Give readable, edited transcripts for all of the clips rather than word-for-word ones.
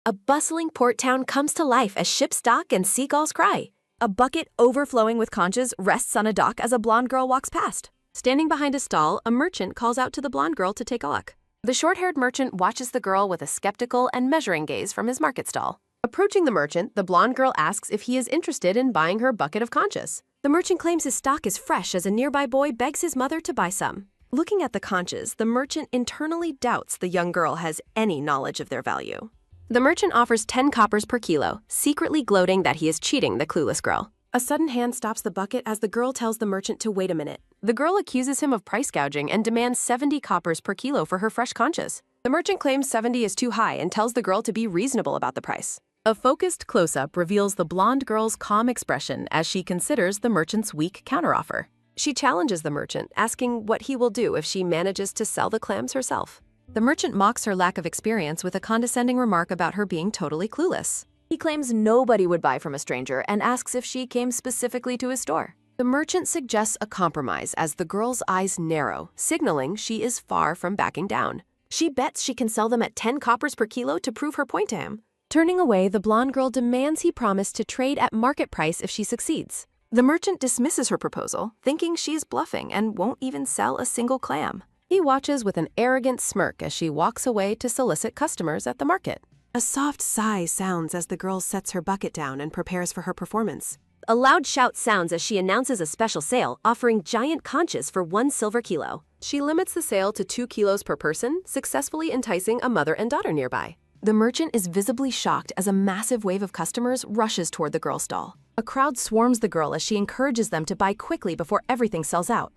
A bustling port town comes to life as ships dock and seagulls cry. A bucket overflowing with conchas rests on a dock as a blonde girl walks past. Standing behind a stall, a merchant calls out to the blonde girl to take a look. The short-haired merchant watches the girl with a skeptical and measuring gaze from his market stall. Approaching the merchant, the blonde girl asks if he is interested in buying her bucket of conchas. The merchant claims his stock is fresh as a nearby boy begs his mother to buy some. Looking at the conchas, the merchant internally doubts the young girl has any knowledge of their value. The merchant offers 10 coppers per kilo, secretly gloating that he is cheating the clueless girl. A sudden hand stops the bucket as the girl tells the merchant to wait a minute. The girl accuses him of price gouging and demands 70 coppers per kilo for her fresh conchas. The merchant claims 70 is too high and tells the girl to be reasonable about the price. A focused close-up reveals the blonde girl's calm expression as she considers the merchant's weak counteroffer. She challenges the merchant, asking what he will do if she manages to sell the clams herself. The merchant mocks her lack of experience with a condescending remark about her being totally clueless. He claims nobody would buy from a stranger and asks if she came specifically to his store. The merchant suggests a compromise as the girl's eyes narrow, signaling she is far from backing down. She bets she can sell them at 10 coppers per kilo to prove her point to him. Turning away, the blonde girl demands he promise to trade at market price if she succeeds. The merchant dismisses her proposal, thinking she's bluffing and won't even sell a single clam. He watches with an arrogant smirk as she walks away to solicit customers at the market. A soft sigh sounds as the girl sets her bucket down and prepares for her performance. A loud shout sounds as she announces a special sale, offering giant conchas for 1 silver kilo. She limits the sale to 2 kilos per person, successfully enticing a mother and daughter nearby. The merchant is visibly shocked as a massive wave of customers rushes toward the girl's stall. A crowd swarms the girl as she encourages them to buy quickly before everything sells out.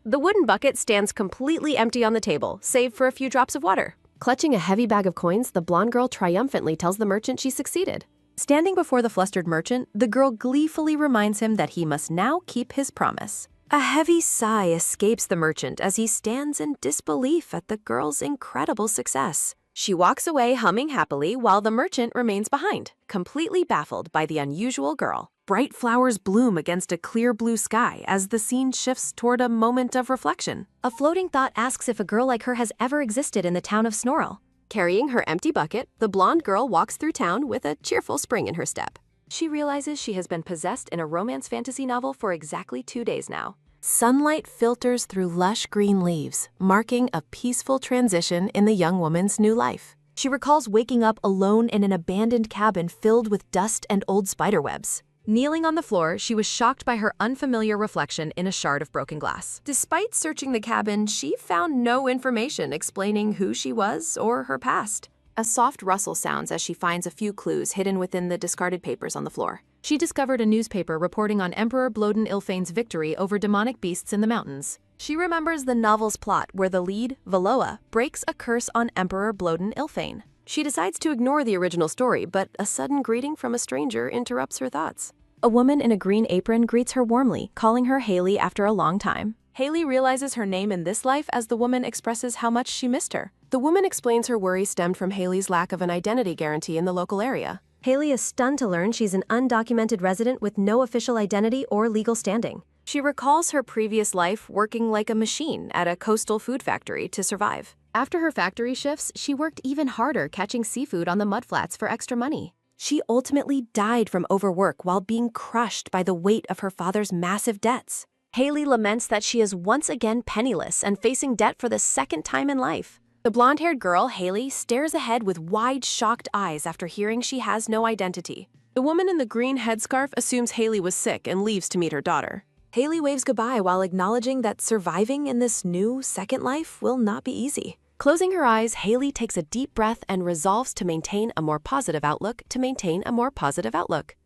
The wooden bucket stands completely empty on the table, save for a few drops of water. Clutching a heavy bag of coins, the blonde girl triumphantly tells the merchant she succeeded. Standing before the flustered merchant, the girl gleefully reminds him that he must now keep his promise. A heavy sigh escapes the merchant as he stands in disbelief at the girl's incredible success. She walks away humming happily while the merchant remains behind, completely baffled by the unusual girl. Bright flowers bloom against a clear blue sky as the scene shifts toward a moment of reflection. A floating thought asks if a girl like her has ever existed in the town of Snorrel. Carrying her empty bucket, the blonde girl walks through town with a cheerful spring in her step. She realizes she has been possessed in a romance fantasy novel for exactly 2 days now. Sunlight filters through lush green leaves, marking a peaceful transition in the young woman's new life. She recalls waking up alone in an abandoned cabin filled with dust and old spiderwebs. Kneeling on the floor, she was shocked by her unfamiliar reflection in a shard of broken glass. Despite searching the cabin, she found no information explaining who she was or her past. A soft rustle sounds as she finds a few clues hidden within the discarded papers on the floor. She discovered a newspaper reporting on Emperor Bloden Ilfane's victory over demonic beasts in the mountains. She remembers the novel's plot where the lead, Valoa, breaks a curse on Emperor Bloden Ilfane. She decides to ignore the original story, but a sudden greeting from a stranger interrupts her thoughts. A woman in a green apron greets her warmly, calling her Haley after a long time. Haley realizes her name in this life as the woman expresses how much she missed her. The woman explains her worry stemmed from Haley's lack of an identity guarantee in the local area. Haley is stunned to learn she's an undocumented resident with no official identity or legal standing. She recalls her previous life working like a machine at a coastal food factory to survive. After her factory shifts, she worked even harder catching seafood on the mudflats for extra money. She ultimately died from overwork while being crushed by the weight of her father's massive debts. Haley laments that she is once again penniless and facing debt for the second time in life. The blonde-haired girl, Haley, stares ahead with wide, shocked eyes after hearing she has no identity. The woman in the green headscarf assumes Haley was sick and leaves to meet her daughter. Haley waves goodbye while acknowledging that surviving in this new, second life will not be easy. Closing her eyes, Haley takes a deep breath and resolves to maintain a more positive outlook.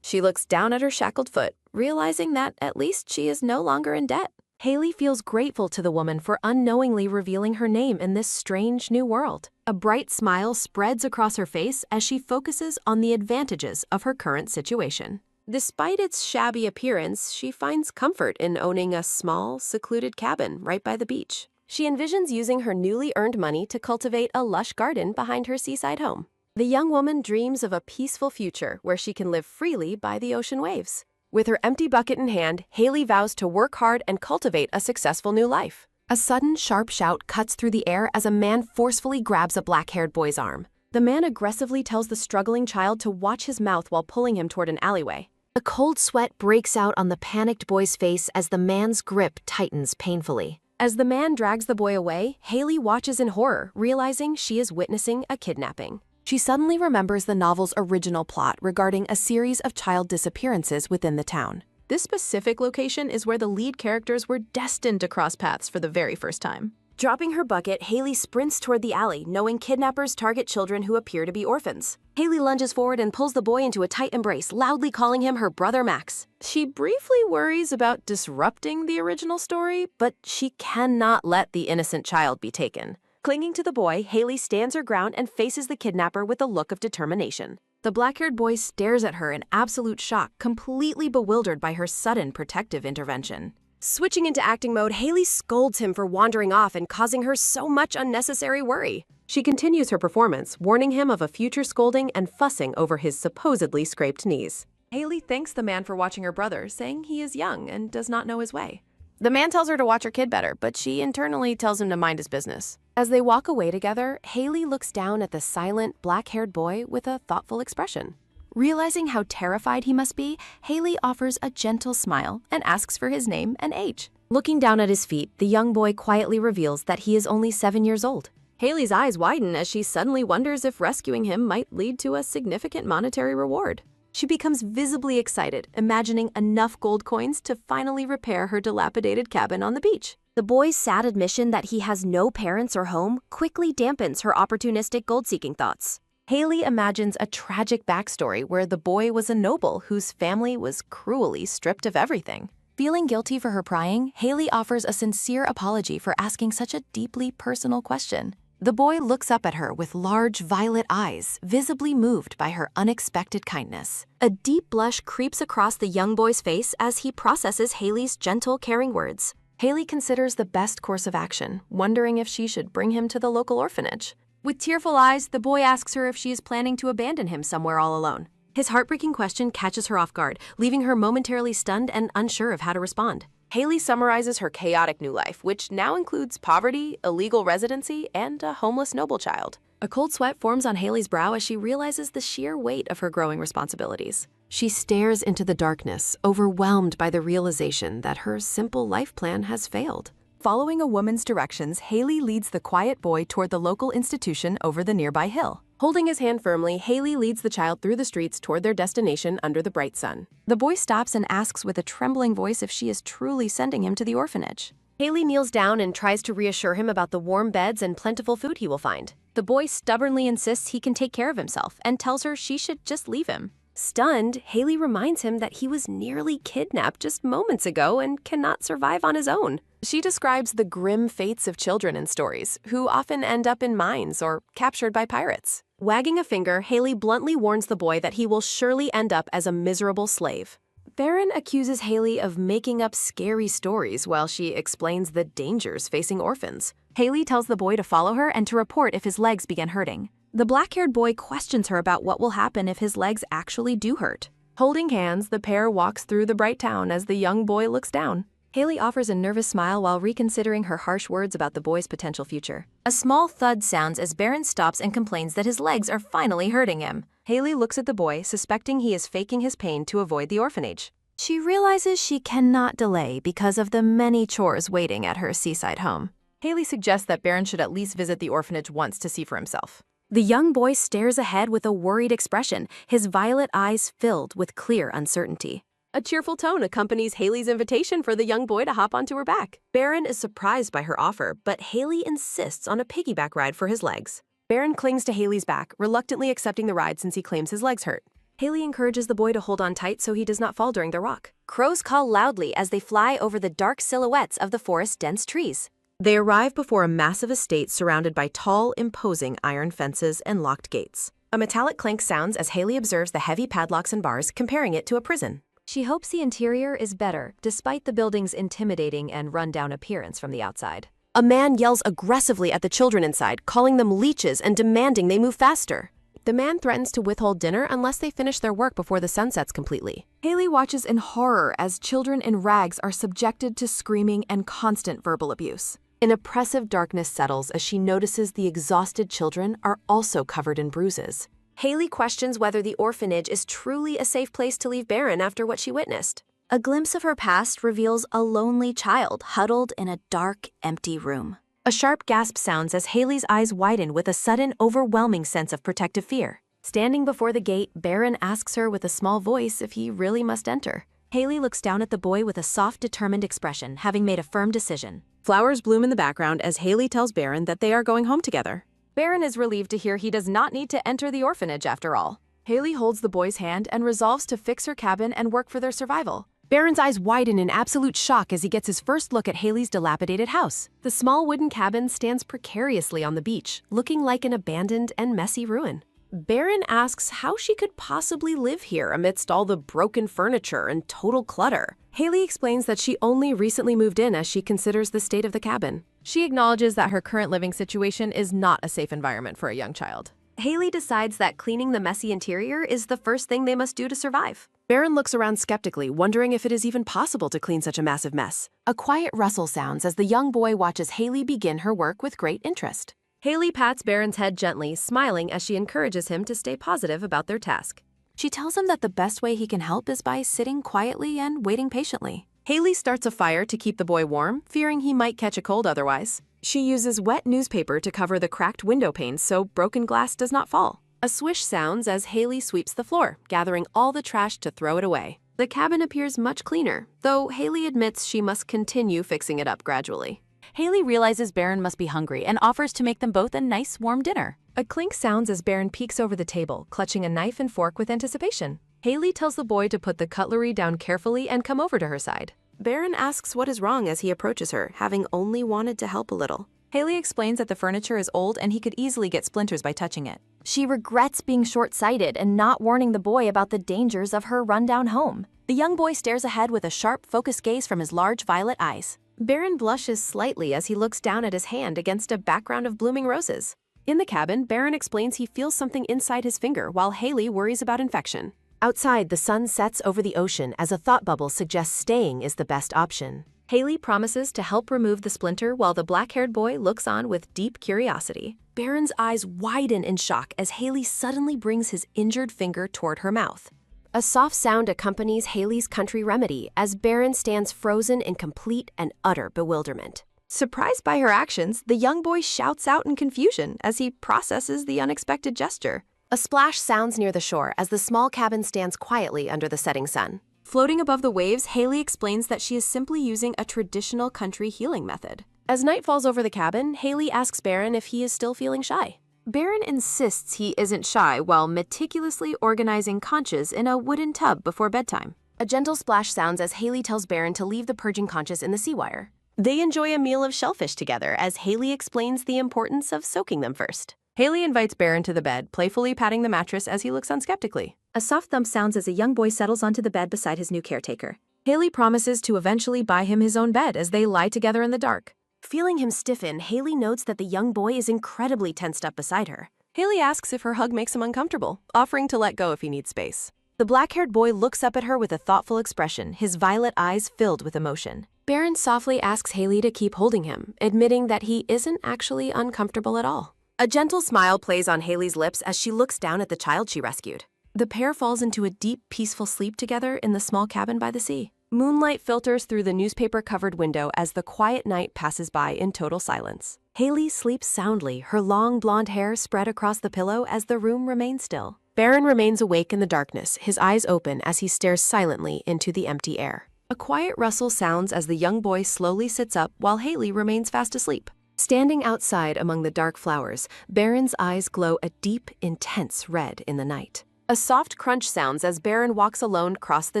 She looks down at her shackled foot, realizing that at least she is no longer in debt. Haley feels grateful to the woman for unknowingly revealing her name in this strange new world. A bright smile spreads across her face as she focuses on the advantages of her current situation. Despite its shabby appearance, she finds comfort in owning a small, secluded cabin right by the beach. She envisions using her newly earned money to cultivate a lush garden behind her seaside home. The young woman dreams of a peaceful future where she can live freely by the ocean waves. With her empty bucket in hand, Haley vows to work hard and cultivate a successful new life. A sudden, sharp shout cuts through the air as a man forcefully grabs a black-haired boy's arm. The man aggressively tells the struggling child to watch his mouth while pulling him toward an alleyway. A cold sweat breaks out on the panicked boy's face as the man's grip tightens painfully. As the man drags the boy away, Haley watches in horror, realizing she is witnessing a kidnapping. She suddenly remembers the novel's original plot regarding a series of child disappearances within the town. This specific location is where the lead characters were destined to cross paths for the very first time. Dropping her bucket, Haley sprints toward the alley, knowing kidnappers target children who appear to be orphans. Haley lunges forward and pulls the boy into a tight embrace, loudly calling him her brother Max. She briefly worries about disrupting the original story, but she cannot let the innocent child be taken. Clinging to the boy, Haley stands her ground and faces the kidnapper with a look of determination. The black-haired boy stares at her in absolute shock, completely bewildered by her sudden protective intervention. Switching into acting mode, Haley scolds him for wandering off and causing her so much unnecessary worry. She continues her performance, warning him of a future scolding and fussing over his supposedly scraped knees. Haley thanks the man for watching her brother, saying he is young and does not know his way. The man tells her to watch her kid better, but she internally tells him to mind his business. As they walk away together, Haley looks down at the silent, black-haired boy with a thoughtful expression. Realizing how terrified he must be, Haley offers a gentle smile and asks for his name and age. Looking down at his feet, the young boy quietly reveals that he is only 7 years old. Haley's eyes widen as she suddenly wonders if rescuing him might lead to a significant monetary reward. She becomes visibly excited, imagining enough gold coins to finally repair her dilapidated cabin on the beach. The boy's sad admission that he has no parents or home quickly dampens her opportunistic gold-seeking thoughts. Haley imagines a tragic backstory where the boy was a noble whose family was cruelly stripped of everything. Feeling guilty for her prying, Haley offers a sincere apology for asking such a deeply personal question. The boy looks up at her with large violet eyes, visibly moved by her unexpected kindness. A deep blush creeps across the young boy's face as he processes Haley's gentle, caring words. Haley considers the best course of action, wondering if she should bring him to the local orphanage. With tearful eyes, the boy asks her if she is planning to abandon him somewhere all alone. His heartbreaking question catches her off guard, leaving her momentarily stunned and unsure of how to respond. Haley summarizes her chaotic new life, which now includes poverty, illegal residency, and a homeless noble child. A cold sweat forms on Haley's brow as she realizes the sheer weight of her growing responsibilities. She stares into the darkness, overwhelmed by the realization that her simple life plan has failed. Following a woman's directions, Haley leads the quiet boy toward the local institution over the nearby hill. Holding his hand firmly, Haley leads the child through the streets toward their destination under the bright sun. The boy stops and asks with a trembling voice if she is truly sending him to the orphanage. Haley kneels down and tries to reassure him about the warm beds and plentiful food he will find. The boy stubbornly insists he can take care of himself and tells her she should just leave him. Stunned, Haley reminds him that he was nearly kidnapped just moments ago and cannot survive on his own. She describes the grim fates of children in stories, who often end up in mines or captured by pirates. Wagging a finger, Haley bluntly warns the boy that he will surely end up as a miserable slave. Baron accuses Haley of making up scary stories while she explains the dangers facing orphans. Haley tells the boy to follow her and to report if his legs begin hurting. The black-haired boy questions her about what will happen if his legs actually do hurt. Holding hands, the pair walks through the bright town as the young boy looks down. Haley offers a nervous smile while reconsidering her harsh words about the boy's potential future. A small thud sounds as Baron stops and complains that his legs are finally hurting him. Haley looks at the boy, suspecting he is faking his pain to avoid the orphanage. She realizes she cannot delay because of the many chores waiting at her seaside home. Haley suggests that Baron should at least visit the orphanage once to see for himself. The young boy stares ahead with a worried expression, his violet eyes filled with clear uncertainty. A cheerful tone accompanies Haley's invitation for the young boy to hop onto her back. Baron is surprised by her offer, but Haley insists on a piggyback ride for his legs. Baron clings to Haley's back, reluctantly accepting the ride since he claims his legs hurt. Haley encourages the boy to hold on tight so he does not fall during the rock. Crows call loudly as they fly over the dark silhouettes of the forest's dense trees. They arrive before a massive estate surrounded by tall, imposing iron fences and locked gates. A metallic clank sounds as Haley observes the heavy padlocks and bars, comparing it to a prison. She hopes the interior is better, despite the building's intimidating and run-down appearance from the outside. A man yells aggressively at the children inside, calling them leeches and demanding they move faster. The man threatens to withhold dinner unless they finish their work before the sun sets completely. Haley watches in horror as children in rags are subjected to screaming and constant verbal abuse. An oppressive darkness settles as she notices the exhausted children are also covered in bruises. Haley questions whether the orphanage is truly a safe place to leave Baron after what she witnessed. A glimpse of her past reveals a lonely child huddled in a dark, empty room. A sharp gasp sounds as Haley's eyes widen with a sudden, overwhelming sense of protective fear. Standing before the gate, Baron asks her with a small voice if he really must enter. Haley looks down at the boy with a soft, determined expression, having made a firm decision. Flowers bloom in the background as Haley tells Baron that they are going home together. Baron is relieved to hear he does not need to enter the orphanage after all. Haley holds the boy's hand and resolves to fix her cabin and work for their survival. Baron's eyes widen in absolute shock as he gets his first look at Haley's dilapidated house. The small wooden cabin stands precariously on the beach, looking like an abandoned and messy ruin. Baron asks how she could possibly live here amidst all the broken furniture and total clutter. Haley explains that she only recently moved in as she considers the state of the cabin. She acknowledges that her current living situation is not a safe environment for a young child. Haley decides that cleaning the messy interior is the first thing they must do to survive. Baron looks around skeptically, wondering if it is even possible to clean such a massive mess. A quiet rustle sounds as the young boy watches Haley begin her work with great interest. Haley pats Baron's head gently, smiling as she encourages him to stay positive about their task. She tells him that the best way he can help is by sitting quietly and waiting patiently. Haley starts a fire to keep the boy warm, fearing he might catch a cold otherwise. She uses wet newspaper to cover the cracked window panes so broken glass does not fall. A swish sounds as Haley sweeps the floor, gathering all the trash to throw it away. The cabin appears much cleaner, though Haley admits she must continue fixing it up gradually. Haley realizes Baron must be hungry and offers to make them both a nice warm dinner. A clink sounds as Baron peeks over the table, clutching a knife and fork with anticipation. Haley tells the boy to put the cutlery down carefully and come over to her side. Baron asks what is wrong as he approaches her, having only wanted to help a little. Haley explains that the furniture is old and he could easily get splinters by touching it. She regrets being short-sighted and not warning the boy about the dangers of her rundown home. The young boy stares ahead with a sharp, focused gaze from his large violet eyes. Baron blushes slightly as he looks down at his hand against a background of blooming roses. In the cabin, Baron explains he feels something inside his finger while Haley worries about infection. Outside, the sun sets over the ocean as a thought bubble suggests staying is the best option. Haley promises to help remove the splinter while the black-haired boy looks on with deep curiosity. Baron's eyes widen in shock as Haley suddenly brings his injured finger toward her mouth. A soft sound accompanies Haley's country remedy as Baron stands frozen in complete and utter bewilderment. Surprised by her actions, the young boy shouts out in confusion as he processes the unexpected gesture. A splash sounds near the shore as the small cabin stands quietly under the setting sun. Floating above the waves, Haley explains that she is simply using a traditional country healing method. As night falls over the cabin, Haley asks Baron if he is still feeling shy. Baron insists he isn't shy while meticulously organizing conchas in a wooden tub before bedtime. A gentle splash sounds as Haley tells Baron to leave the purging conchas in the seawire. They enjoy a meal of shellfish together as Haley explains the importance of soaking them first. Haley invites Baron to the bed, playfully patting the mattress as he looks on skeptically. A soft thump sounds as a young boy settles onto the bed beside his new caretaker. Haley promises to eventually buy him his own bed as they lie together in the dark. Feeling him stiffen, Haley notes that the young boy is incredibly tensed up beside her. Haley asks if her hug makes him uncomfortable, offering to let go if he needs space. The black-haired boy looks up at her with a thoughtful expression, his violet eyes filled with emotion. Baron softly asks Haley to keep holding him, admitting that he isn't actually uncomfortable at all. A gentle smile plays on Haley's lips as she looks down at the child she rescued. The pair falls into a deep, peaceful sleep together in the small cabin by the sea. Moonlight filters through the newspaper-covered window as the quiet night passes by in total silence. Haley sleeps soundly, her long blonde hair spread across the pillow as the room remains still. Baron remains awake in the darkness, his eyes open as he stares silently into the empty air. A quiet rustle sounds as the young boy slowly sits up while Haley remains fast asleep. Standing outside among the dark flowers, Baron's eyes glow a deep, intense red in the night. A soft crunch sounds as Baron walks alone across the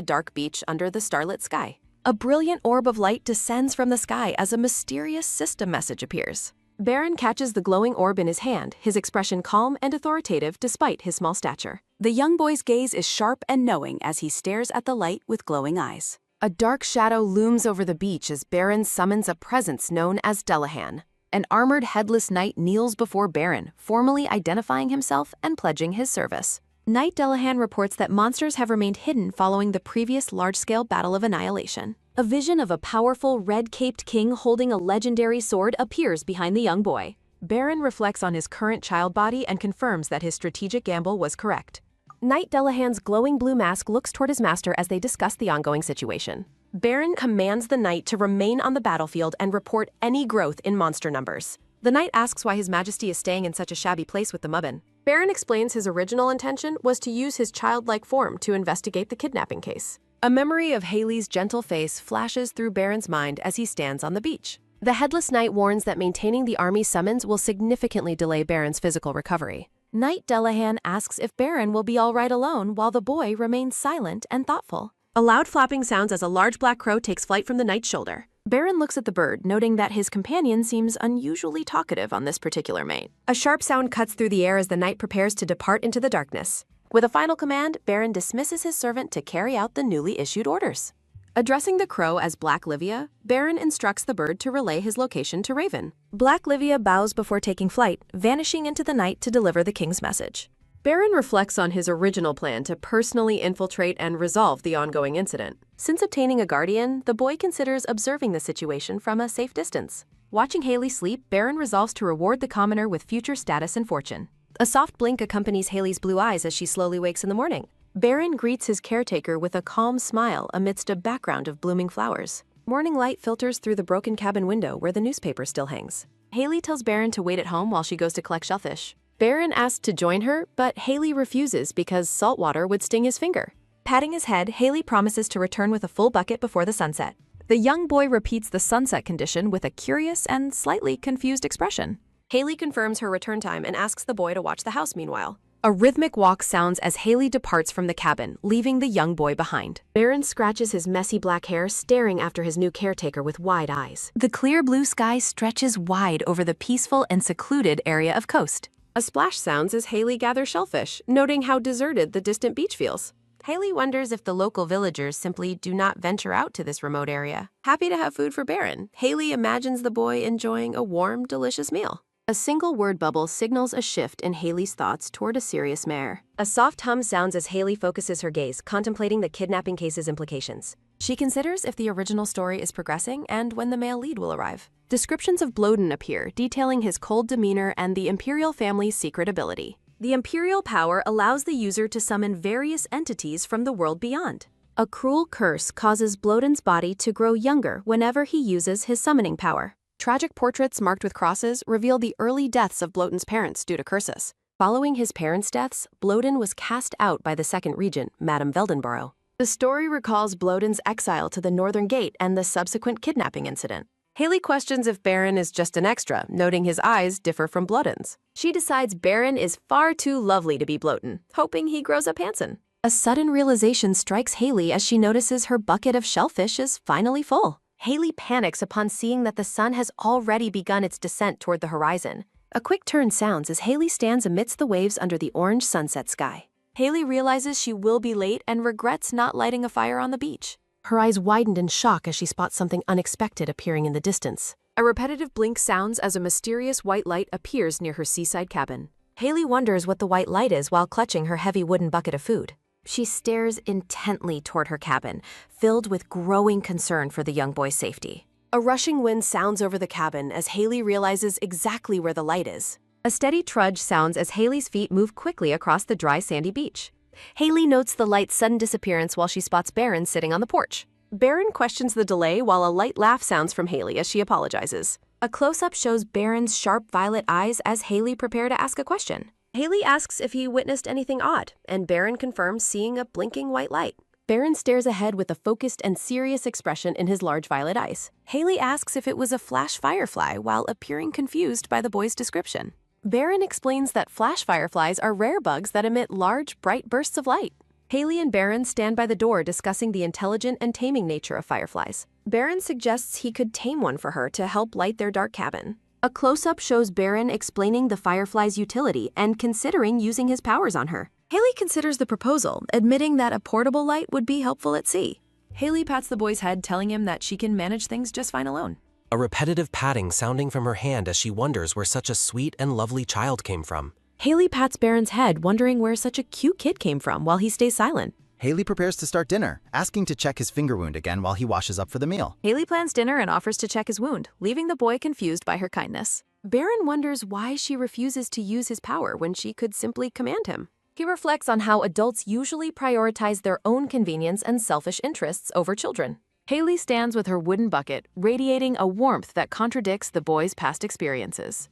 dark beach under the starlit sky. A brilliant orb of light descends from the sky as a mysterious system message appears. Baron catches the glowing orb in his hand, his expression calm and authoritative despite his small stature. The young boy's gaze is sharp and knowing as he stares at the light with glowing eyes. A dark shadow looms over the beach as Baron summons a presence known as Delahan. An armored headless knight kneels before Baron, formally identifying himself and pledging his service. Knight Delahan reports that monsters have remained hidden following the previous large-scale battle of annihilation. A vision of a powerful red-caped king holding a legendary sword appears behind the young boy. Baron reflects on his current child body and confirms that his strategic gamble was correct. Knight Delahan's glowing blue mask looks toward his master as they discuss the ongoing situation. Baron commands the knight to remain on the battlefield and report any growth in monster numbers. The knight asks why His Majesty is staying in such a shabby place with the Mubbin. Baron explains his original intention was to use his childlike form to investigate the kidnapping case. A memory of Haley's gentle face flashes through Baron's mind as he stands on the beach. The Headless Knight warns that maintaining the army's summons will significantly delay Baron's physical recovery. Knight Delahan asks if Baron will be all right alone while the boy remains silent and thoughtful. A loud flapping sounds as a large black crow takes flight from the knight's shoulder. Baron looks at the bird, noting that his companion seems unusually talkative on this particular mate. A sharp sound cuts through the air as the knight prepares to depart into the darkness. With a final command, Baron dismisses his servant to carry out the newly issued orders. Addressing the crow as Black Livia, Baron instructs the bird to relay his location to Raven. Black Livia bows before taking flight, vanishing into the night to deliver the king's message. Baron reflects on his original plan to personally infiltrate and resolve the ongoing incident. Since obtaining a guardian, the boy considers observing the situation from a safe distance. Watching Haley sleep, Baron resolves to reward the commoner with future status and fortune. A soft blink accompanies Haley's blue eyes as she slowly wakes in the morning. Baron greets his caretaker with a calm smile amidst a background of blooming flowers. Morning light filters through the broken cabin window where the newspaper still hangs. Haley tells Baron to wait at home while she goes to collect shellfish. Baron asks to join her, but Haley refuses because salt water would sting his finger. Patting his head, Haley promises to return with a full bucket before the sunset. The young boy repeats the sunset condition with a curious and slightly confused expression. Haley confirms her return time and asks the boy to watch the house meanwhile. A rhythmic walk sounds as Haley departs from the cabin, leaving the young boy behind. Baron scratches his messy black hair, staring after his new caretaker with wide eyes. The clear blue sky stretches wide over the peaceful and secluded area of coast. A splash sounds as Haley gathers shellfish, noting how deserted the distant beach feels. Haley wonders if the local villagers simply do not venture out to this remote area. Happy to have food for Baron, Haley imagines the boy enjoying a warm, delicious meal. A single word bubble signals a shift in Haley's thoughts toward a serious matter. A soft hum sounds as Haley focuses her gaze, contemplating the kidnapping case's implications. She considers if the original story is progressing and when the male lead will arrive. Descriptions of Bloden appear, detailing his cold demeanor and the Imperial family's secret ability. The Imperial power allows the user to summon various entities from the world beyond. A cruel curse causes Bloden's body to grow younger whenever he uses his summoning power. Tragic portraits marked with crosses reveal the early deaths of Bloden's parents due to curses. Following his parents' deaths, Bloden was cast out by the second regent, Madame Veldenborough. The story recalls Bloden's exile to the Northern Gate and the subsequent kidnapping incident. Haley questions if Baron is just an extra, noting his eyes differ from Bloden's. She decides Baron is far too lovely to be Bloden, hoping he grows up handsome. A sudden realization strikes Haley as she notices her bucket of shellfish is finally full. Haley panics upon seeing that the sun has already begun its descent toward the horizon. A quick turn sounds as Haley stands amidst the waves under the orange sunset sky. Haley realizes she will be late and regrets not lighting a fire on the beach. Her eyes widened in shock as she spots something unexpected appearing in the distance. A repetitive blink sounds as a mysterious white light appears near her seaside cabin. Haley wonders what the white light is while clutching her heavy wooden bucket of food. She stares intently toward her cabin, filled with growing concern for the young boy's safety. A rushing wind sounds over the cabin as Haley realizes exactly where the light is. A steady trudge sounds as Haley's feet move quickly across the dry sandy beach. Haley notes the light's sudden disappearance while she spots Baron sitting on the porch. Baron questions the delay while a light laugh sounds from Haley as she apologizes. A close-up shows Baron's sharp violet eyes as Haley prepares to ask a question. Haley asks if he witnessed anything odd, and Baron confirms seeing a blinking white light. Baron stares ahead with a focused and serious expression in his large violet eyes. Haley asks if it was a flash firefly while appearing confused by the boy's description. Baron explains that flash fireflies are rare bugs that emit large, bright bursts of light. Haley and Baron stand by the door discussing the intelligent and taming nature of fireflies. Baron suggests he could tame one for her to help light their dark cabin. A close-up shows Baron explaining the firefly's utility and considering using his powers on her. Haley considers the proposal, admitting that a portable light would be helpful at sea. Haley pats the boy's head, telling him that she can manage things just fine alone. A repetitive patting sounding from her hand as she wonders where such a sweet and lovely child came from. Haley pats Baron's head, wondering where such a cute kid came from while he stays silent. Haley prepares to start dinner, asking to check his finger wound again while he washes up for the meal. Haley plans dinner and offers to check his wound, leaving the boy confused by her kindness. Baron wonders why she refuses to use his power when she could simply command him. He reflects on how adults usually prioritize their own convenience and selfish interests over children. Haley stands with her wooden bucket, radiating a warmth that contradicts the boy's past experiences.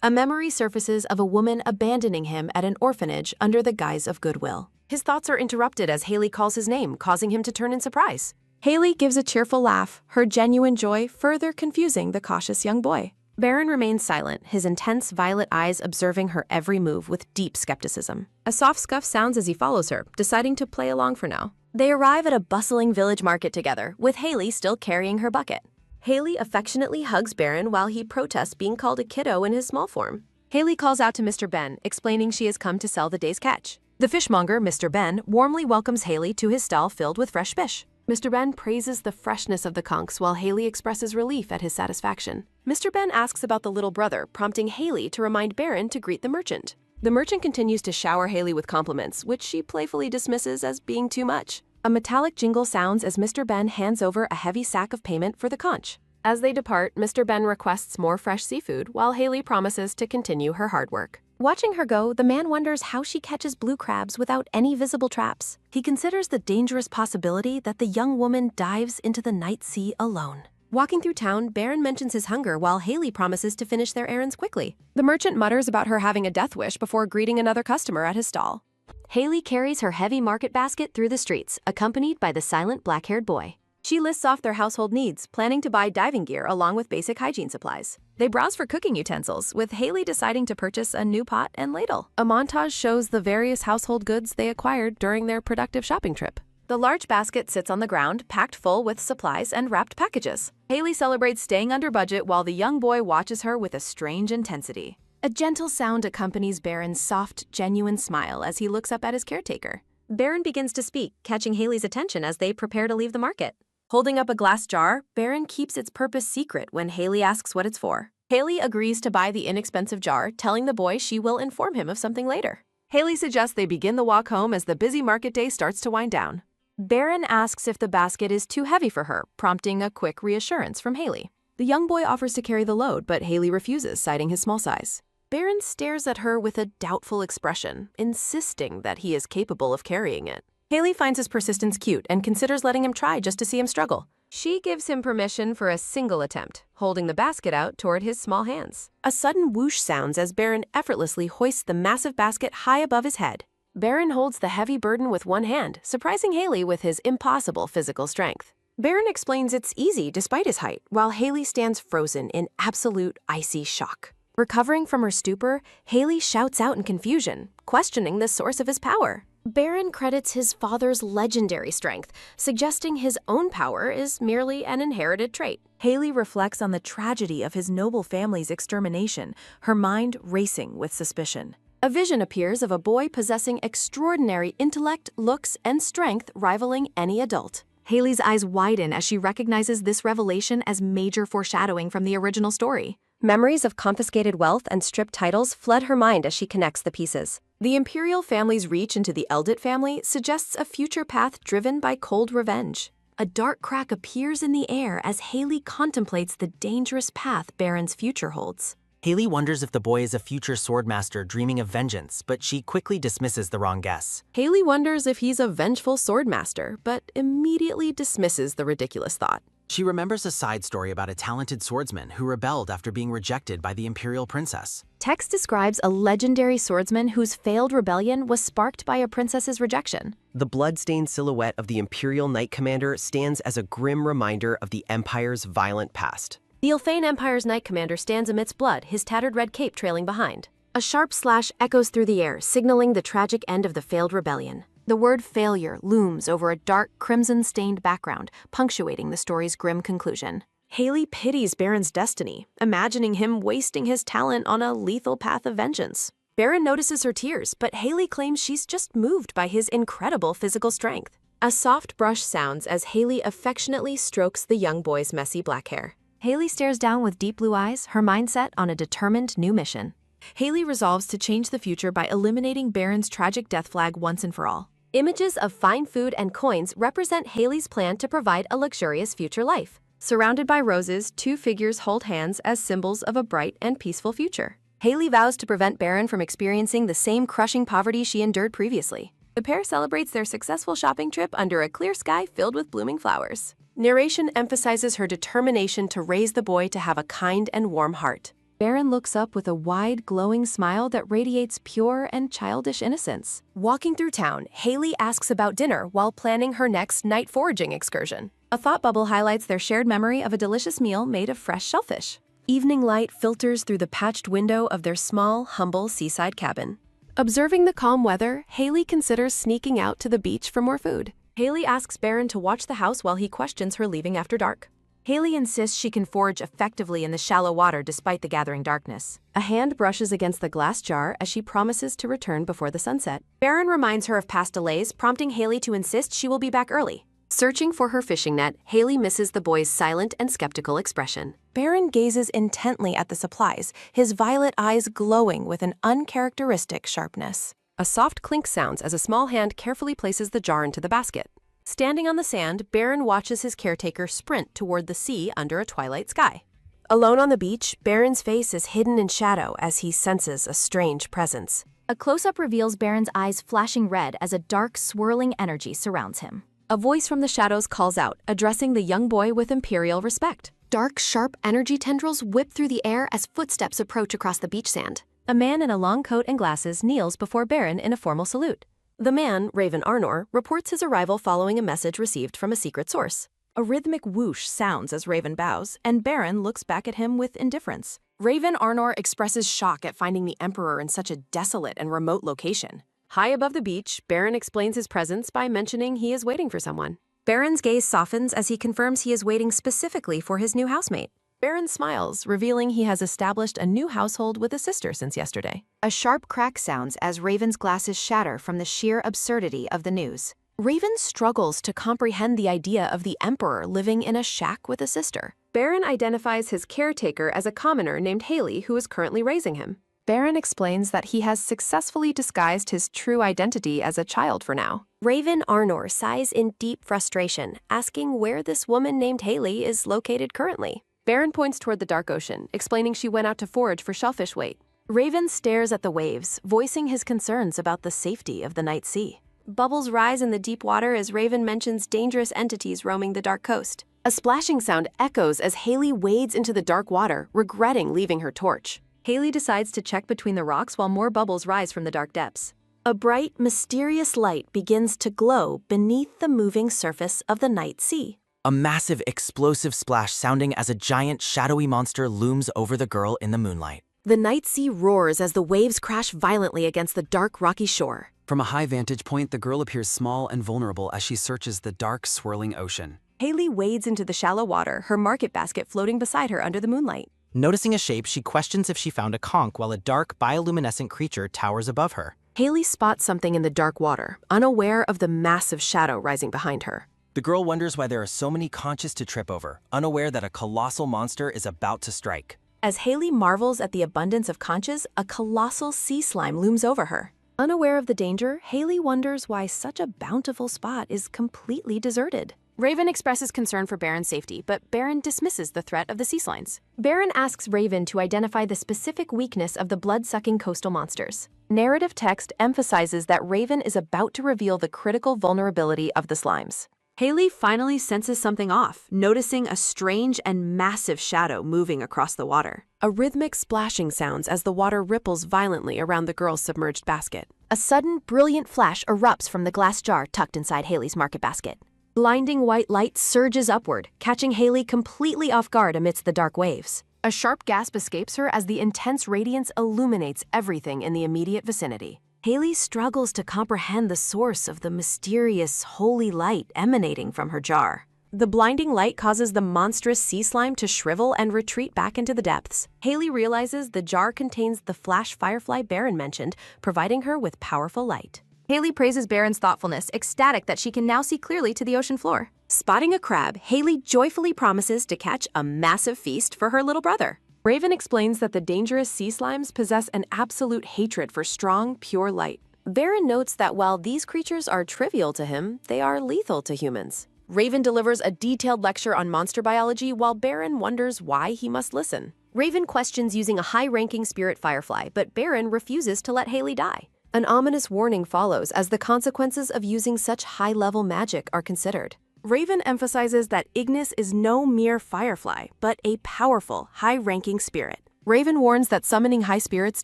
A memory surfaces of a woman abandoning him at an orphanage under the guise of goodwill. His thoughts are interrupted as Haley calls his name, causing him to turn in surprise. Haley gives a cheerful laugh, her genuine joy further confusing the cautious young boy. Baron remains silent, his intense violet eyes observing her every move with deep skepticism. A soft scuff sounds as he follows her, deciding to play along for now. They arrive at a bustling village market together, with Haley still carrying her bucket. Haley affectionately hugs Baron while he protests being called a kiddo in his small form. Haley calls out to Mr. Ben, explaining she has come to sell the day's catch. The fishmonger, Mr. Ben, warmly welcomes Haley to his stall filled with fresh fish. Mr. Ben praises the freshness of the conchs while Haley expresses relief at his satisfaction. Mr. Ben asks about the little brother, prompting Haley to remind Baron to greet the merchant. The merchant continues to shower Haley with compliments, which she playfully dismisses as being too much. A metallic jingle sounds as Mr. Ben hands over a heavy sack of payment for the conch. As they depart, Mr. Ben requests more fresh seafood, while Haley promises to continue her hard work. Watching her go, the man wonders how she catches blue crabs without any visible traps. He considers the dangerous possibility that the young woman dives into the night sea alone. Walking through town, Baron mentions his hunger while Haley promises to finish their errands quickly. The merchant mutters about her having a death wish before greeting another customer at his stall. Haley carries her heavy market basket through the streets, accompanied by the silent black-haired boy. She lists off their household needs, planning to buy diving gear along with basic hygiene supplies. They browse for cooking utensils, with Haley deciding to purchase a new pot and ladle. A montage shows the various household goods they acquired during their productive shopping trip. The large basket sits on the ground, packed full with supplies and wrapped packages. Haley celebrates staying under budget while the young boy watches her with a strange intensity. A gentle sound accompanies Baron's soft, genuine smile as he looks up at his caretaker. Baron begins to speak, catching Haley's attention as they prepare to leave the market. Holding up a glass jar, Baron keeps its purpose secret when Haley asks what it's for. Haley agrees to buy the inexpensive jar, telling the boy she will inform him of something later. Haley suggests they begin the walk home as the busy market day starts to wind down. Baron asks if the basket is too heavy for her, prompting a quick reassurance from Haley. The young boy offers to carry the load, but Haley refuses, citing his small size. Baron stares at her with a doubtful expression, insisting that he is capable of carrying it. Haley finds his persistence cute and considers letting him try just to see him struggle. She gives him permission for a single attempt, holding the basket out toward his small hands. A sudden whoosh sounds as Baron effortlessly hoists the massive basket high above his head. Baron holds the heavy burden with one hand, surprising Haley with his impossible physical strength. Baron explains it's easy despite his height, while Haley stands frozen in absolute icy shock. Recovering from her stupor, Haley shouts out in confusion, questioning the source of his power. Baron credits his father's legendary strength, suggesting his own power is merely an inherited trait. Haley reflects on the tragedy of his noble family's extermination, her mind racing with suspicion. A vision appears of a boy possessing extraordinary intellect, looks, and strength rivaling any adult. Haley's eyes widen as she recognizes this revelation as major foreshadowing from the original story. Memories of confiscated wealth and stripped titles flood her mind as she connects the pieces. The imperial family's reach into the Eldit family suggests a future path driven by cold revenge. A dark crack appears in the air as Haley contemplates the dangerous path Baron's future holds. Haley wonders if the boy is a future swordmaster dreaming of vengeance, but she quickly dismisses the wrong guess. Haley wonders if he's a vengeful swordmaster, but immediately dismisses the ridiculous thought. She remembers a side story about a talented swordsman who rebelled after being rejected by the imperial princess. Text describes a legendary swordsman whose failed rebellion was sparked by a princess's rejection. The blood-stained silhouette of the Imperial Knight Commander stands as a grim reminder of the Empire's violent past. The Ilfane Empire's Knight Commander stands amidst blood, his tattered red cape trailing behind. A sharp slash echoes through the air, signaling the tragic end of the failed rebellion. The word failure looms over a dark, crimson-stained background, punctuating the story's grim conclusion. Haley pities Baron's destiny, imagining him wasting his talent on a lethal path of vengeance. Baron notices her tears, but Haley claims she's just moved by his incredible physical strength. A soft brush sounds as Haley affectionately strokes the young boy's messy black hair. Haley stares down with deep blue eyes, her mind set on a determined new mission. Haley resolves to change the future by eliminating Baron's tragic death flag once and for all. Images of fine food and coins represent Haley's plan to provide a luxurious future life. Surrounded by roses, two figures hold hands as symbols of a bright and peaceful future. Haley vows to prevent Baron from experiencing the same crushing poverty she endured previously. The pair celebrates their successful shopping trip under a clear sky filled with blooming flowers. Narration emphasizes her determination to raise the boy to have a kind and warm heart. Baron looks up with a wide, glowing smile that radiates pure and childish innocence. Walking through town, Haley asks about dinner while planning her next night foraging excursion. A thought bubble highlights their shared memory of a delicious meal made of fresh shellfish. Evening light filters through the patched window of their small, humble seaside cabin. Observing the calm weather, Haley considers sneaking out to the beach for more food. Haley asks Baron to watch the house while he questions her leaving after dark. Haley insists she can forage effectively in the shallow water despite the gathering darkness. A hand brushes against the glass jar as she promises to return before the sunset. Baron reminds her of past delays, prompting Haley to insist she will be back early. Searching for her fishing net, Haley misses the boy's silent and skeptical expression. Baron gazes intently at the supplies, his violet eyes glowing with an uncharacteristic sharpness. A soft clink sounds as a small hand carefully places the jar into the basket. Standing on the sand, Baron watches his caretaker sprint toward the sea under a twilight sky. Alone on the beach, Baron's face is hidden in shadow as he senses a strange presence. A close-up reveals Baron's eyes flashing red as a dark, swirling energy surrounds him. A voice from the shadows calls out, addressing the young boy with imperial respect. Dark, sharp energy tendrils whip through the air as footsteps approach across the beach sand. A man in a long coat and glasses kneels before Baron in a formal salute. The man, Raven Arnor, reports his arrival following a message received from a secret source. A rhythmic whoosh sounds as Raven bows, and Baron looks back at him with indifference. Raven Arnor expresses shock at finding the Emperor in such a desolate and remote location. High above the beach, Baron explains his presence by mentioning he is waiting for someone. Baron's gaze softens as he confirms he is waiting specifically for his new housemate. Baron smiles, revealing he has established a new household with a sister since yesterday. A sharp crack sounds as Raven's glasses shatter from the sheer absurdity of the news. Raven struggles to comprehend the idea of the Emperor living in a shack with a sister. Baron identifies his caretaker as a commoner named Haley who is currently raising him. Baron explains that he has successfully disguised his true identity as a child for now. Raven Arnor sighs in deep frustration, asking where this woman named Haley is located currently. Baron points toward the dark ocean, explaining she went out to forage for shellfish weight. Raven stares at the waves, voicing his concerns about the safety of the night sea. Bubbles rise in the deep water as Raven mentions dangerous entities roaming the dark coast. A splashing sound echoes as Haley wades into the dark water, regretting leaving her torch. Haley decides to check between the rocks while more bubbles rise from the dark depths. A bright, mysterious light begins to glow beneath the moving surface of the night sea. A massive, explosive splash sounding as a giant, shadowy monster looms over the girl in the moonlight. The night sea roars as the waves crash violently against the dark, rocky shore. From a high vantage point, the girl appears small and vulnerable as she searches the dark, swirling ocean. Haley wades into the shallow water, her market basket floating beside her under the moonlight. Noticing a shape, she questions if she found a conch while a dark, bioluminescent creature towers above her. Haley spots something in the dark water, unaware of the massive shadow rising behind her. The girl wonders why there are so many conches to trip over, unaware that a colossal monster is about to strike. As Haley marvels at the abundance of conches, a colossal sea slime looms over her. Unaware of the danger, Haley wonders why such a bountiful spot is completely deserted. Raven expresses concern for Baron's safety, but Baron dismisses the threat of the sea slimes. Baron asks Raven to identify the specific weakness of the blood-sucking coastal monsters. Narrative text emphasizes that Raven is about to reveal the critical vulnerability of the slimes. Haley finally senses something off, noticing a strange and massive shadow moving across the water. A rhythmic splashing sounds as the water ripples violently around the girl's submerged basket. A sudden, brilliant flash erupts from the glass jar tucked inside Haley's market basket. Blinding white light surges upward, catching Haley completely off guard amidst the dark waves. A sharp gasp escapes her as the intense radiance illuminates everything in the immediate vicinity. Haley struggles to comprehend the source of the mysterious, holy light emanating from her jar. The blinding light causes the monstrous sea slime to shrivel and retreat back into the depths. Haley realizes the jar contains the flash firefly Baron mentioned, providing her with powerful light. Haley praises Baron's thoughtfulness, ecstatic that she can now see clearly to the ocean floor. Spotting a crab, Haley joyfully promises to catch a massive feast for her little brother. Raven explains that the dangerous sea slimes possess an absolute hatred for strong, pure light. Baron notes that while these creatures are trivial to him, they are lethal to humans. Raven delivers a detailed lecture on monster biology while Baron wonders why he must listen. Raven questions using a high-ranking spirit firefly, but Baron refuses to let Haley die. An ominous warning follows as the consequences of using such high-level magic are considered. Raven emphasizes that Ignis is no mere firefly, but a powerful, high-ranking spirit. Raven warns that summoning high spirits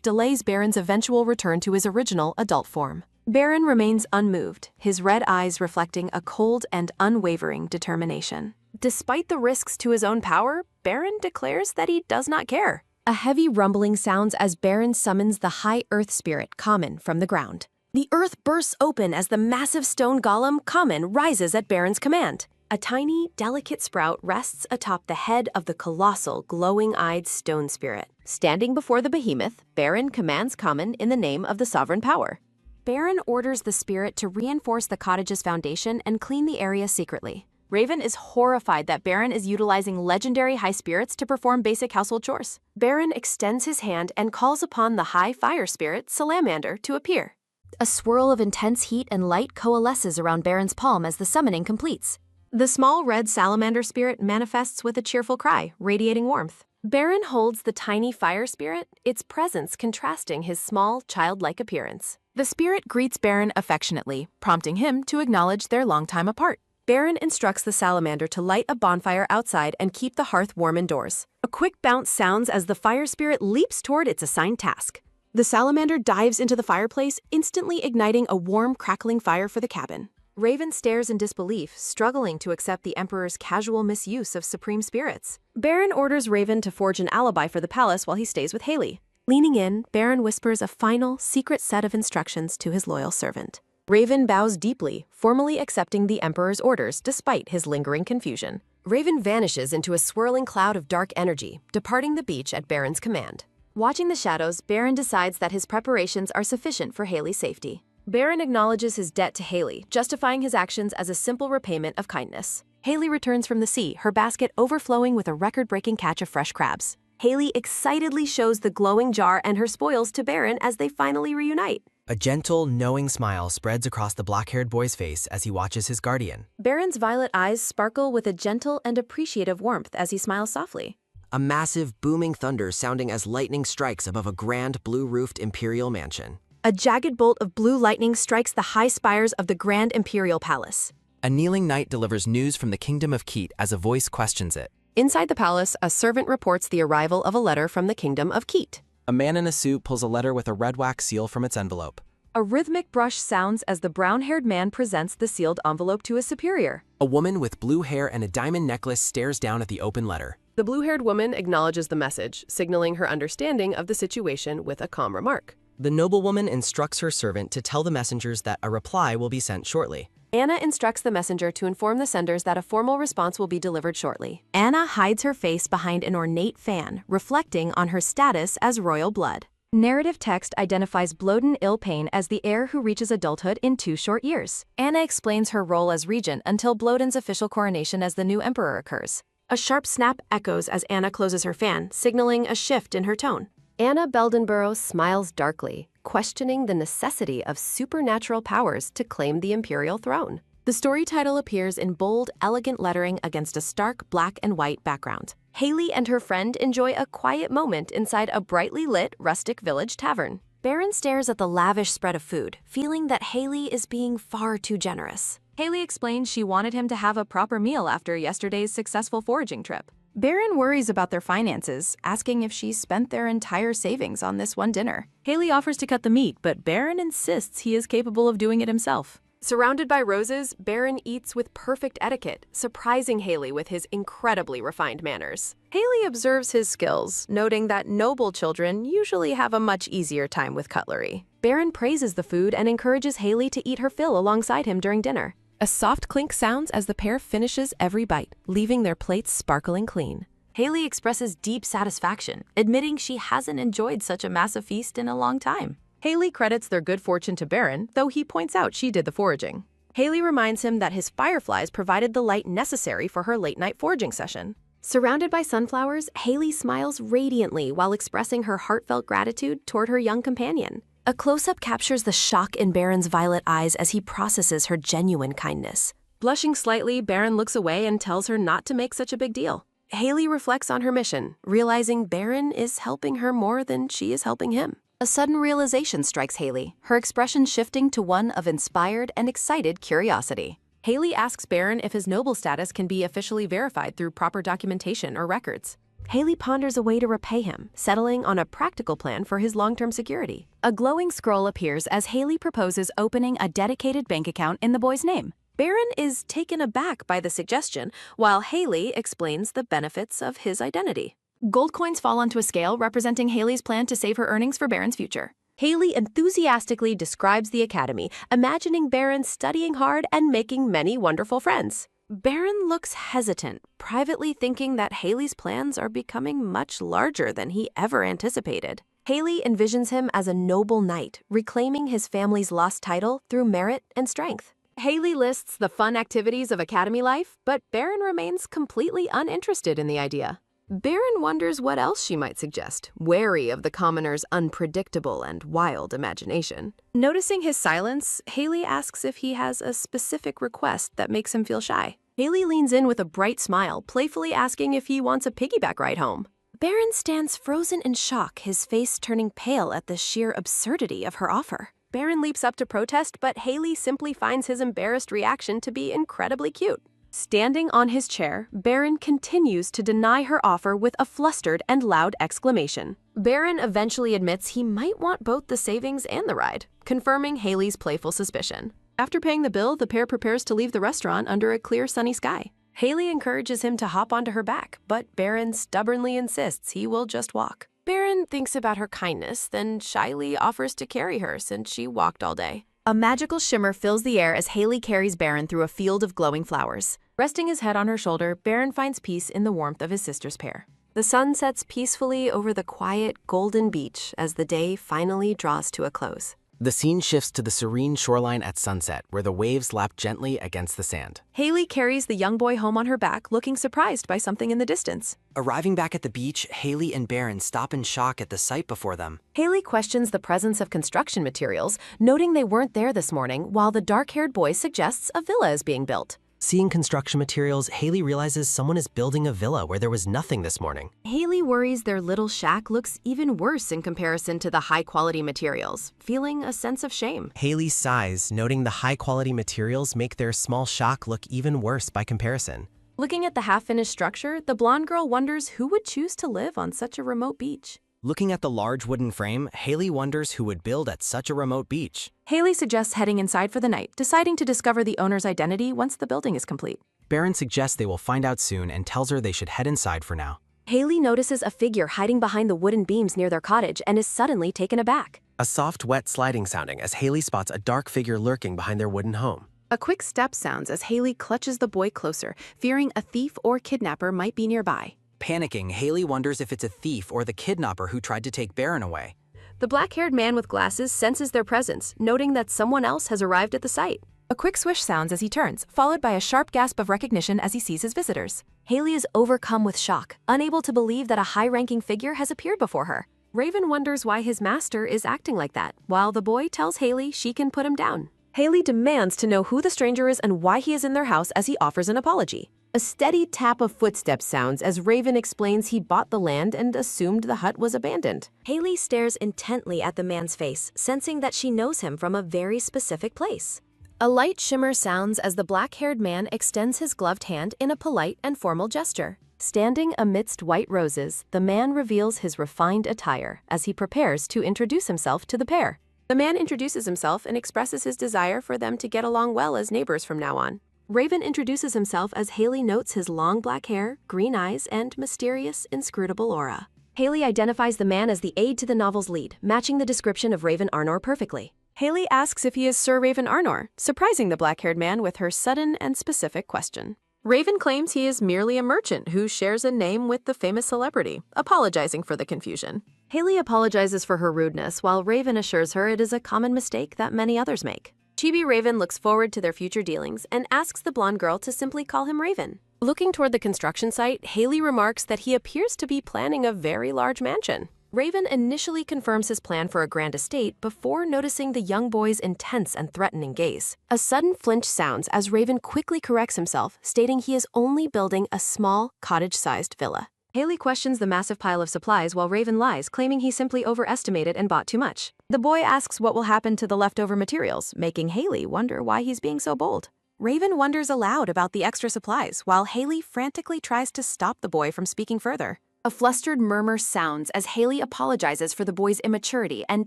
delays Baron's eventual return to his original adult form. Baron remains unmoved, his red eyes reflecting a cold and unwavering determination. Despite the risks to his own power, Baron declares that he does not care. A heavy rumbling sounds as Baron summons the high earth spirit, Common, from the ground. The earth bursts open as the massive stone golem, Common, rises at Baron's command. A tiny, delicate sprout rests atop the head of the colossal, glowing-eyed stone spirit. Standing before the behemoth, Baron commands Common in the name of the sovereign power. Baron orders the spirit to reinforce the cottage's foundation and clean the area secretly. Raven is horrified that Baron is utilizing legendary high spirits to perform basic household chores. Baron extends his hand and calls upon the high fire spirit, Salamander, to appear. A swirl of intense heat and light coalesces around Baron's palm as the summoning completes. The small red salamander spirit manifests with a cheerful cry, radiating warmth. Baron holds the tiny fire spirit, its presence contrasting his small, childlike appearance. The spirit greets Baron affectionately, prompting him to acknowledge their long time apart. Baron instructs the salamander to light a bonfire outside and keep the hearth warm indoors. A quick bounce sounds as the fire spirit leaps toward its assigned task. The salamander dives into the fireplace, instantly igniting a warm, crackling fire for the cabin. Raven stares in disbelief, struggling to accept the Emperor's casual misuse of supreme spirits. Baron orders Raven to forge an alibi for the palace while he stays with Haley. Leaning in, Baron whispers a final, secret set of instructions to his loyal servant. Raven bows deeply, formally accepting the Emperor's orders despite his lingering confusion. Raven vanishes into a swirling cloud of dark energy, departing the beach at Baron's command. Watching the shadows, Baron decides that his preparations are sufficient for Haley's safety. Baron acknowledges his debt to Haley, justifying his actions as a simple repayment of kindness. Haley returns from the sea, her basket overflowing with a record-breaking catch of fresh crabs. Haley excitedly shows the glowing jar and her spoils to Baron as they finally reunite. A gentle, knowing smile spreads across the black-haired boy's face as he watches his guardian. Baron's violet eyes sparkle with a gentle and appreciative warmth as he smiles softly. A massive, booming thunder sounding as lightning strikes above a grand, blue-roofed imperial mansion. A jagged bolt of blue lightning strikes the high spires of the Grand Imperial Palace. A kneeling knight delivers news from the kingdom of Keet as a voice questions it. Inside the palace, a servant reports the arrival of a letter from the kingdom of Keet. A man in a suit pulls a letter with a red wax seal from its envelope. A rhythmic brush sounds as the brown-haired man presents the sealed envelope to his superior. A woman with blue hair and a diamond necklace stares down at the open letter. The blue-haired woman acknowledges the message, signaling her understanding of the situation with a calm remark. The noblewoman instructs her servant to tell the messengers that a reply will be sent shortly. Anna instructs the messenger to inform the senders that a formal response will be delivered shortly. Anna hides her face behind an ornate fan, reflecting on her status as royal blood. Narrative text identifies Bloden Ilpane as the heir who reaches adulthood in 2 short years. Anna explains her role as regent until Bloden's official coronation as the new emperor occurs. A sharp snap echoes as Anna closes her fan, signaling a shift in her tone. Anna Beldenborough smiles darkly, questioning the necessity of supernatural powers to claim the imperial throne. The story title appears in bold, elegant lettering against a stark black and white background. Haley and her friend enjoy a quiet moment inside a brightly lit rustic village tavern. Baron stares at the lavish spread of food, feeling that Haley is being far too generous. Haley explains she wanted him to have a proper meal after yesterday's successful foraging trip. Baron worries about their finances, asking if she spent their entire savings on this one dinner. Haley offers to cut the meat, but Baron insists he is capable of doing it himself. Surrounded by roses, Baron eats with perfect etiquette, surprising Haley with his incredibly refined manners. Haley observes his skills, noting that noble children usually have a much easier time with cutlery. Baron praises the food and encourages Haley to eat her fill alongside him during dinner. A soft clink sounds as the pair finishes every bite, leaving their plates sparkling clean. Haley expresses deep satisfaction, admitting she hasn't enjoyed such a massive feast in a long time. Haley credits their good fortune to Baron, though he points out she did the foraging. Haley reminds him that his fireflies provided the light necessary for her late-night foraging session. Surrounded by sunflowers, Haley smiles radiantly while expressing her heartfelt gratitude toward her young companion. A close-up captures the shock in Baron's violet eyes as he processes her genuine kindness. Blushing slightly, Baron looks away and tells her not to make such a big deal. Haley reflects on her mission, realizing Baron is helping her more than she is helping him. A sudden realization strikes Haley, her expression shifting to one of inspired and excited curiosity. Haley asks Baron if his noble status can be officially verified through proper documentation or records. Haley ponders a way to repay him, settling on a practical plan for his long-term security. A glowing scroll appears as Haley proposes opening a dedicated bank account in the boy's name. Baron is taken aback by the suggestion, while Haley explains the benefits of his identity. Gold coins fall onto a scale representing Haley's plan to save her earnings for Baron's future. Haley enthusiastically describes the academy, imagining Baron studying hard and making many wonderful friends. Baron looks hesitant, privately thinking that Haley's plans are becoming much larger than he ever anticipated. Haley envisions him as a noble knight, reclaiming his family's lost title through merit and strength. Haley lists the fun activities of academy life, but Baron remains completely uninterested in the idea. Baron wonders what else she might suggest, wary of the commoner's unpredictable and wild imagination. Noticing his silence, Haley asks if he has a specific request that makes him feel shy. Haley leans in with a bright smile, playfully asking if he wants a piggyback ride home. Baron stands frozen in shock, his face turning pale at the sheer absurdity of her offer. Baron leaps up to protest, but Haley simply finds his embarrassed reaction to be incredibly cute. Standing on his chair, Baron continues to deny her offer with a flustered and loud exclamation. Baron eventually admits he might want both the savings and the ride, confirming Haley's playful suspicion. After paying the bill, the pair prepares to leave the restaurant under a clear sunny sky. Haley encourages him to hop onto her back, but Baron stubbornly insists he will just walk. Baron thinks about her kindness, then shyly offers to carry her since she walked all day. A magical shimmer fills the air as Haley carries Baron through a field of glowing flowers. Resting his head on her shoulder, Baron finds peace in the warmth of his sister's pair. The sun sets peacefully over the quiet, golden beach as the day finally draws to a close. The scene shifts to the serene shoreline at sunset, where the waves lap gently against the sand. Haley carries the young boy home on her back, looking surprised by something in the distance. Arriving back at the beach, Haley and Baron stop in shock at the sight before them. Haley questions the presence of construction materials, noting they weren't there this morning, while the dark-haired boy suggests a villa is being built. Seeing construction materials, Haley realizes someone is building a villa where there was nothing this morning. Haley worries their little shack looks even worse in comparison to the high-quality materials, feeling a sense of shame. Haley sighs, noting the high-quality materials make their small shack look even worse by comparison. Looking at the half-finished structure, the blonde girl wonders who would choose to live on such a remote beach. Looking at the large wooden frame, Haley wonders who would build at such a remote beach. Haley suggests heading inside for the night, deciding to discover the owner's identity once the building is complete. Baron suggests they will find out soon and tells her they should head inside for now. Haley notices a figure hiding behind the wooden beams near their cottage and is suddenly taken aback. A soft, wet sliding sounding as Haley spots a dark figure lurking behind their wooden home. A quick step sounds as Haley clutches the boy closer, fearing a thief or kidnapper might be nearby. Panicking, Haley wonders if it's a thief or the kidnapper who tried to take Baron away. The black-haired man with glasses senses their presence, noting that someone else has arrived at the site. A quick swish sounds as he turns, followed by a sharp gasp of recognition as he sees his visitors. Haley is overcome with shock, unable to believe that a high-ranking figure has appeared before her. Raven wonders why his master is acting like that, while the boy tells Haley she can put him down. Haley demands to know who the stranger is and why he is in their house as he offers an apology. A steady tap of footsteps sounds as Raven explains he bought the land and assumed the hut was abandoned. Haley stares intently at the man's face, sensing that she knows him from a very specific place. A light shimmer sounds as the black-haired man extends his gloved hand in a polite and formal gesture. Standing amidst white roses, the man reveals his refined attire as he prepares to introduce himself to the pair. The man introduces himself and expresses his desire for them to get along well as neighbors from now on. Raven introduces himself as Haley notes his long black hair, green eyes, and mysterious, inscrutable aura. Haley identifies the man as the aide to the novel's lead, matching the description of Raven Arnor perfectly. Haley asks if he is Sir Raven Arnor, surprising the black-haired man with her sudden and specific question. Raven claims he is merely a merchant who shares a name with the famous celebrity, apologizing for the confusion. Haley apologizes for her rudeness, while Raven assures her it is a common mistake that many others make. Chibi Raven looks forward to their future dealings and asks the blonde girl to simply call him Raven. Looking toward the construction site, Haley remarks that he appears to be planning a very large mansion. Raven initially confirms his plan for a grand estate before noticing the young boy's intense and threatening gaze. A sudden flinch sounds as Raven quickly corrects himself, stating he is only building a small, cottage-sized villa. Haley questions the massive pile of supplies while Raven lies, claiming he simply overestimated and bought too much. The boy asks what will happen to the leftover materials, making Haley wonder why he's being so bold. Raven wonders aloud about the extra supplies, while Haley frantically tries to stop the boy from speaking further. A flustered murmur sounds as Haley apologizes for the boy's immaturity and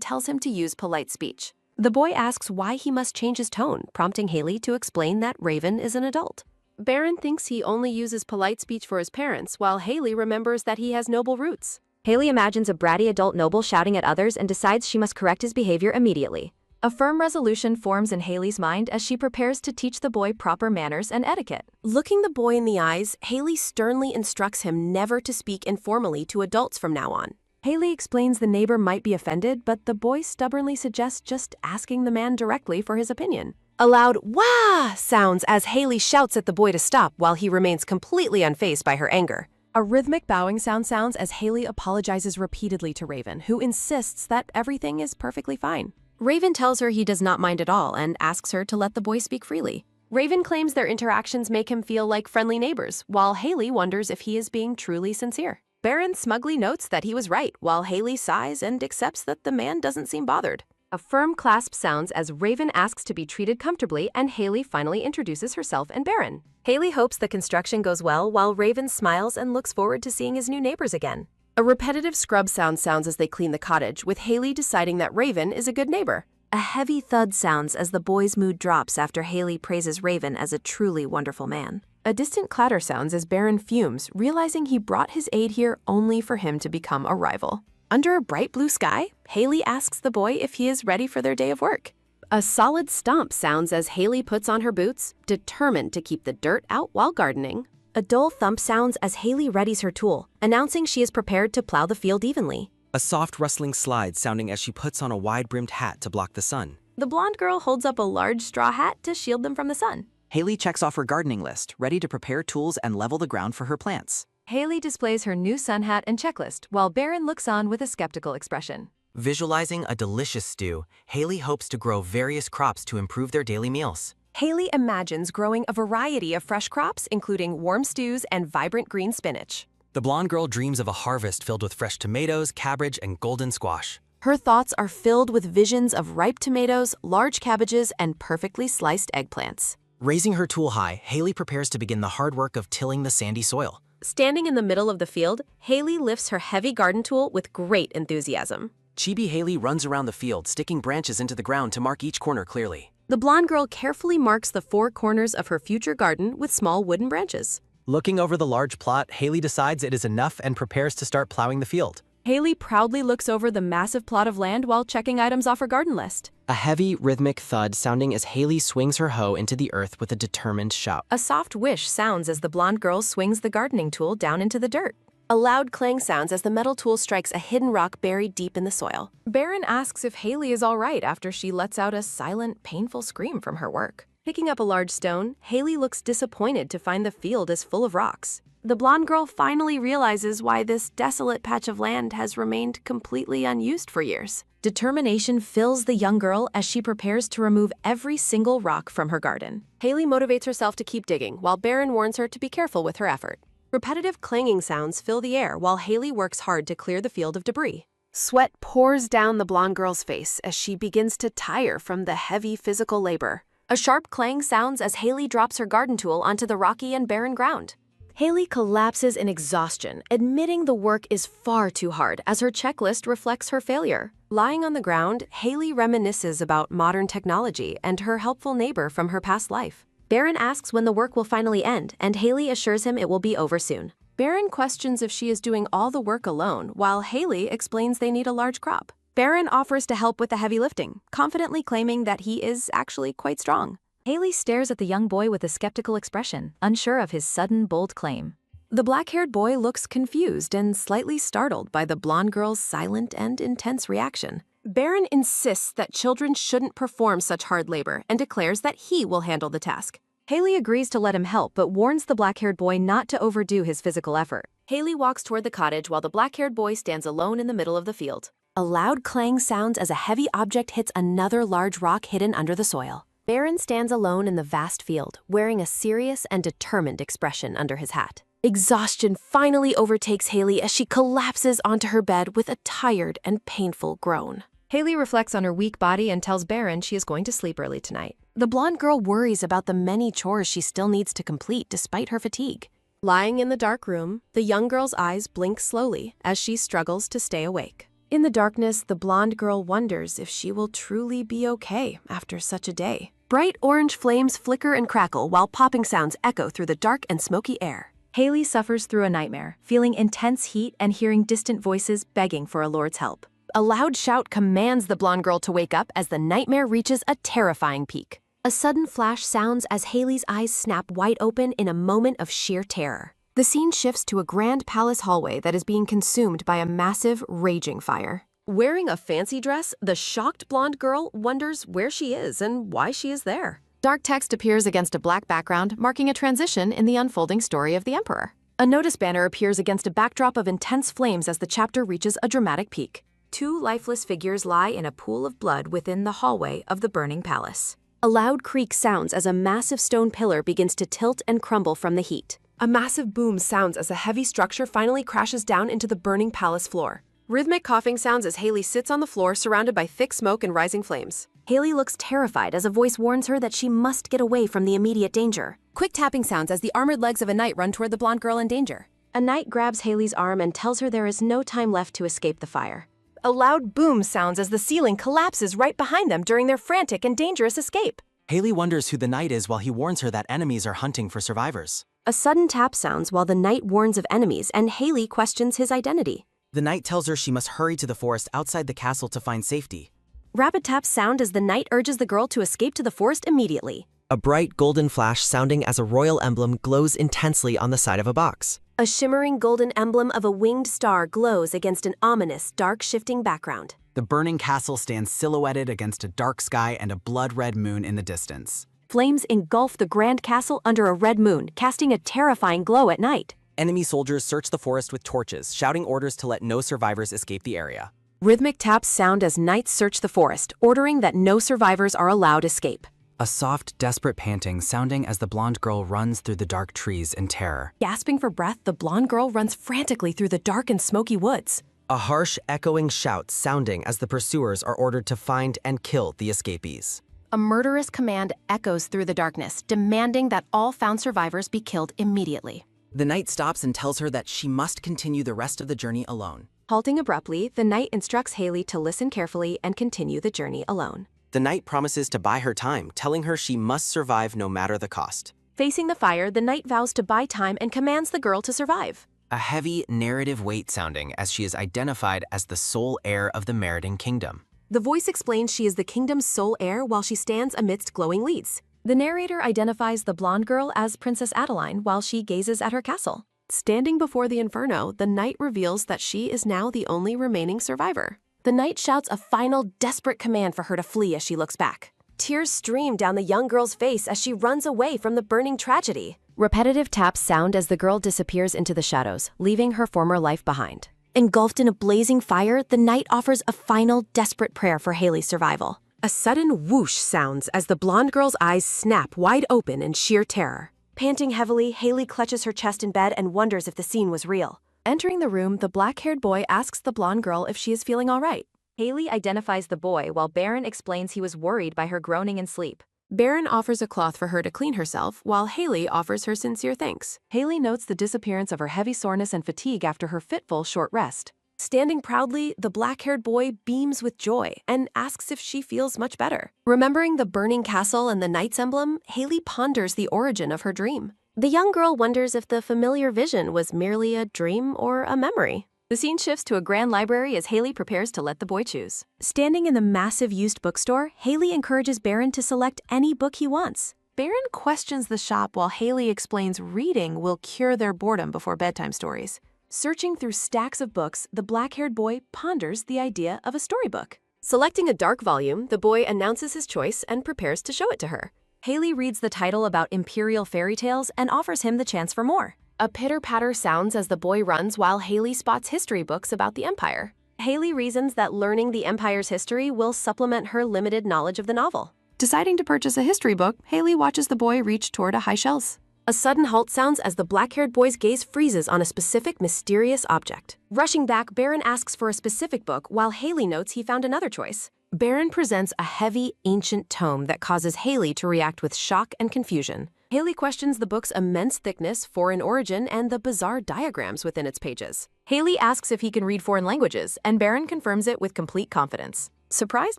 tells him to use polite speech. The boy asks why he must change his tone, prompting Haley to explain that Raven is an adult. Baron thinks he only uses polite speech for his parents, while Haley remembers that he has noble roots. Haley imagines a bratty adult noble shouting at others and decides she must correct his behavior immediately. A firm resolution forms in Haley's mind as she prepares to teach the boy proper manners and etiquette. Looking the boy in the eyes, Haley sternly instructs him never to speak informally to adults from now on. Haley explains the neighbor might be offended, but the boy stubbornly suggests just asking the man directly for his opinion. A loud "wah" sounds as Haley shouts at the boy to stop while he remains completely unfazed by her anger. A rhythmic bowing sounds as Haley apologizes repeatedly to Raven, who insists that everything is perfectly fine. Raven tells her he does not mind at all and asks her to let the boy speak freely. Raven claims their interactions make him feel like friendly neighbors, while Haley wonders if he is being truly sincere. Baron smugly notes that he was right, while Haley sighs and accepts that the man doesn't seem bothered. A firm clasp sounds as Raven asks to be treated comfortably and Haley finally introduces herself and Baron. Haley hopes the construction goes well while Raven smiles and looks forward to seeing his new neighbors again. A repetitive scrub sounds as they clean the cottage, with Haley deciding that Raven is a good neighbor. A heavy thud sounds as the boy's mood drops after Haley praises Raven as a truly wonderful man. A distant clatter sounds as Baron fumes, realizing he brought his aide here only for him to become a rival. Under a bright blue sky, Haley asks the boy if he is ready for their day of work. A solid stomp sounds as Haley puts on her boots, determined to keep the dirt out while gardening. A dull thump sounds as Haley readies her tool, announcing she is prepared to plow the field evenly. A soft rustling slides sounding as she puts on a wide-brimmed hat to block the sun. The blonde girl holds up a large straw hat to shield them from the sun. Haley checks off her gardening list, ready to prepare tools and level the ground for her plants. Haley displays her new sun hat and checklist, while Baron looks on with a skeptical expression. Visualizing a delicious stew, Haley hopes to grow various crops to improve their daily meals. Haley imagines growing a variety of fresh crops, including warm stews and vibrant green spinach. The blonde girl dreams of a harvest filled with fresh tomatoes, cabbage, and golden squash. Her thoughts are filled with visions of ripe tomatoes, large cabbages, and perfectly sliced eggplants. Raising her tool high, Haley prepares to begin the hard work of tilling the sandy soil. Standing in the middle of the field, Haley lifts her heavy garden tool with great enthusiasm. Chibi Haley runs around the field, sticking branches into the ground to mark each corner clearly. The blonde girl carefully marks the 4 corners of her future garden with small wooden branches. Looking over the large plot, Haley decides it is enough and prepares to start plowing the field. Haley proudly looks over the massive plot of land while checking items off her garden list. A heavy, rhythmic thud sounding as Haley swings her hoe into the earth with a determined shout. A soft whish sounds as the blonde girl swings the gardening tool down into the dirt. A loud clang sounds as the metal tool strikes a hidden rock buried deep in the soil. Baron asks if Haley is all right after she lets out a silent, painful scream from her work. Picking up a large stone, Haley looks disappointed to find the field is full of rocks. The blonde girl finally realizes why this desolate patch of land has remained completely unused for years. Determination fills the young girl as she prepares to remove every single rock from her garden. Haley motivates herself to keep digging, while Baron warns her to be careful with her effort. Repetitive clanging sounds fill the air while Haley works hard to clear the field of debris. Sweat pours down the blonde girl's face as she begins to tire from the heavy physical labor. A sharp clang sounds as Haley drops her garden tool onto the rocky and barren ground. Haley collapses in exhaustion, admitting the work is far too hard as her checklist reflects her failure. Lying on the ground, Haley reminisces about modern technology and her helpful neighbor from her past life. Baron asks when the work will finally end, and Haley assures him it will be over soon. Baron questions if she is doing all the work alone, while Haley explains they need a large crop. Baron offers to help with the heavy lifting, confidently claiming that he is actually quite strong. Haley stares at the young boy with a skeptical expression, unsure of his sudden, bold claim. The black-haired boy looks confused and slightly startled by the blonde girl's silent and intense reaction. Baron insists that children shouldn't perform such hard labor and declares that he will handle the task. Haley agrees to let him help but warns the black-haired boy not to overdo his physical effort. Haley walks toward the cottage while the black-haired boy stands alone in the middle of the field. A loud clang sounds as a heavy object hits another large rock hidden under the soil. Baron stands alone in the vast field, wearing a serious and determined expression under his hat. Exhaustion finally overtakes Haley as she collapses onto her bed with a tired and painful groan. Haley reflects on her weak body and tells Baron she is going to sleep early tonight. The blonde girl worries about the many chores she still needs to complete despite her fatigue. Lying in the dark room, the young girl's eyes blink slowly as she struggles to stay awake. In the darkness, the blonde girl wonders if she will truly be okay after such a day. Bright orange flames flicker and crackle while popping sounds echo through the dark and smoky air. Haley suffers through a nightmare, feeling intense heat and hearing distant voices begging for a lord's help. A loud shout commands the blonde girl to wake up as the nightmare reaches a terrifying peak. A sudden flash sounds as Haley's eyes snap wide open in a moment of sheer terror. The scene shifts to a grand palace hallway that is being consumed by a massive, raging fire. Wearing a fancy dress, the shocked blonde girl wonders where she is and why she is there. Dark text appears against a black background, marking a transition in the unfolding story of the Emperor. A notice banner appears against a backdrop of intense flames as the chapter reaches a dramatic peak. Two lifeless figures lie in a pool of blood within the hallway of the burning palace. A loud creak sounds as a massive stone pillar begins to tilt and crumble from the heat. A massive boom sounds as a heavy structure finally crashes down into the burning palace floor. Rhythmic coughing sounds as Haley sits on the floor surrounded by thick smoke and rising flames. Haley looks terrified as a voice warns her that she must get away from the immediate danger. Quick tapping sounds as the armored legs of a knight run toward the blonde girl in danger. A knight grabs Haley's arm and tells her there is no time left to escape the fire. A loud boom sounds as the ceiling collapses right behind them during their frantic and dangerous escape. Haley wonders who the knight is while he warns her that enemies are hunting for survivors. A sudden tap sounds while the knight warns of enemies and Haley questions his identity. The knight tells her she must hurry to the forest outside the castle to find safety. Rapid taps sound as the knight urges the girl to escape to the forest immediately. A bright golden flash sounding as a royal emblem glows intensely on the side of a box. A shimmering golden emblem of a winged star glows against an ominous, dark shifting background. The burning castle stands silhouetted against a dark sky and a blood-red moon in the distance. Flames engulf the grand castle under a red moon, casting a terrifying glow at night. Enemy soldiers search the forest with torches, shouting orders to let no survivors escape the area. Rhythmic taps sound as knights search the forest, ordering that no survivors are allowed escape. A soft, desperate panting sounding as the blonde girl runs through the dark trees in terror. Gasping for breath, the blonde girl runs frantically through the dark and smoky woods. A harsh, echoing shout sounding as the pursuers are ordered to find and kill the escapees. A murderous command echoes through the darkness, demanding that all found survivors be killed immediately. The knight stops and tells her that she must continue the rest of the journey alone. Halting abruptly, the knight instructs Haley to listen carefully and continue the journey alone. The knight promises to buy her time, telling her she must survive no matter the cost. Facing the fire, the knight vows to buy time and commands the girl to survive. A heavy narrative weight sounding as she is identified as the sole heir of the Meridan Kingdom. The voice explains she is the kingdom's sole heir while she stands amidst glowing leaves. The narrator identifies the blonde girl as Princess Adeline while she gazes at her castle. Standing before the inferno, the knight reveals that she is now the only remaining survivor. The knight shouts a final, desperate command for her to flee as she looks back. Tears stream down the young girl's face as she runs away from the burning tragedy. Repetitive taps sound as the girl disappears into the shadows, leaving her former life behind. Engulfed in a blazing fire, the knight offers a final, desperate prayer for Haley's survival. A sudden whoosh sounds as the blonde girl's eyes snap wide open in sheer terror. Panting heavily, Haley clutches her chest in bed and wonders if the scene was real. Entering the room, the black-haired boy asks the blonde girl if she is feeling all right. Haley identifies the boy while Baron explains he was worried by her groaning in sleep. Baron offers a cloth for her to clean herself, while Haley offers her sincere thanks. Haley notes the disappearance of her heavy soreness and fatigue after her fitful short rest. Standing proudly, the black-haired boy beams with joy and asks if she feels much better. Remembering the burning castle and the knight's emblem, Haley ponders the origin of her dream. The young girl wonders if the familiar vision was merely a dream or a memory. The scene shifts to a grand library as Haley prepares to let the boy choose. Standing in the massive used bookstore, Haley encourages Baron to select any book he wants. Baron questions the shop while Haley explains reading will cure their boredom before bedtime stories. Searching through stacks of books, the black-haired boy ponders the idea of a storybook. Selecting a dark volume, the boy announces his choice and prepares to show it to her. Haley reads the title about imperial fairy tales and offers him the chance for more. A pitter-patter sounds as the boy runs while Haley spots history books about the Empire. Haley reasons that learning the Empire's history will supplement her limited knowledge of the novel. Deciding to purchase a history book, Haley watches the boy reach toward a high shelf. A sudden halt sounds as the black-haired boy's gaze freezes on a specific mysterious object. Rushing back, Baron asks for a specific book while Haley notes he found another choice. Baron presents a heavy, ancient tome that causes Haley to react with shock and confusion. Haley questions the book's immense thickness, foreign origin, and the bizarre diagrams within its pages. Haley asks if he can read foreign languages, and Baron confirms it with complete confidence. Surprised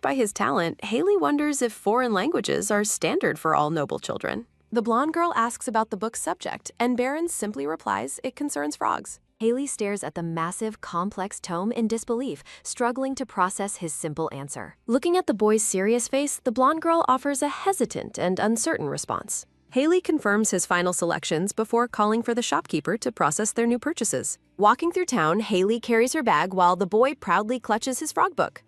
by his talent, Haley wonders if foreign languages are standard for all noble children. The blonde girl asks about the book's subject, and Baron simply replies it concerns frogs. Haley stares at the massive, complex tome in disbelief, struggling to process his simple answer. Looking at the boy's serious face, the blonde girl offers a hesitant and uncertain response. Haley confirms his final selections before calling for the shopkeeper to process their new purchases. Walking through town, Haley carries her bag while the boy proudly clutches his frog book.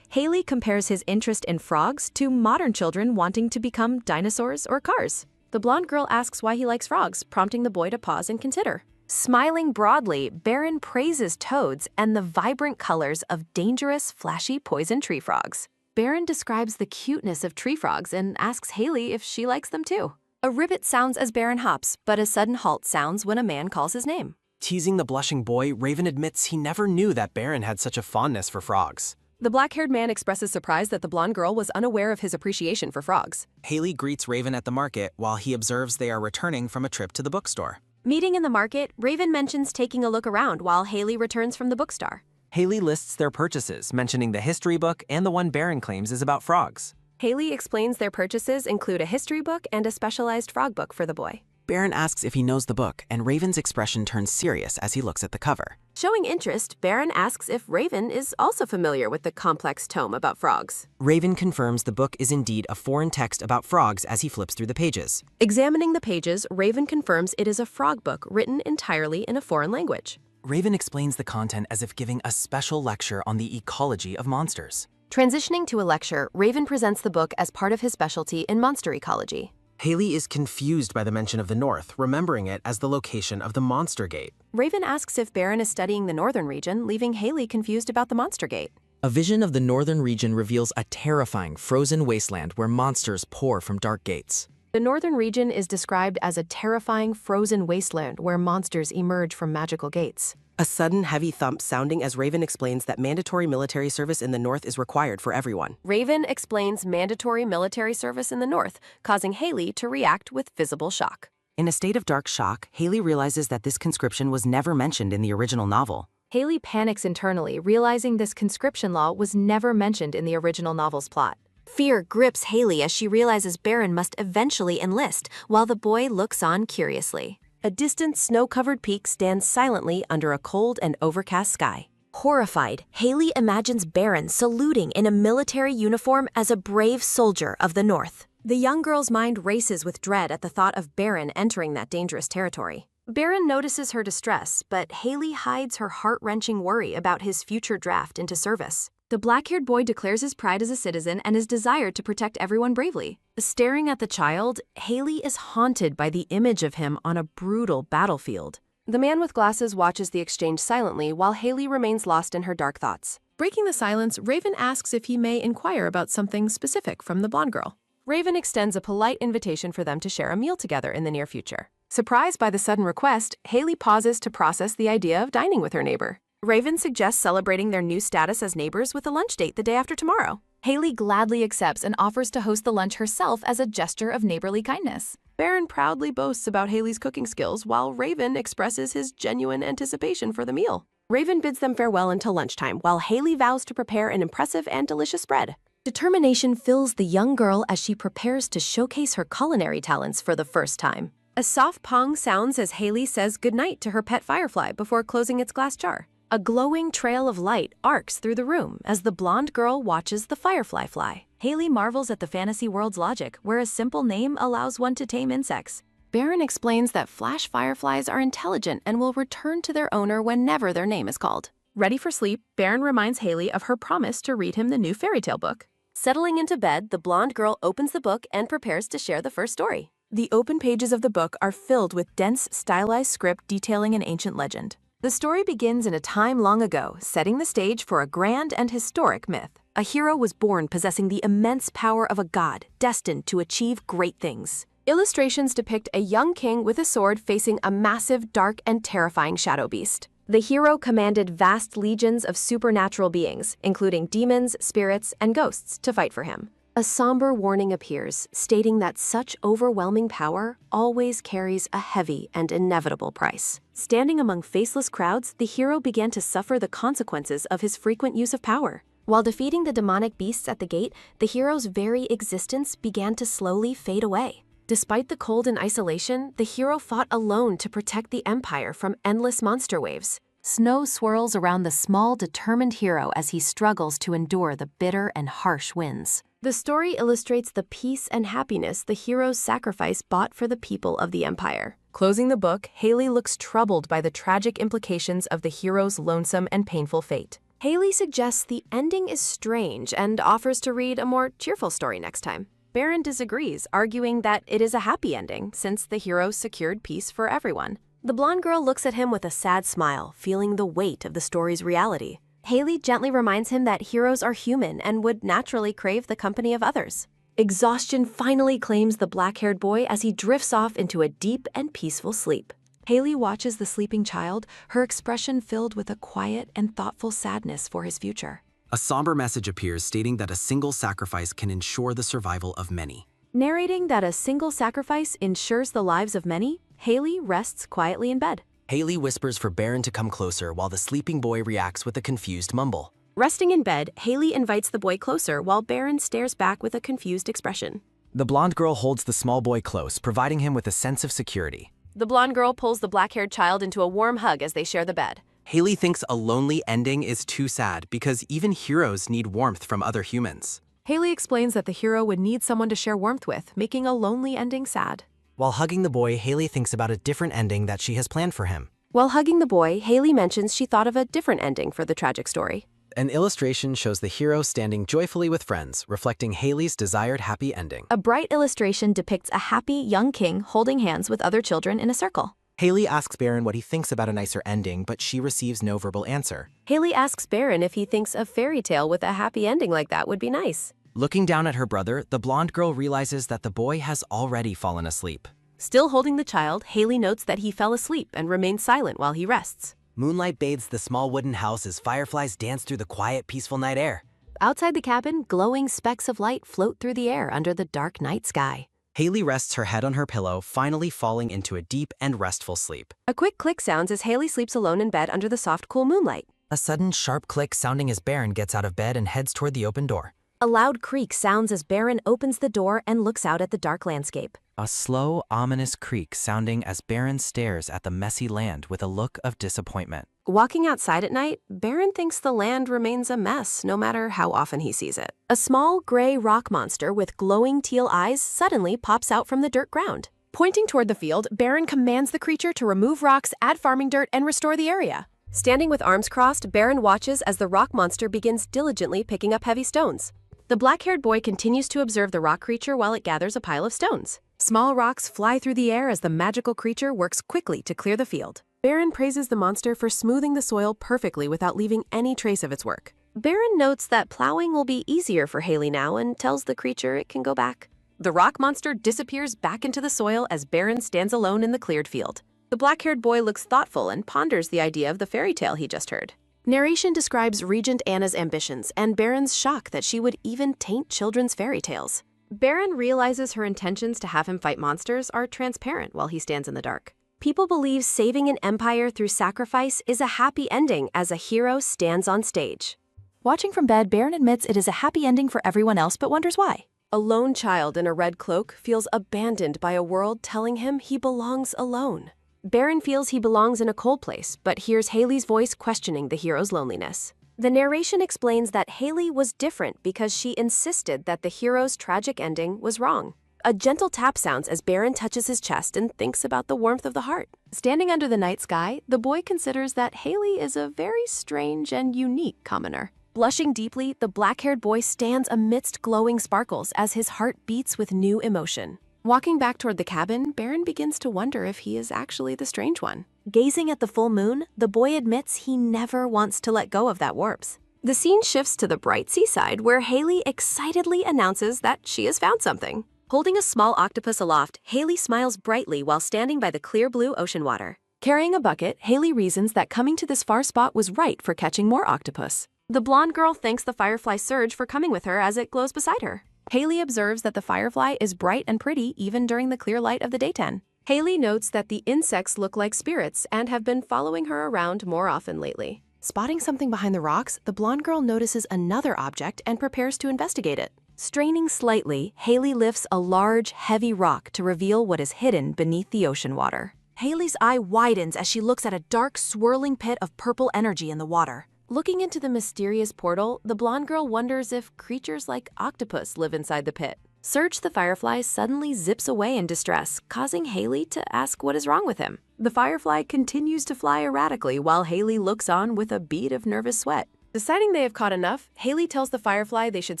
Haley compares his interest in frogs to modern children wanting to become dinosaurs or cars. The blonde girl asks why he likes frogs, prompting the boy to pause and consider. Smiling broadly, Baron praises toads and the vibrant colors of dangerous, flashy poison tree frogs. Baron describes the cuteness of tree frogs and asks Haley if she likes them too. A ribbit sounds as Baron hops, but a sudden halt sounds when a man calls his name. Teasing the blushing boy, Raven admits he never knew that Baron had such a fondness for frogs. The black-haired man expresses surprise that the blonde girl was unaware of his appreciation for frogs. Haley greets Raven at the market while he observes they are returning from a trip to the bookstore. Meeting in the market, Raven mentions taking a look around while Haley returns from the bookstore. Haley lists their purchases, mentioning the history book and the one Baron claims is about frogs. Haley explains their purchases include a history book and a specialized frog book for the boy. Baron asks if he knows the book, and Raven's expression turns serious as he looks at the cover. Showing interest, Baron asks if Raven is also familiar with the complex tome about frogs. Raven confirms the book is indeed a foreign text about frogs as he flips through the pages. Examining the pages, Raven confirms it is a frog book written entirely in a foreign language. Raven explains the content as if giving a special lecture on the ecology of monsters. Transitioning to a lecture, Raven presents the book as part of his specialty in monster ecology. Haley is confused by the mention of the North, remembering it as the location of the Monster Gate. Raven asks if Baron is studying the northern region, leaving Haley confused about the Monster Gate. A vision of the northern region reveals a terrifying frozen wasteland where monsters pour from dark gates. The northern region is described as a terrifying frozen wasteland where monsters emerge from magical gates. A sudden heavy thump sounding as Raven explains that mandatory military service in the North is required for everyone. Raven explains mandatory military service in the North, causing Haley to react with visible shock. In a state of dark shock, Haley realizes that this conscription was never mentioned in the original novel. Haley panics internally, realizing this conscription law was never mentioned in the original novel's plot. Fear grips Haley as she realizes Baron must eventually enlist, while the boy looks on curiously. A distant snow-covered peak stands silently under a cold and overcast sky. Horrified, Haley imagines Baron saluting in a military uniform as a brave soldier of the North. The young girl's mind races with dread at the thought of Baron entering that dangerous territory. Baron notices her distress, but Haley hides her heart-wrenching worry about his future draft into service. The black-haired boy declares his pride as a citizen and his desire to protect everyone bravely. Staring at the child, Haley is haunted by the image of him on a brutal battlefield. The man with glasses watches the exchange silently while Haley remains lost in her dark thoughts. Breaking the silence, Raven asks if he may inquire about something specific from the blonde girl. Raven extends a polite invitation for them to share a meal together in the near future. Surprised by the sudden request, Haley pauses to process the idea of dining with her neighbor. Raven suggests celebrating their new status as neighbors with a lunch date the day after tomorrow. Haley gladly accepts and offers to host the lunch herself as a gesture of neighborly kindness. Baron proudly boasts about Haley's cooking skills while Raven expresses his genuine anticipation for the meal. Raven bids them farewell until lunchtime while Haley vows to prepare an impressive and delicious spread. Determination fills the young girl as she prepares to showcase her culinary talents for the first time. A soft pong sounds as Haley says goodnight to her pet firefly before closing its glass jar. A glowing trail of light arcs through the room as the blonde girl watches the firefly fly. Haley marvels at the fantasy world's logic, where a simple name allows one to tame insects. Baron explains that flash fireflies are intelligent and will return to their owner whenever their name is called. Ready for sleep, Baron reminds Haley of her promise to read him the new fairy tale book. Settling into bed, the blonde girl opens the book and prepares to share the first story. The open pages of the book are filled with dense, stylized script detailing an ancient legend. The story begins in a time long ago, setting the stage for a grand and historic myth. A hero was born possessing the immense power of a god, destined to achieve great things. Illustrations depict a young king with a sword facing a massive, dark, and terrifying shadow beast. The hero commanded vast legions of supernatural beings, including demons, spirits, and ghosts, to fight for him. A somber warning appears, stating that such overwhelming power always carries a heavy and inevitable price. Standing among faceless crowds, the hero began to suffer the consequences of his frequent use of power. While defeating the demonic beasts at the gate, the hero's very existence began to slowly fade away. Despite the cold and isolation, the hero fought alone to protect the Empire from endless monster waves. Snow swirls around the small, determined hero as he struggles to endure the bitter and harsh winds. The story illustrates the peace and happiness the hero's sacrifice bought for the people of the Empire. Closing the book, Haley looks troubled by the tragic implications of the hero's lonesome and painful fate. Haley suggests the ending is strange and offers to read a more cheerful story next time. Baron disagrees, arguing that it is a happy ending since the hero secured peace for everyone. The blonde girl looks at him with a sad smile, feeling the weight of the story's reality. Haley gently reminds him that heroes are human and would naturally crave the company of others. Exhaustion finally claims the black-haired boy as he drifts off into a deep and peaceful sleep. Haley watches the sleeping child, her expression filled with a quiet and thoughtful sadness for his future. A somber message appears stating that a single sacrifice can ensure the survival of many. Narrating that a single sacrifice ensures the lives of many, Haley rests quietly in bed. Haley whispers for Baron to come closer while the sleeping boy reacts with a confused mumble. Resting in bed, Haley invites the boy closer while Baron stares back with a confused expression. The blonde girl holds the small boy close, providing him with a sense of security. The blonde girl pulls the black-haired child into a warm hug as they share the bed. Haley thinks a lonely ending is too sad because even heroes need warmth from other humans. Haley explains that the hero would need someone to share warmth with, making a lonely ending sad. While hugging the boy, Haley thinks about a different ending that she has planned for him. While hugging the boy, Haley mentions she thought of a different ending for the tragic story. An illustration shows the hero standing joyfully with friends, reflecting Haley's desired happy ending. A bright illustration depicts a happy young king holding hands with other children in a circle. Haley asks Baron what he thinks about a nicer ending, but she receives no verbal answer. Haley asks Baron if he thinks a fairy tale with a happy ending like that would be nice. Looking down at her brother, the blonde girl realizes that the boy has already fallen asleep. Still holding the child, Haley notes that he fell asleep and remains silent while he rests. Moonlight bathes the small wooden house as fireflies dance through the quiet, peaceful night air. Outside the cabin, glowing specks of light float through the air under the dark night sky. Haley rests her head on her pillow, finally falling into a deep and restful sleep. A quick click sounds as Haley sleeps alone in bed under the soft, cool moonlight. A sudden, sharp click sounding as Baron gets out of bed and heads toward the open door. A loud creak sounds as Baron opens the door and looks out at the dark landscape. A slow, ominous creak sounding as Baron stares at the messy land with a look of disappointment. Walking outside at night, Baron thinks the land remains a mess no matter how often he sees it. A small gray rock monster with glowing teal eyes suddenly pops out from the dirt ground. Pointing toward the field, Baron commands the creature to remove rocks, add farming dirt, and restore the area. Standing with arms crossed, Baron watches as the rock monster begins diligently picking up heavy stones. The black-haired boy continues to observe the rock creature while it gathers a pile of stones. Small rocks fly through the air as the magical creature works quickly to clear the field. Baron praises the monster for smoothing the soil perfectly without leaving any trace of its work. Baron notes that plowing will be easier for Haley now and tells the creature it can go back. The rock monster disappears back into the soil as Baron stands alone in the cleared field. The black-haired boy looks thoughtful and ponders the idea of the fairy tale he just heard. Narration describes Regent Anna's ambitions and Baron's shock that she would even taint children's fairy tales. Baron realizes her intentions to have him fight monsters are transparent while he stands in the dark. People believe saving an empire through sacrifice is a happy ending as a hero stands on stage. Watching from bed, Baron admits it is a happy ending for everyone else but wonders why. A lone child in a red cloak feels abandoned by a world telling him he belongs alone. Baron feels he belongs in a cold place, but hears Haley's voice questioning the hero's loneliness. The narration explains that Haley was different because she insisted that the hero's tragic ending was wrong. A gentle tap sounds as Baron touches his chest and thinks about the warmth of the heart. Standing under the night sky, the boy considers that Haley is a very strange and unique commoner. Blushing deeply, the black-haired boy stands amidst glowing sparkles as his heart beats with new emotion. Walking back toward the cabin, Baron begins to wonder if he is actually the strange one. Gazing at the full moon, the boy admits he never wants to let go of that warps. The scene shifts to the bright seaside where Haley excitedly announces that she has found something. Holding a small octopus aloft, Haley smiles brightly while standing by the clear blue ocean water. Carrying a bucket, Haley reasons that coming to this far spot was right for catching more octopus. The blonde girl thanks the firefly Surge for coming with her as it glows beside her. Haley observes that the firefly is bright and pretty even during the clear light of the daytime. Haley notes that the insects look like spirits and have been following her around more often lately. Spotting something behind the rocks, the blonde girl notices another object and prepares to investigate it. Straining slightly, Haley lifts a large, heavy rock to reveal what is hidden beneath the ocean water. Haley's eye widens as she looks at a dark, swirling pit of purple energy in the water. Looking into the mysterious portal, the blonde girl wonders if creatures like octopus live inside the pit. Surge the firefly suddenly zips away in distress, causing Haley to ask what is wrong with him. The firefly continues to fly erratically while Haley looks on with a bead of nervous sweat. Deciding they have caught enough, Haley tells the firefly they should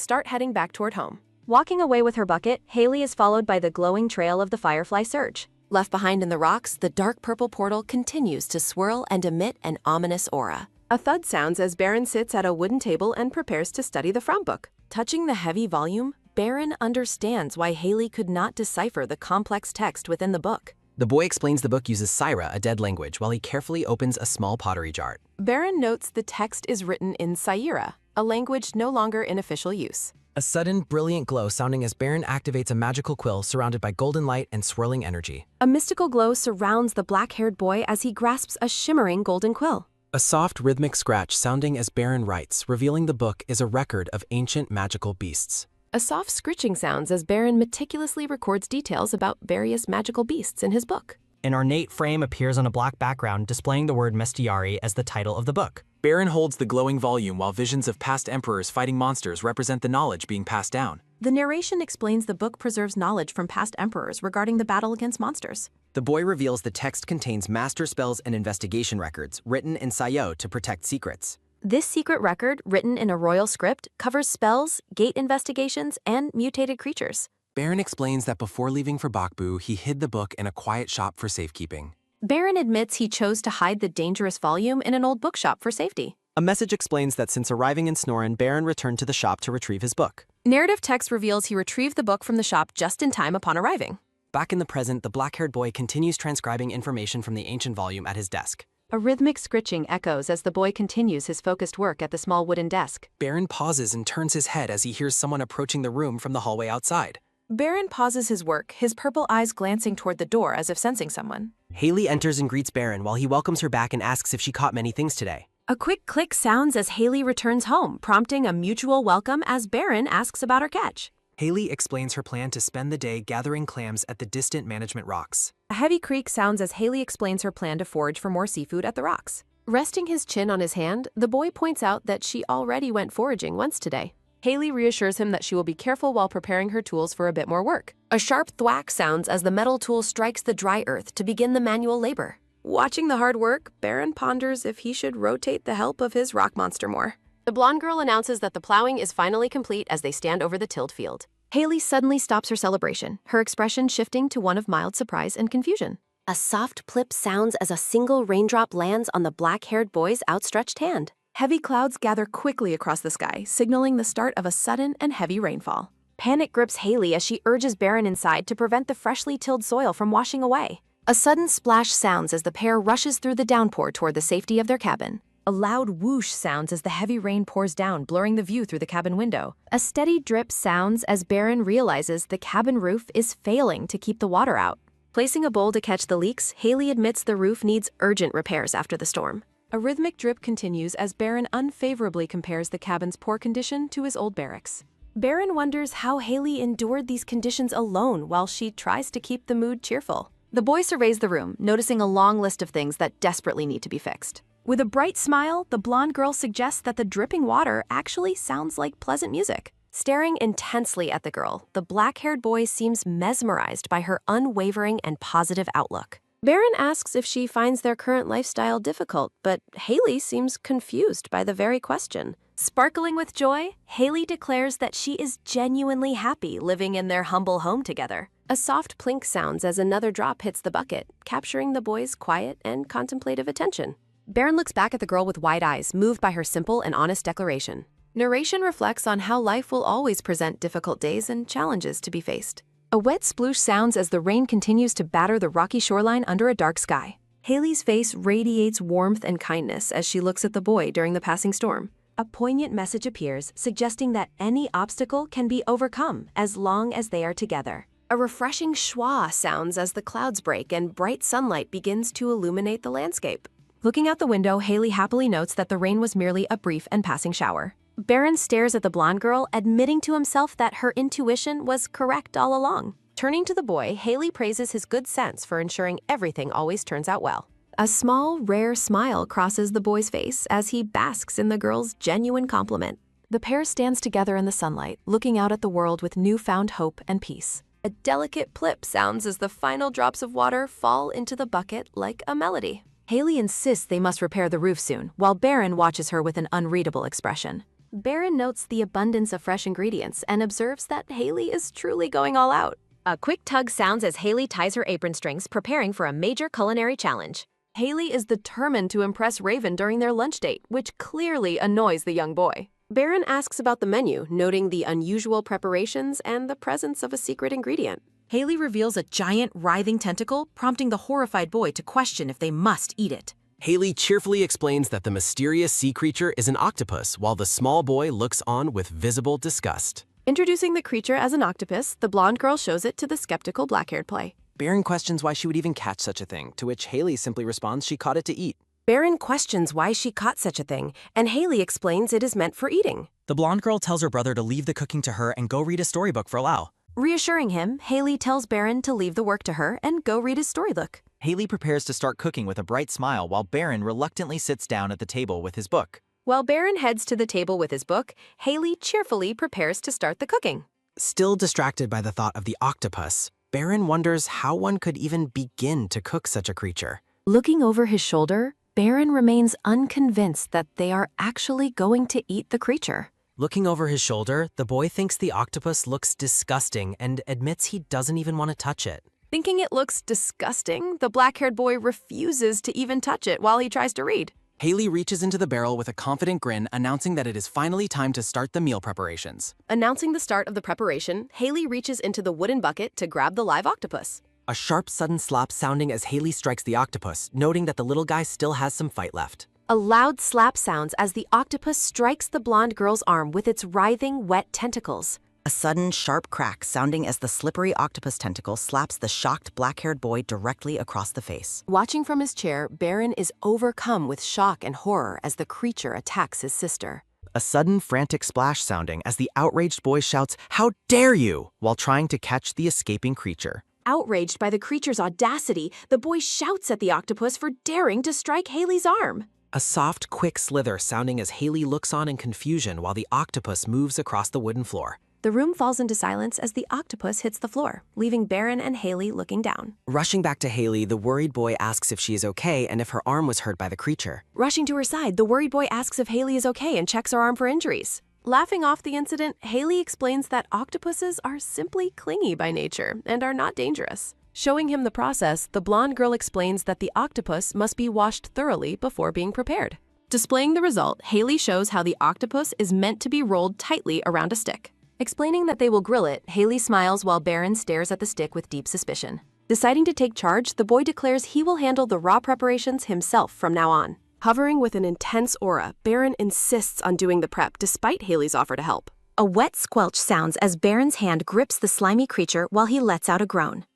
start heading back toward home. Walking away with her bucket, Haley is followed by the glowing trail of the firefly Surge. Left behind in the rocks, the dark purple portal continues to swirl and emit an ominous aura. A thud sounds as Baron sits at a wooden table and prepares to study the front book. Touching the heavy volume, Baron understands why Haley could not decipher the complex text within the book. The boy explains the book uses Syra, a dead language, while he carefully opens a small pottery jar. Baron notes the text is written in Syra, a language no longer in official use. A sudden, brilliant glow sounding as Baron activates a magical quill surrounded by golden light and swirling energy. A mystical glow surrounds the black-haired boy as he grasps a shimmering golden quill. A soft, rhythmic scratch sounding as Baron writes, revealing the book is a record of ancient magical beasts. A soft scritching sounds as Baron meticulously records details about various magical beasts in his book. An ornate frame appears on a black background displaying the word Mestiari as the title of the book. Baron holds the glowing volume while visions of past emperors fighting monsters represent the knowledge being passed down. The narration explains the book preserves knowledge from past emperors regarding the battle against monsters. The boy reveals the text contains master spells and investigation records written in Sayo to protect secrets. This secret record, written in a royal script, covers spells, gate investigations, and mutated creatures. Baron explains that before leaving for Bakbu, he hid the book in a quiet shop for safekeeping. Baron admits he chose to hide the dangerous volume in an old bookshop for safety. A message explains that since arriving in Snoren, Baron returned to the shop to retrieve his book. Narrative text reveals he retrieved the book from the shop just in time upon arriving. Back in the present, the black-haired boy continues transcribing information from the ancient volume at his desk. A rhythmic scritching echoes as the boy continues his focused work at the small wooden desk. Baron pauses and turns his head as he hears someone approaching the room from the hallway outside. Baron pauses his work, his purple eyes glancing toward the door as if sensing someone. Haley enters and greets Baron while he welcomes her back and asks if she caught many things today. A quick click sounds as Haley returns home, prompting a mutual welcome as Baron asks about her catch. Haley explains her plan to spend the day gathering clams at the distant management rocks. A heavy creak sounds as Haley explains her plan to forage for more seafood at the rocks. Resting his chin on his hand, the boy points out that she already went foraging once today. Haley reassures him that she will be careful while preparing her tools for a bit more work. A sharp thwack sounds as the metal tool strikes the dry earth to begin the manual labor. Watching the hard work, Baron ponders if he should rotate the help of his rock monster more. The blonde girl announces that the plowing is finally complete as they stand over the tilled field. Haley suddenly stops her celebration, her expression shifting to one of mild surprise and confusion. A soft plip sounds as a single raindrop lands on the black-haired boy's outstretched hand. Heavy clouds gather quickly across the sky, signaling the start of a sudden and heavy rainfall. Panic grips Haley as she urges Baron inside to prevent the freshly tilled soil from washing away. A sudden splash sounds as the pair rushes through the downpour toward the safety of their cabin. A loud whoosh sounds as the heavy rain pours down, blurring the view through the cabin window. A steady drip sounds as Baron realizes the cabin roof is failing to keep the water out. Placing a bowl to catch the leaks, Haley admits the roof needs urgent repairs after the storm. A rhythmic drip continues as Baron unfavorably compares the cabin's poor condition to his old barracks. Baron wonders how Haley endured these conditions alone while she tries to keep the mood cheerful. The boy surveys the room, noticing a long list of things that desperately need to be fixed. With a bright smile, the blonde girl suggests that the dripping water actually sounds like pleasant music. Staring intensely at the girl, the black-haired boy seems mesmerized by her unwavering and positive outlook. Baron asks if she finds their current lifestyle difficult, but Haley seems confused by the very question. Sparkling with joy, Haley declares that she is genuinely happy living in their humble home together. A soft plink sounds as another drop hits the bucket, capturing the boy's quiet and contemplative attention. Baron looks back at the girl with wide eyes, moved by her simple and honest declaration. Narration reflects on how life will always present difficult days and challenges to be faced. A wet sploosh sounds as the rain continues to batter the rocky shoreline under a dark sky. Haley's face radiates warmth and kindness as she looks at the boy during the passing storm. A poignant message appears, suggesting that any obstacle can be overcome as long as they are together. A refreshing schwa sounds as the clouds break and bright sunlight begins to illuminate the landscape. Looking out the window, Haley happily notes that the rain was merely a brief and passing shower. Baron stares at the blonde girl, admitting to himself that her intuition was correct all along. Turning to the boy, Haley praises his good sense for ensuring everything always turns out well. A small, rare smile crosses the boy's face as he basks in the girl's genuine compliment. The pair stands together in the sunlight, looking out at the world with newfound hope and peace. A delicate plip sounds as the final drops of water fall into the bucket like a melody. Haley insists they must repair the roof soon, while Baron watches her with an unreadable expression. Baron notes the abundance of fresh ingredients and observes that Haley is truly going all out. A quick tug sounds as Haley ties her apron strings, preparing for a major culinary challenge. Haley is determined to impress Raven during their lunch date, which clearly annoys the young boy. Baron asks about the menu, noting the unusual preparations and the presence of a secret ingredient. Haley reveals a giant, writhing tentacle, prompting the horrified boy to question if they must eat it. Haley cheerfully explains that the mysterious sea creature is an octopus, while the small boy looks on with visible disgust. Introducing the creature as an octopus, the blonde girl shows it to the skeptical black-haired boy. Baron questions why she would even catch such a thing, to which Haley simply responds she caught it to eat. Baron questions why she caught such a thing, and Haley explains it is meant for eating. The blonde girl tells her brother to leave the cooking to her and go read a storybook for Lau. Reassuring him, Haley tells Baron to leave the work to her and go read his storybook. Haley prepares to start cooking with a bright smile while Baron reluctantly sits down at the table with his book. While Baron heads to the table with his book, Haley cheerfully prepares to start the cooking. Still distracted by the thought of the octopus, Baron wonders how one could even begin to cook such a creature. Looking over his shoulder, Baron remains unconvinced that they are actually going to eat the creature. Looking over his shoulder, the boy thinks the octopus looks disgusting and admits he doesn't even want to touch it. Thinking it looks disgusting, the black-haired boy refuses to even touch it while he tries to read. Haley reaches into the barrel with a confident grin, announcing that it is finally time to start the meal preparations. Announcing the start of the preparation, Haley reaches into the wooden bucket to grab the live octopus. A sharp, sudden slap sounding as Haley strikes the octopus, noting that the little guy still has some fight left. A loud slap sounds as the octopus strikes the blonde girl's arm with its writhing, wet tentacles. A sudden, sharp crack sounding as the slippery octopus tentacle slaps the shocked black-haired boy directly across the face. Watching from his chair, Baron is overcome with shock and horror as the creature attacks his sister. A sudden, frantic splash sounding as the outraged boy shouts, "How dare you!" while trying to catch the escaping creature. Outraged by the creature's audacity, the boy shouts at the octopus for daring to strike Haley's arm. A soft, quick slither sounding as Haley looks on in confusion while the octopus moves across the wooden floor. The room falls into silence as the octopus hits the floor, leaving Baron and Haley looking down. Rushing back to Haley, the worried boy asks if she is okay and if her arm was hurt by the creature. Rushing to her side, the worried boy asks if Haley is okay and checks her arm for injuries. Laughing off the incident, Haley explains that octopuses are simply clingy by nature and are not dangerous. Showing him the process, the blonde girl explains that the octopus must be washed thoroughly before being prepared. Displaying the result, Haley shows how the octopus is meant to be rolled tightly around a stick. Explaining that they will grill it, Haley smiles while Baron stares at the stick with deep suspicion. Deciding to take charge, the boy declares he will handle the raw preparations himself from now on. Hovering with an intense aura, Baron insists on doing the prep despite Haley's offer to help. A wet squelch sounds as Baron's hand grips the slimy creature while he lets out a groan.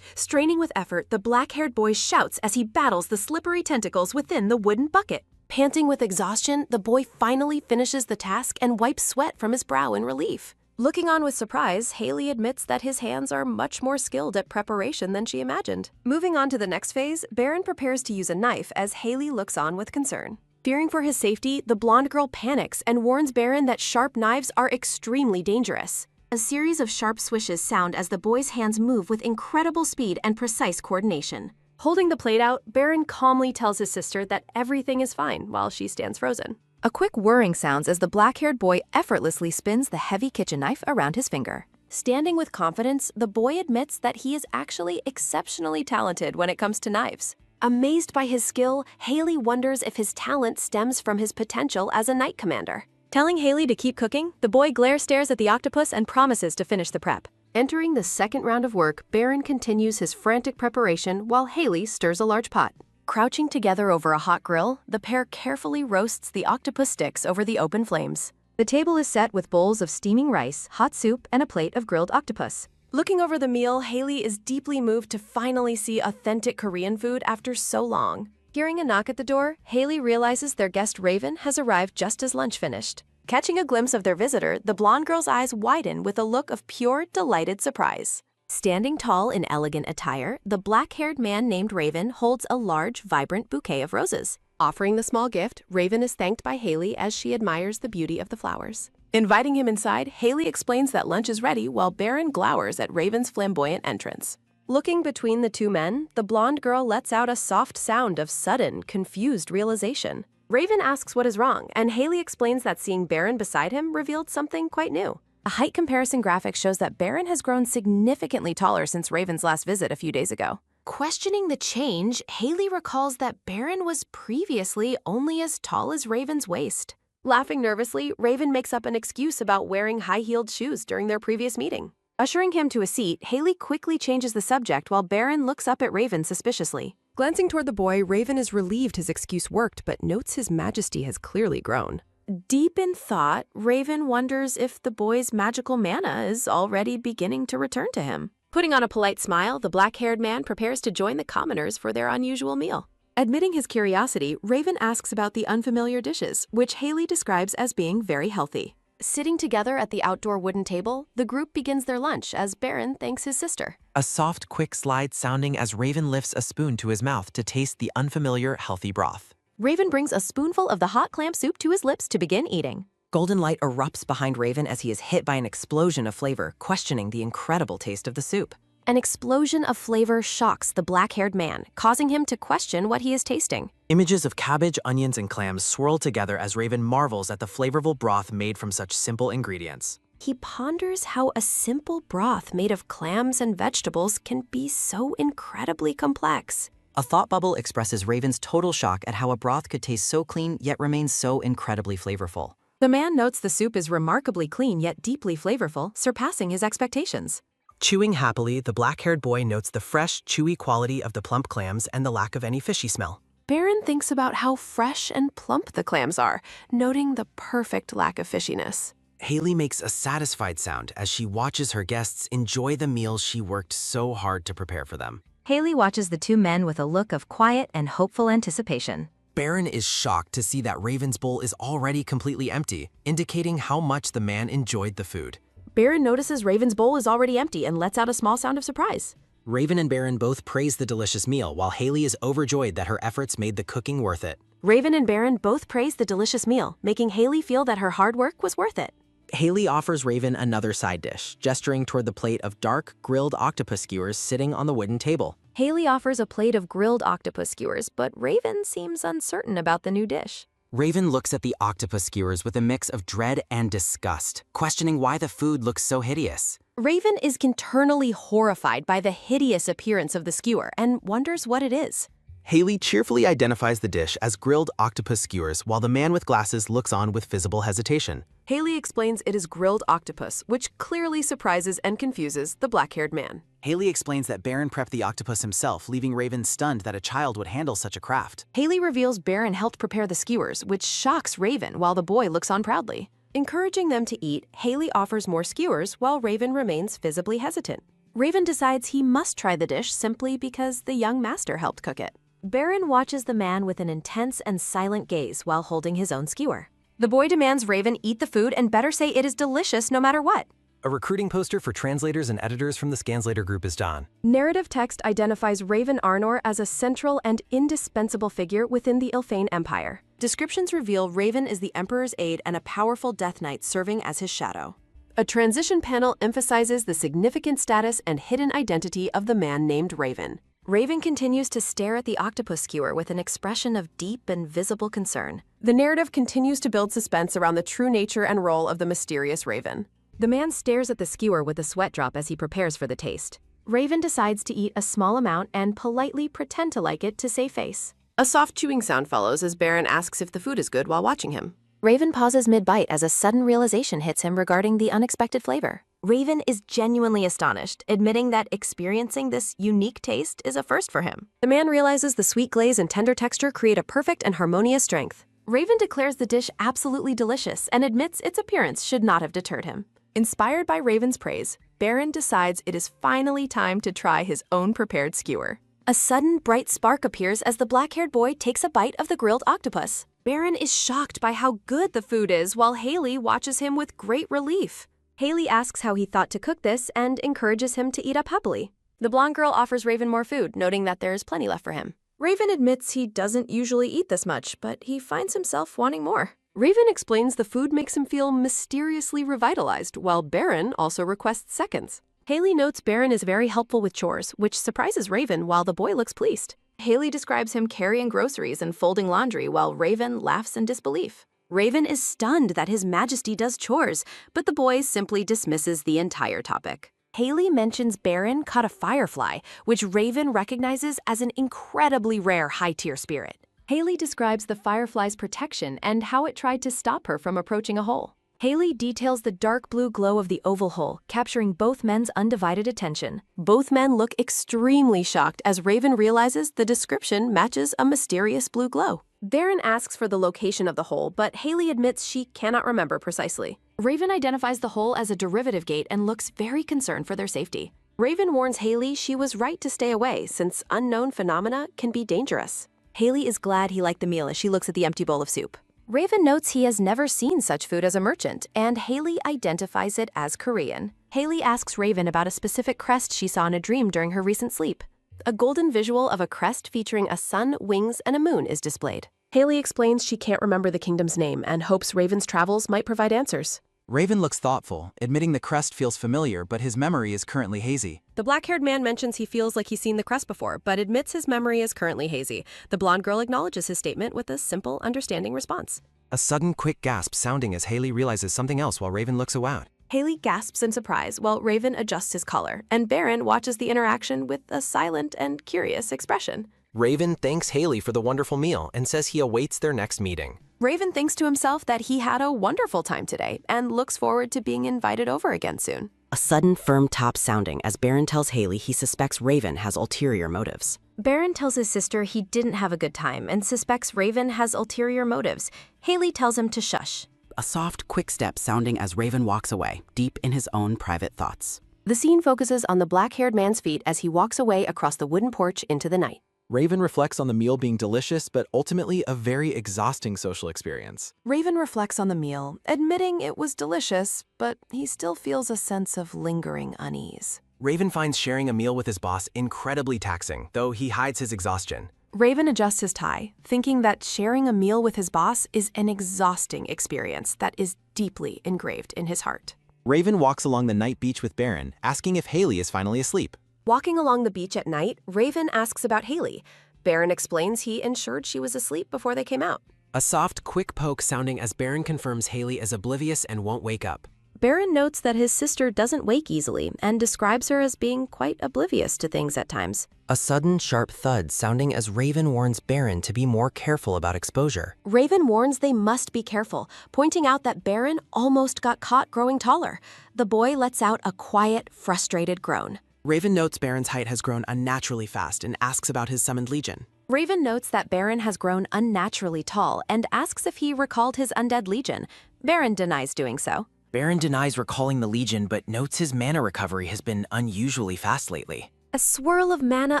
Straining with effort, the black-haired boy shouts as he battles the slippery tentacles within the wooden bucket. Panting with exhaustion, the boy finally finishes the task and wipes sweat from his brow in relief. Looking on with surprise, Haley admits that his hands are much more skilled at preparation than she imagined. Moving on to the next phase, Baron prepares to use a knife as Haley looks on with concern. Fearing for his safety, the blonde girl panics and warns Baron that sharp knives are extremely dangerous. A series of sharp swishes sound as the boy's hands move with incredible speed and precise coordination. Holding the plate out, Baron calmly tells his sister that everything is fine while she stands frozen. A quick whirring sounds as the black-haired boy effortlessly spins the heavy kitchen knife around his finger. Standing with confidence, the boy admits that he is actually exceptionally talented when it comes to knives. Amazed by his skill, Haley wonders if his talent stems from his potential as a knight commander. Telling Haley to keep cooking, the boy stares at the octopus and promises to finish the prep. Entering the second round of work, Baron continues his frantic preparation while Haley stirs a large pot. Crouching together over a hot grill, the pair carefully roasts the octopus sticks over the open flames. The table is set with bowls of steaming rice, hot soup, and a plate of grilled octopus. Looking over the meal, Haley is deeply moved to finally see authentic Korean food after so long. Hearing a knock at the door, Haley realizes their guest Raven has arrived just as lunch finished. Catching a glimpse of their visitor, the blonde girl's eyes widen with a look of pure, delighted surprise. Standing tall in elegant attire, the black-haired man named Raven holds a large, vibrant bouquet of roses. Offering the small gift, Raven is thanked by Haley as she admires the beauty of the flowers. Inviting him inside, Haley explains that lunch is ready while Baron glowers at Raven's flamboyant entrance. Looking between the two men, the blonde girl lets out a soft sound of sudden, confused realization. Raven asks what is wrong, and Haley explains that seeing Baron beside him revealed something quite new. A height comparison graphic shows that Baron has grown significantly taller since Raven's last visit a few days ago. Questioning the change, Haley recalls that Baron was previously only as tall as Raven's waist. Laughing nervously, Raven makes up an excuse about wearing high-heeled shoes during their previous meeting. Ushering him to a seat, Haley quickly changes the subject while Baron looks up at Raven suspiciously. Glancing toward the boy, Raven is relieved his excuse worked, but notes his majesty has clearly grown. Deep in thought, Raven wonders if the boy's magical mana is already beginning to return to him. Putting on a polite smile, the black-haired man prepares to join the commoners for their unusual meal. Admitting his curiosity, Raven asks about the unfamiliar dishes, which Haley describes as being very healthy. Sitting together at the outdoor wooden table, the group begins their lunch as Baron thanks his sister. A soft, quick slide sounding as Raven lifts a spoon to his mouth to taste the unfamiliar, healthy broth. Raven brings a spoonful of the hot clam soup to his lips to begin eating. Golden light erupts behind Raven as he is hit by an explosion of flavor, questioning the incredible taste of the soup. An explosion of flavor shocks the black-haired man, causing him to question what he is tasting. Images of cabbage, onions, and clams swirl together as Raven marvels at the flavorful broth made from such simple ingredients. He ponders how a simple broth made of clams and vegetables can be so incredibly complex. A thought bubble expresses Raven's total shock at how a broth could taste so clean yet remain so incredibly flavorful. The man notes the soup is remarkably clean yet deeply flavorful, surpassing his expectations. Chewing happily, the black-haired boy notes the fresh, chewy quality of the plump clams and the lack of any fishy smell. Baron thinks about how fresh and plump the clams are, noting the perfect lack of fishiness. Haley makes a satisfied sound as she watches her guests enjoy the meal she worked so hard to prepare for them. Haley watches the two men with a look of quiet and hopeful anticipation. Baron is shocked to see that Raven's bowl is already completely empty, indicating how much the man enjoyed the food. Baron notices Raven's bowl is already empty and lets out a small sound of surprise. Raven and Baron both praise the delicious meal, while Haley is overjoyed that her efforts made the cooking worth it. Raven and Baron both praise the delicious meal, making Haley feel that her hard work was worth it. Haley offers Raven another side dish, gesturing toward the plate of dark, grilled octopus skewers sitting on the wooden table. Haley offers a plate of grilled octopus skewers, but Raven seems uncertain about the new dish. Raven looks at the octopus skewers with a mix of dread and disgust, questioning why the food looks so hideous. Raven is internally horrified by the hideous appearance of the skewer and wonders what it is. Haley cheerfully identifies the dish as grilled octopus skewers, while the man with glasses looks on with visible hesitation. Haley explains it is grilled octopus, which clearly surprises and confuses the black-haired man. Haley explains that Baron prepped the octopus himself, leaving Raven stunned that a child would handle such a craft. Haley reveals Baron helped prepare the skewers, which shocks Raven while the boy looks on proudly. Encouraging them to eat, Haley offers more skewers while Raven remains visibly hesitant. Raven decides he must try the dish simply because the young master helped cook it. Baron watches the man with an intense and silent gaze while holding his own skewer. The boy demands Raven eat the food and better say it is delicious no matter what. A recruiting poster for translators and editors from the Scanslator group is done. Narrative text identifies Raven Arnor as a central and indispensable figure within the Ilfane Empire. Descriptions reveal Raven is the Emperor's aide and a powerful Death Knight serving as his shadow. A transition panel emphasizes the significant status and hidden identity of the man named Raven. Raven continues to stare at the octopus skewer with an expression of deep and visible concern. The narrative continues to build suspense around the true nature and role of the mysterious Raven. The man stares at the skewer with a sweat drop as he prepares for the taste. Raven decides to eat a small amount and politely pretend to like it to save face. A soft chewing sound follows as Baron asks if the food is good while watching him. Raven pauses mid-bite as a sudden realization hits him regarding the unexpected flavor. Raven is genuinely astonished, admitting that experiencing this unique taste is a first for him. The man realizes the sweet glaze and tender texture create a perfect and harmonious strength. Raven declares the dish absolutely delicious and admits its appearance should not have deterred him. Inspired by Raven's praise, Baron decides it is finally time to try his own prepared skewer. A sudden bright spark appears as the black-haired boy takes a bite of the grilled octopus. Baron is shocked by how good the food is while Haley watches him with great relief. Haley asks how he thought to cook this and encourages him to eat up happily. The blonde girl offers Raven more food, noting that there is plenty left for him. Raven admits he doesn't usually eat this much, but he finds himself wanting more. Raven explains the food makes him feel mysteriously revitalized, while Baron also requests seconds. Haley notes Baron is very helpful with chores, which surprises Raven while the boy looks pleased. Haley describes him carrying groceries and folding laundry while Raven laughs in disbelief. Raven is stunned that His Majesty does chores, but the boy simply dismisses the entire topic. Haley mentions Baron caught a firefly, which Raven recognizes as an incredibly rare high-tier spirit. Haley describes the firefly's protection and how it tried to stop her from approaching a hole. Haley details the dark blue glow of the oval hole, capturing both men's undivided attention. Both men look extremely shocked as Raven realizes the description matches a mysterious blue glow. Baron asks for the location of the hole, but Haley admits she cannot remember precisely. Raven identifies the hole as a derivative gate and looks very concerned for their safety. Raven warns Haley she was right to stay away since unknown phenomena can be dangerous. Haley is glad he liked the meal as she looks at the empty bowl of soup. Raven notes he has never seen such food as a merchant, and Haley identifies it as Korean. Haley asks Raven about a specific crest she saw in a dream during her recent sleep. A golden visual of a crest featuring a sun, wings, and a moon is displayed. Haley explains she can't remember the kingdom's name and hopes Raven's travels might provide answers. Raven looks thoughtful, admitting the crest feels familiar, but his memory is currently hazy. The black-haired man mentions he feels like he's seen the crest before, but admits his memory is currently hazy. The blonde girl acknowledges his statement with a simple, understanding response. A sudden quick gasp sounding as Haley realizes something else while Raven looks awed. Haley gasps in surprise while Raven adjusts his collar, and Baron watches the interaction with a silent and curious expression. Raven thanks Haley for the wonderful meal and says he awaits their next meeting. Raven thinks to himself that he had a wonderful time today and looks forward to being invited over again soon. A sudden firm top sounding as Baron tells Haley he suspects Raven has ulterior motives. Baron tells his sister he didn't have a good time and suspects Raven has ulterior motives. Haley tells him to shush. A soft, quick step sounding as Raven walks away, deep in his own private thoughts. The scene focuses on the black-haired man's feet as he walks away across the wooden porch into the night. Raven reflects on the meal being delicious, but ultimately a very exhausting social experience. Raven reflects on the meal, admitting it was delicious, but he still feels a sense of lingering unease. Raven finds sharing a meal with his boss incredibly taxing, though he hides his exhaustion. Raven adjusts his tie, thinking that sharing a meal with his boss is an exhausting experience that is deeply engraved in his heart. Raven walks along the night beach with Baron, asking if Haley is finally asleep. Walking along the beach at night, Raven asks about Haley. Baron explains he ensured she was asleep before they came out. A soft, quick poke sounding as Baron confirms Haley is oblivious and won't wake up. Baron notes that his sister doesn't wake easily and describes her as being quite oblivious to things at times. A sudden, sharp thud sounding as Raven warns Baron to be more careful about exposure. Raven warns they must be careful, pointing out that Baron almost got caught growing taller. The boy lets out a quiet, frustrated groan. Raven notes Baron's height has grown unnaturally fast and asks about his summoned legion. Raven notes that Baron has grown unnaturally tall and asks if he recalled his undead legion. Baron denies doing so. Baron denies recalling the legion, but notes his mana recovery has been unusually fast lately. A swirl of mana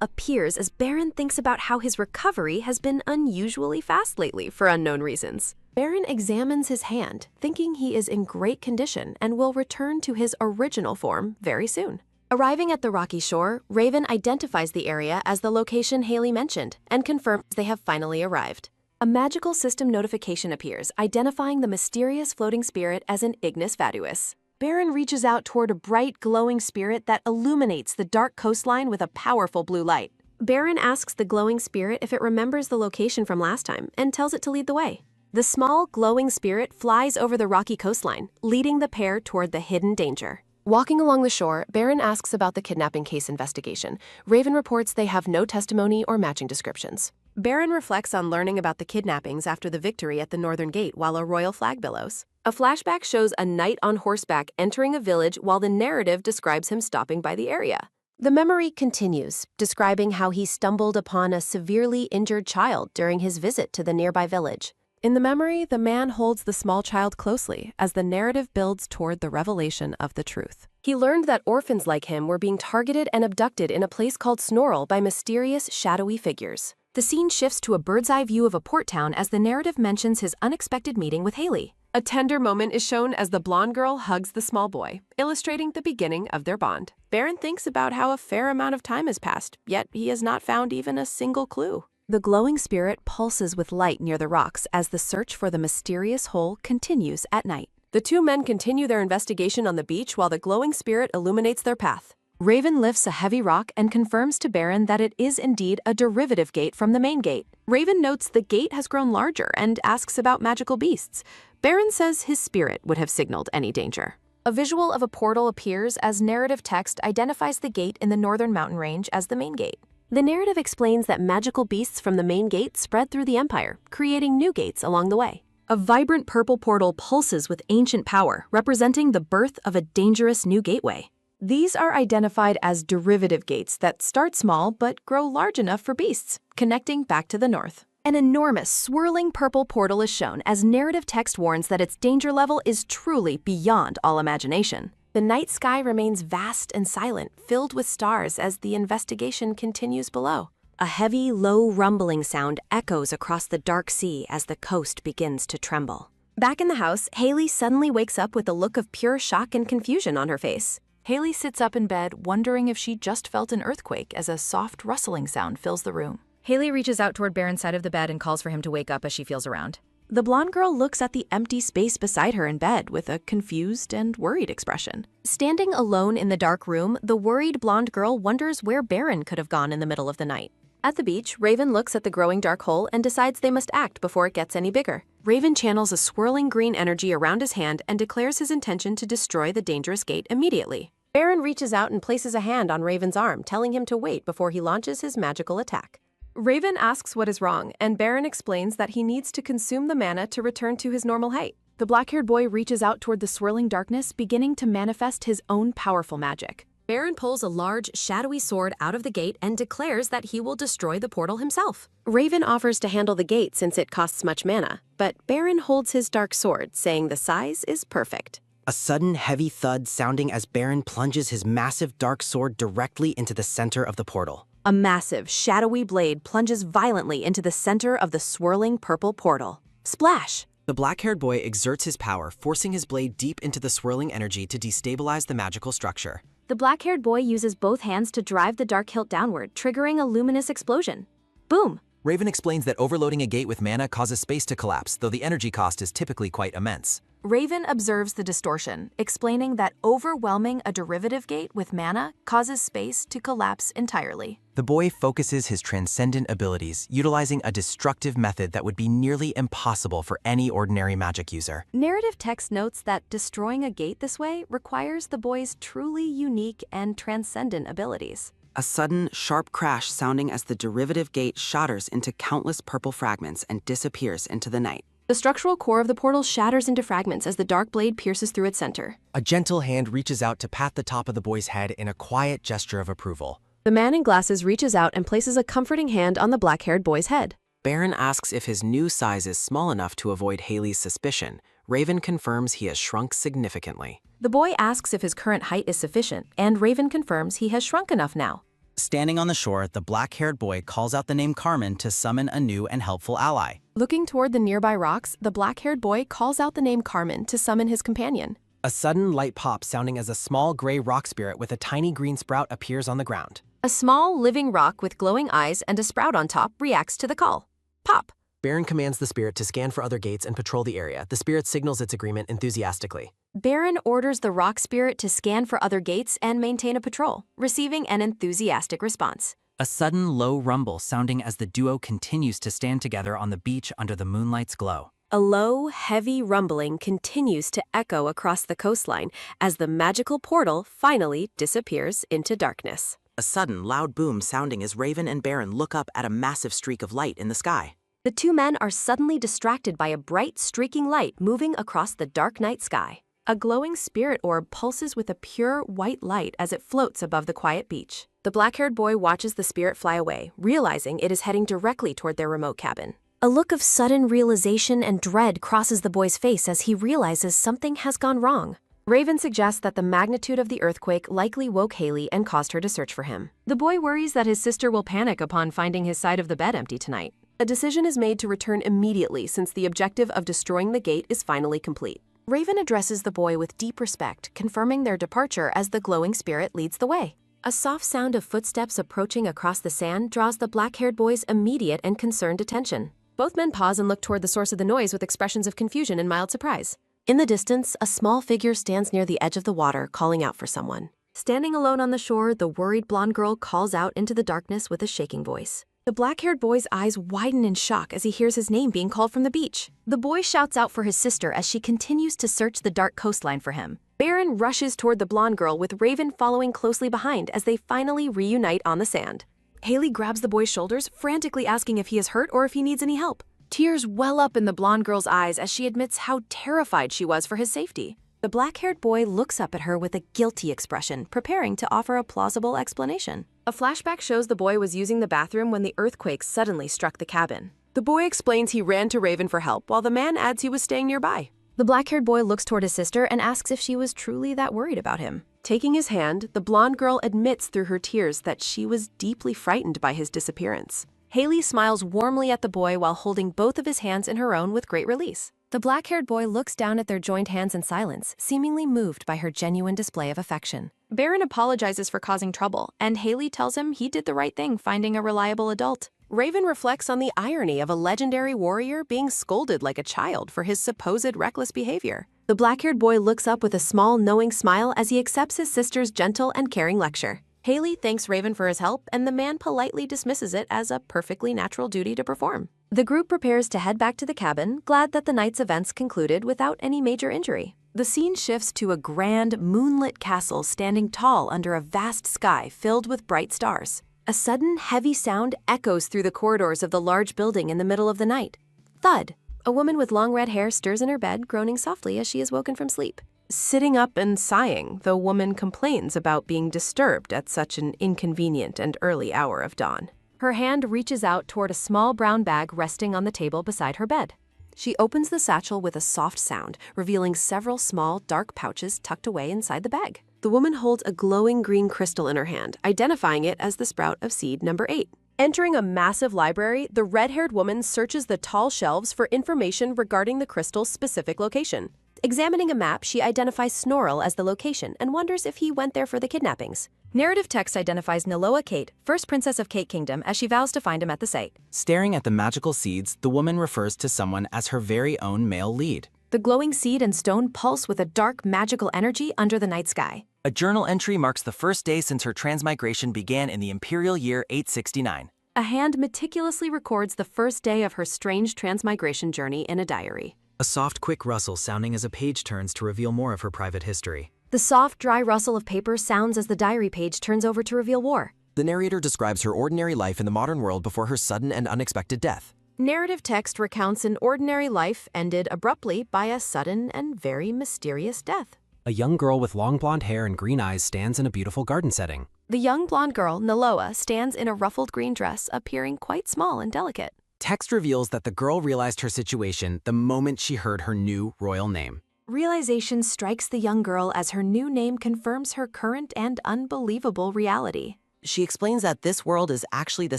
appears as Baron thinks about how his recovery has been unusually fast lately for unknown reasons. Baron examines his hand, thinking he is in great condition and will return to his original form very soon. Arriving at the rocky shore, Raven identifies the area as the location Haley mentioned and confirms they have finally arrived. A magical system notification appears, identifying the mysterious floating spirit as an Ignis Fatuus. Baron reaches out toward a bright, glowing spirit that illuminates the dark coastline with a powerful blue light. Baron asks the glowing spirit if it remembers the location from last time and tells it to lead the way. The small, glowing spirit flies over the rocky coastline, leading the pair toward the hidden danger. Walking along the shore, Baron asks about the kidnapping case investigation. Raven reports they have no testimony or matching descriptions. Baron reflects on learning about the kidnappings after the victory at the Northern Gate while a royal flag billows. A flashback shows a knight on horseback entering a village while the narrative describes him stopping by the area. The memory continues, describing how he stumbled upon a severely injured child during his visit to the nearby village. In the memory, the man holds the small child closely as the narrative builds toward the revelation of the truth. He learned that orphans like him were being targeted and abducted in a place called Snorrel by mysterious, shadowy figures. The scene shifts to a bird's-eye view of a port town as the narrative mentions his unexpected meeting with Haley. A tender moment is shown as the blonde girl hugs the small boy, illustrating the beginning of their bond. Baron thinks about how a fair amount of time has passed, yet he has not found even a single clue. The glowing spirit pulses with light near the rocks as the search for the mysterious hole continues at night. The two men continue their investigation on the beach while the glowing spirit illuminates their path. Raven lifts a heavy rock and confirms to Baron that it is indeed a derivative gate from the main gate. Raven notes the gate has grown larger and asks about magical beasts. Baron says his spirit would have signaled any danger. A visual of a portal appears as narrative text identifies the gate in the northern mountain range as the main gate. The narrative explains that magical beasts from the main gate spread through the empire, creating new gates along the way. A vibrant purple portal pulses with ancient power, representing the birth of a dangerous new gateway. These are identified as derivative gates that start small but grow large enough for beasts, connecting back to the north. An enormous, swirling purple portal is shown as narrative text warns that its danger level is truly beyond all imagination. The night sky remains vast and silent, filled with stars as the investigation continues below. A heavy, low rumbling sound echoes across the dark sea as the coast begins to tremble. Back in the house, Haley suddenly wakes up with a look of pure shock and confusion on her face. Haley sits up in bed, wondering if she just felt an earthquake as a soft rustling sound fills the room. Haley reaches out toward Baron's side of the bed and calls for him to wake up as she feels around. The blonde girl looks at the empty space beside her in bed with a confused and worried expression. Standing alone in the dark room, the worried blonde girl wonders where Baron could have gone in the middle of the night. At the beach, Raven looks at the growing dark hole and decides they must act before it gets any bigger. Raven channels a swirling green energy around his hand and declares his intention to destroy the dangerous gate immediately. Baron reaches out and places a hand on Raven's arm, telling him to wait before he launches his magical attack. Raven asks what is wrong, and Baron explains that he needs to consume the mana to return to his normal height. The black-haired boy reaches out toward the swirling darkness, beginning to manifest his own powerful magic. Baron pulls a large, shadowy sword out of the gate and declares that he will destroy the portal himself. Raven offers to handle the gate since it costs much mana, but Baron holds his dark sword, saying the size is perfect. A sudden heavy thud sounding as Baron plunges his massive dark sword directly into the center of the portal. A massive, shadowy blade plunges violently into the center of the swirling purple portal. Splash! The black-haired boy exerts his power, forcing his blade deep into the swirling energy to destabilize the magical structure. The black-haired boy uses both hands to drive the dark hilt downward, triggering a luminous explosion. Boom! Raven explains that overloading a gate with mana causes space to collapse, though the energy cost is typically quite immense. Raven observes the distortion, explaining that overwhelming a derivative gate with mana causes space to collapse entirely. The boy focuses his transcendent abilities, utilizing a destructive method that would be nearly impossible for any ordinary magic user. Narrative text notes that destroying a gate this way requires the boy's truly unique and transcendent abilities. A sudden, sharp crash sounding as the derivative gate shatters into countless purple fragments and disappears into the night. The structural core of the portal shatters into fragments as the dark blade pierces through its center. A gentle hand reaches out to pat the top of the boy's head in a quiet gesture of approval. The man in glasses reaches out and places a comforting hand on the black-haired boy's head. Baron asks if his new size is small enough to avoid Haley's suspicion. Raven confirms he has shrunk significantly. The boy asks if his current height is sufficient, and Raven confirms he has shrunk enough now. Standing on the shore, the black-haired boy calls out the name Carmen to summon a new and helpful ally. Looking toward the nearby rocks, the black-haired boy calls out the name Carmen to summon his companion. A sudden light pops, sounding as a small gray rock spirit with a tiny green sprout appears on the ground. A small, living rock with glowing eyes and a sprout on top reacts to the call. Pop! Baron commands the spirit to scan for other gates and patrol the area. The spirit signals its agreement enthusiastically. Baron orders the rock spirit to scan for other gates and maintain a patrol, receiving an enthusiastic response. A sudden low rumble sounding as the duo continues to stand together on the beach under the moonlight's glow. A low, heavy rumbling continues to echo across the coastline as the magical portal finally disappears into darkness. A sudden, loud boom sounding as Raven and Baron look up at a massive streak of light in the sky. The two men are suddenly distracted by a bright, streaking light moving across the dark night sky. A glowing spirit orb pulses with a pure white light as it floats above the quiet beach. The black-haired boy watches the spirit fly away, realizing it is heading directly toward their remote cabin. A look of sudden realization and dread crosses the boy's face as he realizes something has gone wrong. Raven suggests that the magnitude of the earthquake likely woke Haley and caused her to search for him. The boy worries that his sister will panic upon finding his side of the bed empty tonight. A decision is made to return immediately since the objective of destroying the gate is finally complete. Raven addresses the boy with deep respect, confirming their departure as the glowing spirit leads the way. A soft sound of footsteps approaching across the sand draws the black-haired boy's immediate and concerned attention. Both men pause and look toward the source of the noise with expressions of confusion and mild surprise. In the distance, a small figure stands near the edge of the water, calling out for someone. Standing alone on the shore, the worried blonde girl calls out into the darkness with a shaking voice. The black-haired boy's eyes widen in shock as he hears his name being called from the beach. The boy shouts out for his sister as she continues to search the dark coastline for him. Baron rushes toward the blonde girl with Raven following closely behind as they finally reunite on the sand. Haley grabs the boy's shoulders, frantically asking if he is hurt or if he needs any help. Tears well up in the blonde girl's eyes as she admits how terrified she was for his safety. The black-haired boy looks up at her with a guilty expression, preparing to offer a plausible explanation. A flashback shows the boy was using the bathroom when the earthquake suddenly struck the cabin. The boy explains he ran to Raven for help, while the man adds he was staying nearby. The black-haired boy looks toward his sister and asks if she was truly that worried about him. Taking his hand, the blonde girl admits through her tears that she was deeply frightened by his disappearance. Haley smiles warmly at the boy while holding both of his hands in her own with great release. The black-haired boy looks down at their joined hands in silence, seemingly moved by her genuine display of affection. Baron apologizes for causing trouble, and Haley tells him he did the right thing finding a reliable adult. Raven reflects on the irony of a legendary warrior being scolded like a child for his supposed reckless behavior. The black-haired boy looks up with a small, knowing smile as he accepts his sister's gentle and caring lecture. Haley thanks Raven for his help, and the man politely dismisses it as a perfectly natural duty to perform. The group prepares to head back to the cabin, glad that the night's events concluded without any major injury. The scene shifts to a grand, moonlit castle standing tall under a vast sky filled with bright stars. A sudden, heavy sound echoes through the corridors of the large building in the middle of the night. Thud! A woman with long red hair stirs in her bed, groaning softly as she is woken from sleep. Sitting up and sighing, the woman complains about being disturbed at such an inconvenient and early hour of dawn. Her hand reaches out toward a small brown bag resting on the table beside her bed. She opens the satchel with a soft sound, revealing several small, dark pouches tucked away inside the bag. The woman holds a glowing green crystal in her hand, identifying it as the sprout of seed number 8. Entering a massive library, the red-haired woman searches the tall shelves for information regarding the crystal's specific location. Examining a map, she identifies Snorrel as the location and wonders if he went there for the kidnappings. Narrative text identifies Niloa Kate, first princess of Kate Kingdom, as she vows to find him at the site. Staring at the magical seeds, the woman refers to someone as her very own male lead. The glowing seed and stone pulse with a dark, magical energy under the night sky. A journal entry marks the first day since her transmigration began in the imperial year 869. A hand meticulously records the first day of her strange transmigration journey in a diary. A soft, quick rustle sounding as a page turns to reveal more of her private history. The soft, dry rustle of paper sounds as the diary page turns over to reveal war. The narrator describes her ordinary life in the modern world before her sudden and unexpected death. Narrative text recounts an ordinary life ended abruptly by a sudden and very mysterious death. A young girl with long blonde hair and green eyes stands in a beautiful garden setting. The young blonde girl, Niloa, stands in a ruffled green dress, appearing quite small and delicate. Text reveals that the girl realized her situation the moment she heard her new royal name. Realization strikes the young girl as her new name confirms her current and unbelievable reality. She explains that this world is actually the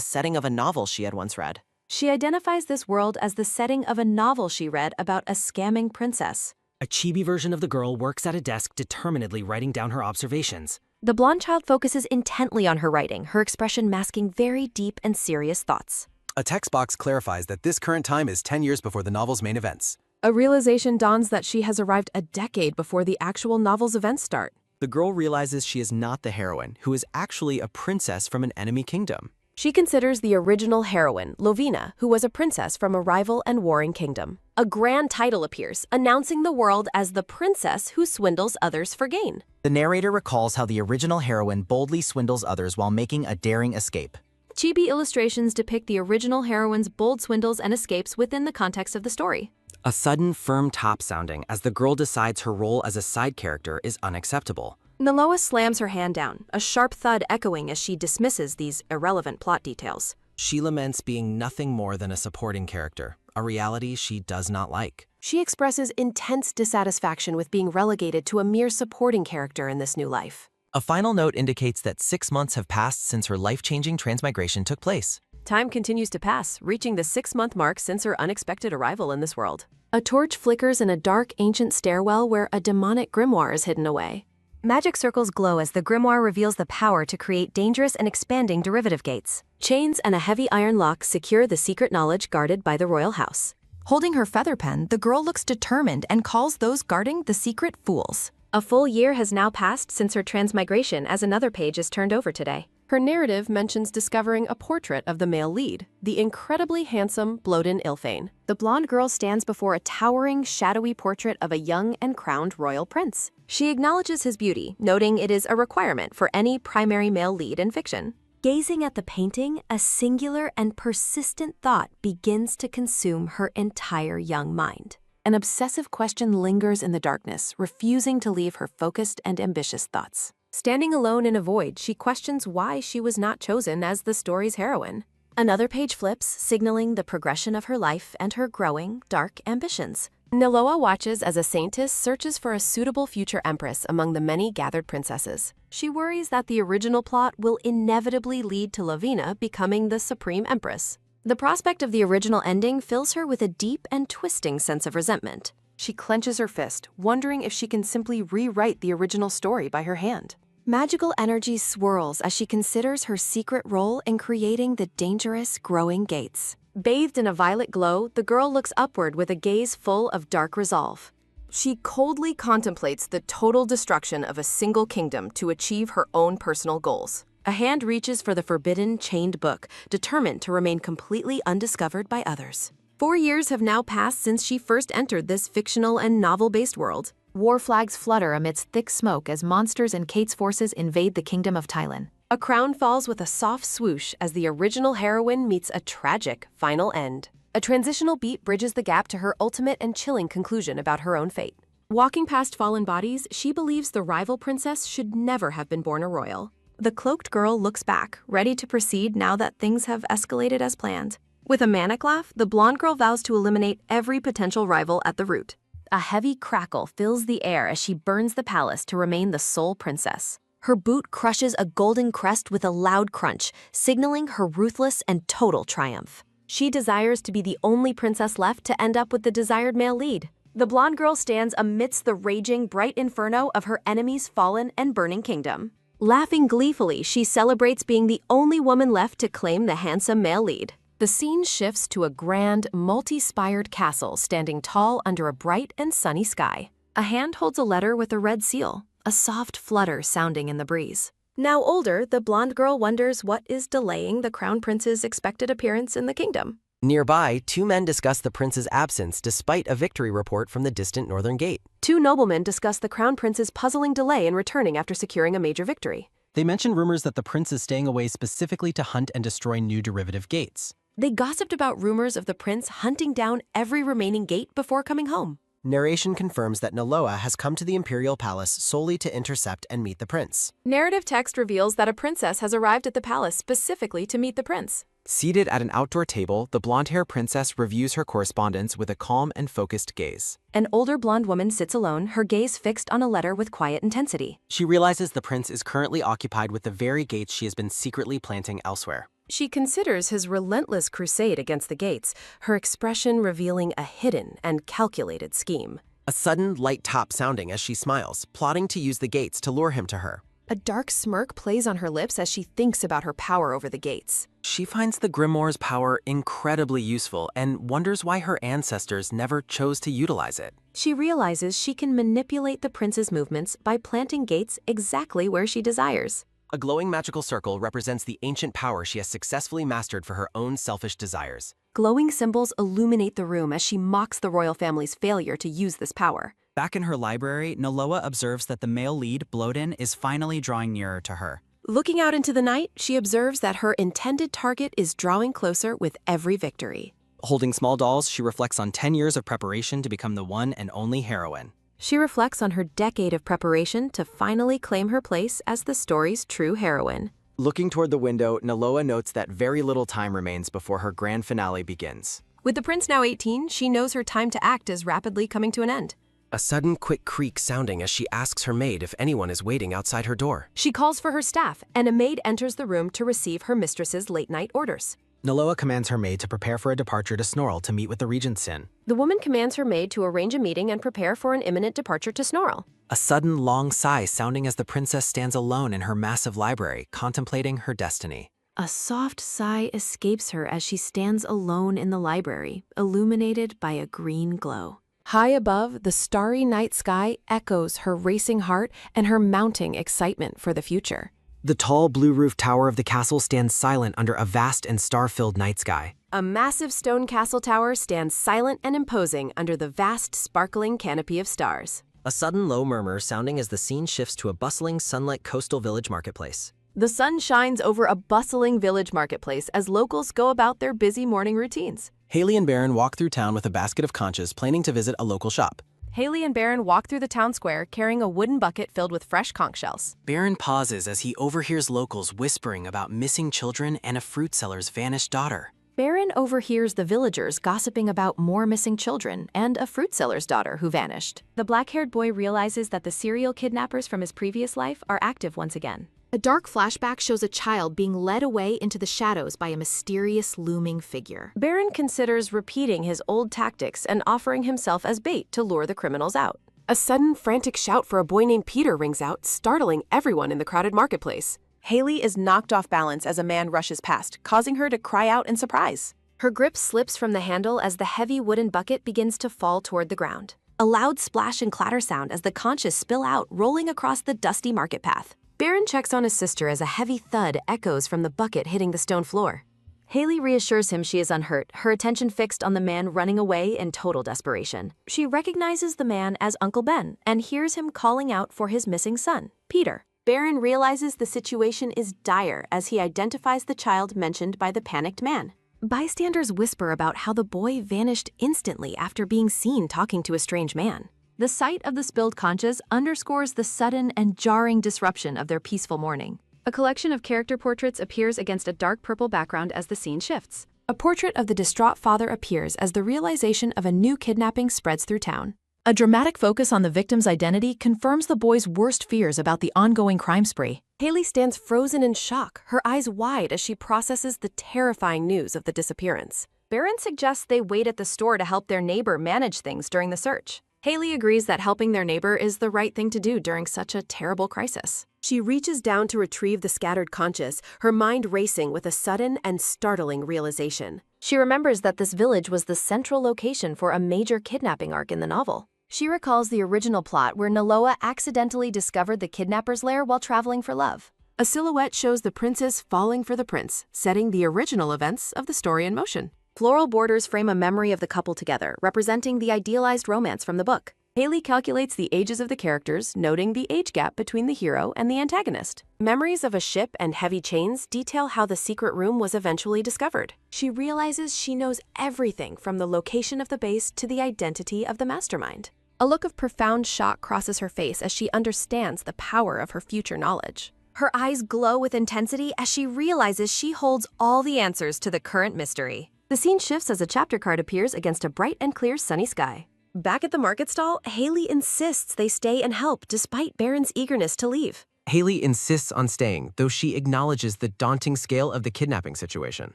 setting of a novel she had once read. She identifies this world as the setting of a novel she read about a scamming princess. A chibi version of the girl works at a desk determinedly writing down her observations. The blonde child focuses intently on her writing, her expression masking very deep and serious thoughts. A text box clarifies that this current time is 10 years before the novel's main events. A realization dawns that she has arrived a decade before the actual novel's events start. The girl realizes she is not the heroine, who is actually a princess from an enemy kingdom. She considers the original heroine, Lovina, who was a princess from a rival and warring kingdom. A grand title appears, announcing the world as the princess who swindles others for gain. The narrator recalls how the original heroine boldly swindles others while making a daring escape. Chibi illustrations depict the original heroine's bold swindles and escapes within the context of the story. A sudden, firm top sounding as the girl decides her role as a side character is unacceptable. Naloa slams her hand down, a sharp thud echoing as she dismisses these irrelevant plot details. She laments being nothing more than a supporting character, a reality she does not like. She expresses intense dissatisfaction with being relegated to a mere supporting character in this new life. A final note indicates that 6 months have passed since her life-changing transmigration took place. Time continues to pass, reaching the 6-month mark since her unexpected arrival in this world. A torch flickers in a dark, ancient stairwell where a demonic grimoire is hidden away. Magic circles glow as the grimoire reveals the power to create dangerous and expanding derivative gates. Chains and a heavy iron lock secure the secret knowledge guarded by the royal house. Holding her feather pen, the girl looks determined and calls those guarding the secret fools. A full year has now passed since her transmigration as another page is turned over today. Her narrative mentions discovering a portrait of the male lead, the incredibly handsome Bloden Ilfane. The blonde girl stands before a towering, shadowy portrait of a young and crowned royal prince. She acknowledges his beauty, noting it is a requirement for any primary male lead in fiction. Gazing at the painting, a singular and persistent thought begins to consume her entire young mind. An obsessive question lingers in the darkness, refusing to leave her focused and ambitious thoughts. Standing alone in a void, she questions why she was not chosen as the story's heroine. Another page flips, signaling the progression of her life and her growing, dark ambitions. Naloa watches as a saintess searches for a suitable future empress among the many gathered princesses. She worries that the original plot will inevitably lead to Lavina becoming the supreme empress. The prospect of the original ending fills her with a deep and twisting sense of resentment. She clenches her fist, wondering if she can simply rewrite the original story by her hand. Magical energy swirls as she considers her secret role in creating the dangerous, growing gates. Bathed in a violet glow, the girl looks upward with a gaze full of dark resolve. She coldly contemplates the total destruction of a single kingdom to achieve her own personal goals. A hand reaches for the forbidden, chained book, determined to remain completely undiscovered by others. 4 years have now passed since she first entered this fictional and novel-based world. War flags flutter amidst thick smoke as monsters and Kate's forces invade the kingdom of Thailand. A crown falls with a soft swoosh as the original heroine meets a tragic final end. A transitional beat bridges the gap to her ultimate and chilling conclusion about her own fate. Walking past fallen bodies, she believes the rival princess should never have been born a royal. The cloaked girl looks back, ready to proceed now that things have escalated as planned. With a manic laugh, the blonde girl vows to eliminate every potential rival at the root. A heavy crackle fills the air as she burns the palace to remain the sole princess. Her boot crushes a golden crest with a loud crunch, signaling her ruthless and total triumph. She desires to be the only princess left to end up with the desired male lead. The blonde girl stands amidst the raging, bright inferno of her enemy's fallen and burning kingdom. Laughing gleefully, she celebrates being the only woman left to claim the handsome male lead. The scene shifts to a grand, multi-spired castle standing tall under a bright and sunny sky. A hand holds a letter with a red seal, a soft flutter sounding in the breeze. Now older, the blonde girl wonders what is delaying the crown prince's expected appearance in the kingdom. Nearby, 2 men discuss the prince's absence despite a victory report from the distant northern gate. 2 noblemen discuss the crown prince's puzzling delay in returning after securing a major victory. They mention rumors that the prince is staying away specifically to hunt and destroy new derivative gates. They gossiped about rumors of the prince hunting down every remaining gate before coming home. Narration confirms that Naloa has come to the imperial palace solely to intercept and meet the prince. Narrative text reveals that a princess has arrived at the palace specifically to meet the prince. Seated at an outdoor table, the blonde-haired princess reviews her correspondence with a calm and focused gaze. An older blonde woman sits alone, her gaze fixed on a letter with quiet intensity. She realizes the prince is currently occupied with the very gates she has been secretly planting elsewhere. She considers his relentless crusade against the gates, her expression revealing a hidden and calculated scheme. A sudden light top sounding as she smiles, plotting to use the gates to lure him to her. A dark smirk plays on her lips as she thinks about her power over the gates. She finds the grimoire's power incredibly useful and wonders why her ancestors never chose to utilize it. She realizes she can manipulate the prince's movements by planting gates exactly where she desires. A glowing magical circle represents the ancient power she has successfully mastered for her own selfish desires. Glowing symbols illuminate the room as she mocks the royal family's failure to use this power. Back in her library, Noloa observes that the male lead, Bloden, is finally drawing nearer to her. Looking out into the night, she observes that her intended target is drawing closer with every victory. Holding small dolls, she reflects on 10 years of preparation to become the one and only heroine. She reflects on her decade of preparation to finally claim her place as the story's true heroine. Looking toward the window, Noloa notes that very little time remains before her grand finale begins. With the prince now 18, she knows her time to act is rapidly coming to an end. A sudden quick creak sounding as she asks her maid if anyone is waiting outside her door. She calls for her staff, and a maid enters the room to receive her mistress's late-night orders. Noloa commands her maid to prepare for a departure to Snorl to meet with the regent's sin. The woman commands her maid to arrange a meeting and prepare for an imminent departure to Snorl. A sudden long sigh sounding as the princess stands alone in her massive library, contemplating her destiny. A soft sigh escapes her as she stands alone in the library, illuminated by a green glow. High above, the starry night sky echoes her racing heart and her mounting excitement for the future. The tall blue-roofed tower of the castle stands silent under a vast and star-filled night sky. A massive stone castle tower stands silent and imposing under the vast, sparkling canopy of stars. A sudden low murmur sounding as the scene shifts to a bustling, sunlit coastal village marketplace. The sun shines over a bustling village marketplace as locals go about their busy morning routines. Haley and Baron walk through town with a basket of conches, planning to visit a local shop. Haley and Baron walk through the town square carrying a wooden bucket filled with fresh conch shells. Baron pauses as he overhears locals whispering about missing children and a fruit seller's vanished daughter. Baron overhears the villagers gossiping about more missing children and a fruit seller's daughter who vanished. The black-haired boy realizes that the serial kidnappers from his previous life are active once again. A dark flashback shows a child being led away into the shadows by a mysterious looming figure. Baron considers repeating his old tactics and offering himself as bait to lure the criminals out. A sudden, frantic shout for a boy named Peter rings out, startling everyone in the crowded marketplace. Haley is knocked off balance as a man rushes past, causing her to cry out in surprise. Her grip slips from the handle as the heavy wooden bucket begins to fall toward the ground. A loud splash and clatter sound as the conches spill out, rolling across the dusty market path. Baron checks on his sister as a heavy thud echoes from the bucket hitting the stone floor. Haley reassures him she is unhurt, her attention fixed on the man running away in total desperation. She recognizes the man as Uncle Ben and hears him calling out for his missing son, Peter. Baron realizes the situation is dire as he identifies the child mentioned by the panicked man. Bystanders whisper about how the boy vanished instantly after being seen talking to a strange man. The sight of the spilled conches underscores the sudden and jarring disruption of their peaceful morning. A collection of character portraits appears against a dark purple background as the scene shifts. A portrait of the distraught father appears as the realization of a new kidnapping spreads through town. A dramatic focus on the victim's identity confirms the boy's worst fears about the ongoing crime spree. Haley stands frozen in shock, her eyes wide as she processes the terrifying news of the disappearance. Baron suggests they wait at the store to help their neighbor manage things during the search. Haley agrees that helping their neighbor is the right thing to do during such a terrible crisis. She reaches down to retrieve the scattered conches, her mind racing with a sudden and startling realization. She remembers that this village was the central location for a major kidnapping arc in the novel. She recalls the original plot where Noloa accidentally discovered the kidnapper's lair while traveling for love. A silhouette shows the princess falling for the prince, setting the original events of the story in motion. Floral borders frame a memory of the couple together, representing the idealized romance from the book. Haley calculates the ages of the characters, noting the age gap between the hero and the antagonist. Memories of a ship and heavy chains detail how the secret room was eventually discovered. She realizes she knows everything from the location of the base to the identity of the mastermind. A look of profound shock crosses her face as she understands the power of her future knowledge. Her eyes glow with intensity as she realizes she holds all the answers to the current mystery. The scene shifts as a chapter card appears against a bright and clear sunny sky. Back at the market stall, Haley insists they stay and help despite Baron's eagerness to leave. Haley insists on staying, though she acknowledges the daunting scale of the kidnapping situation.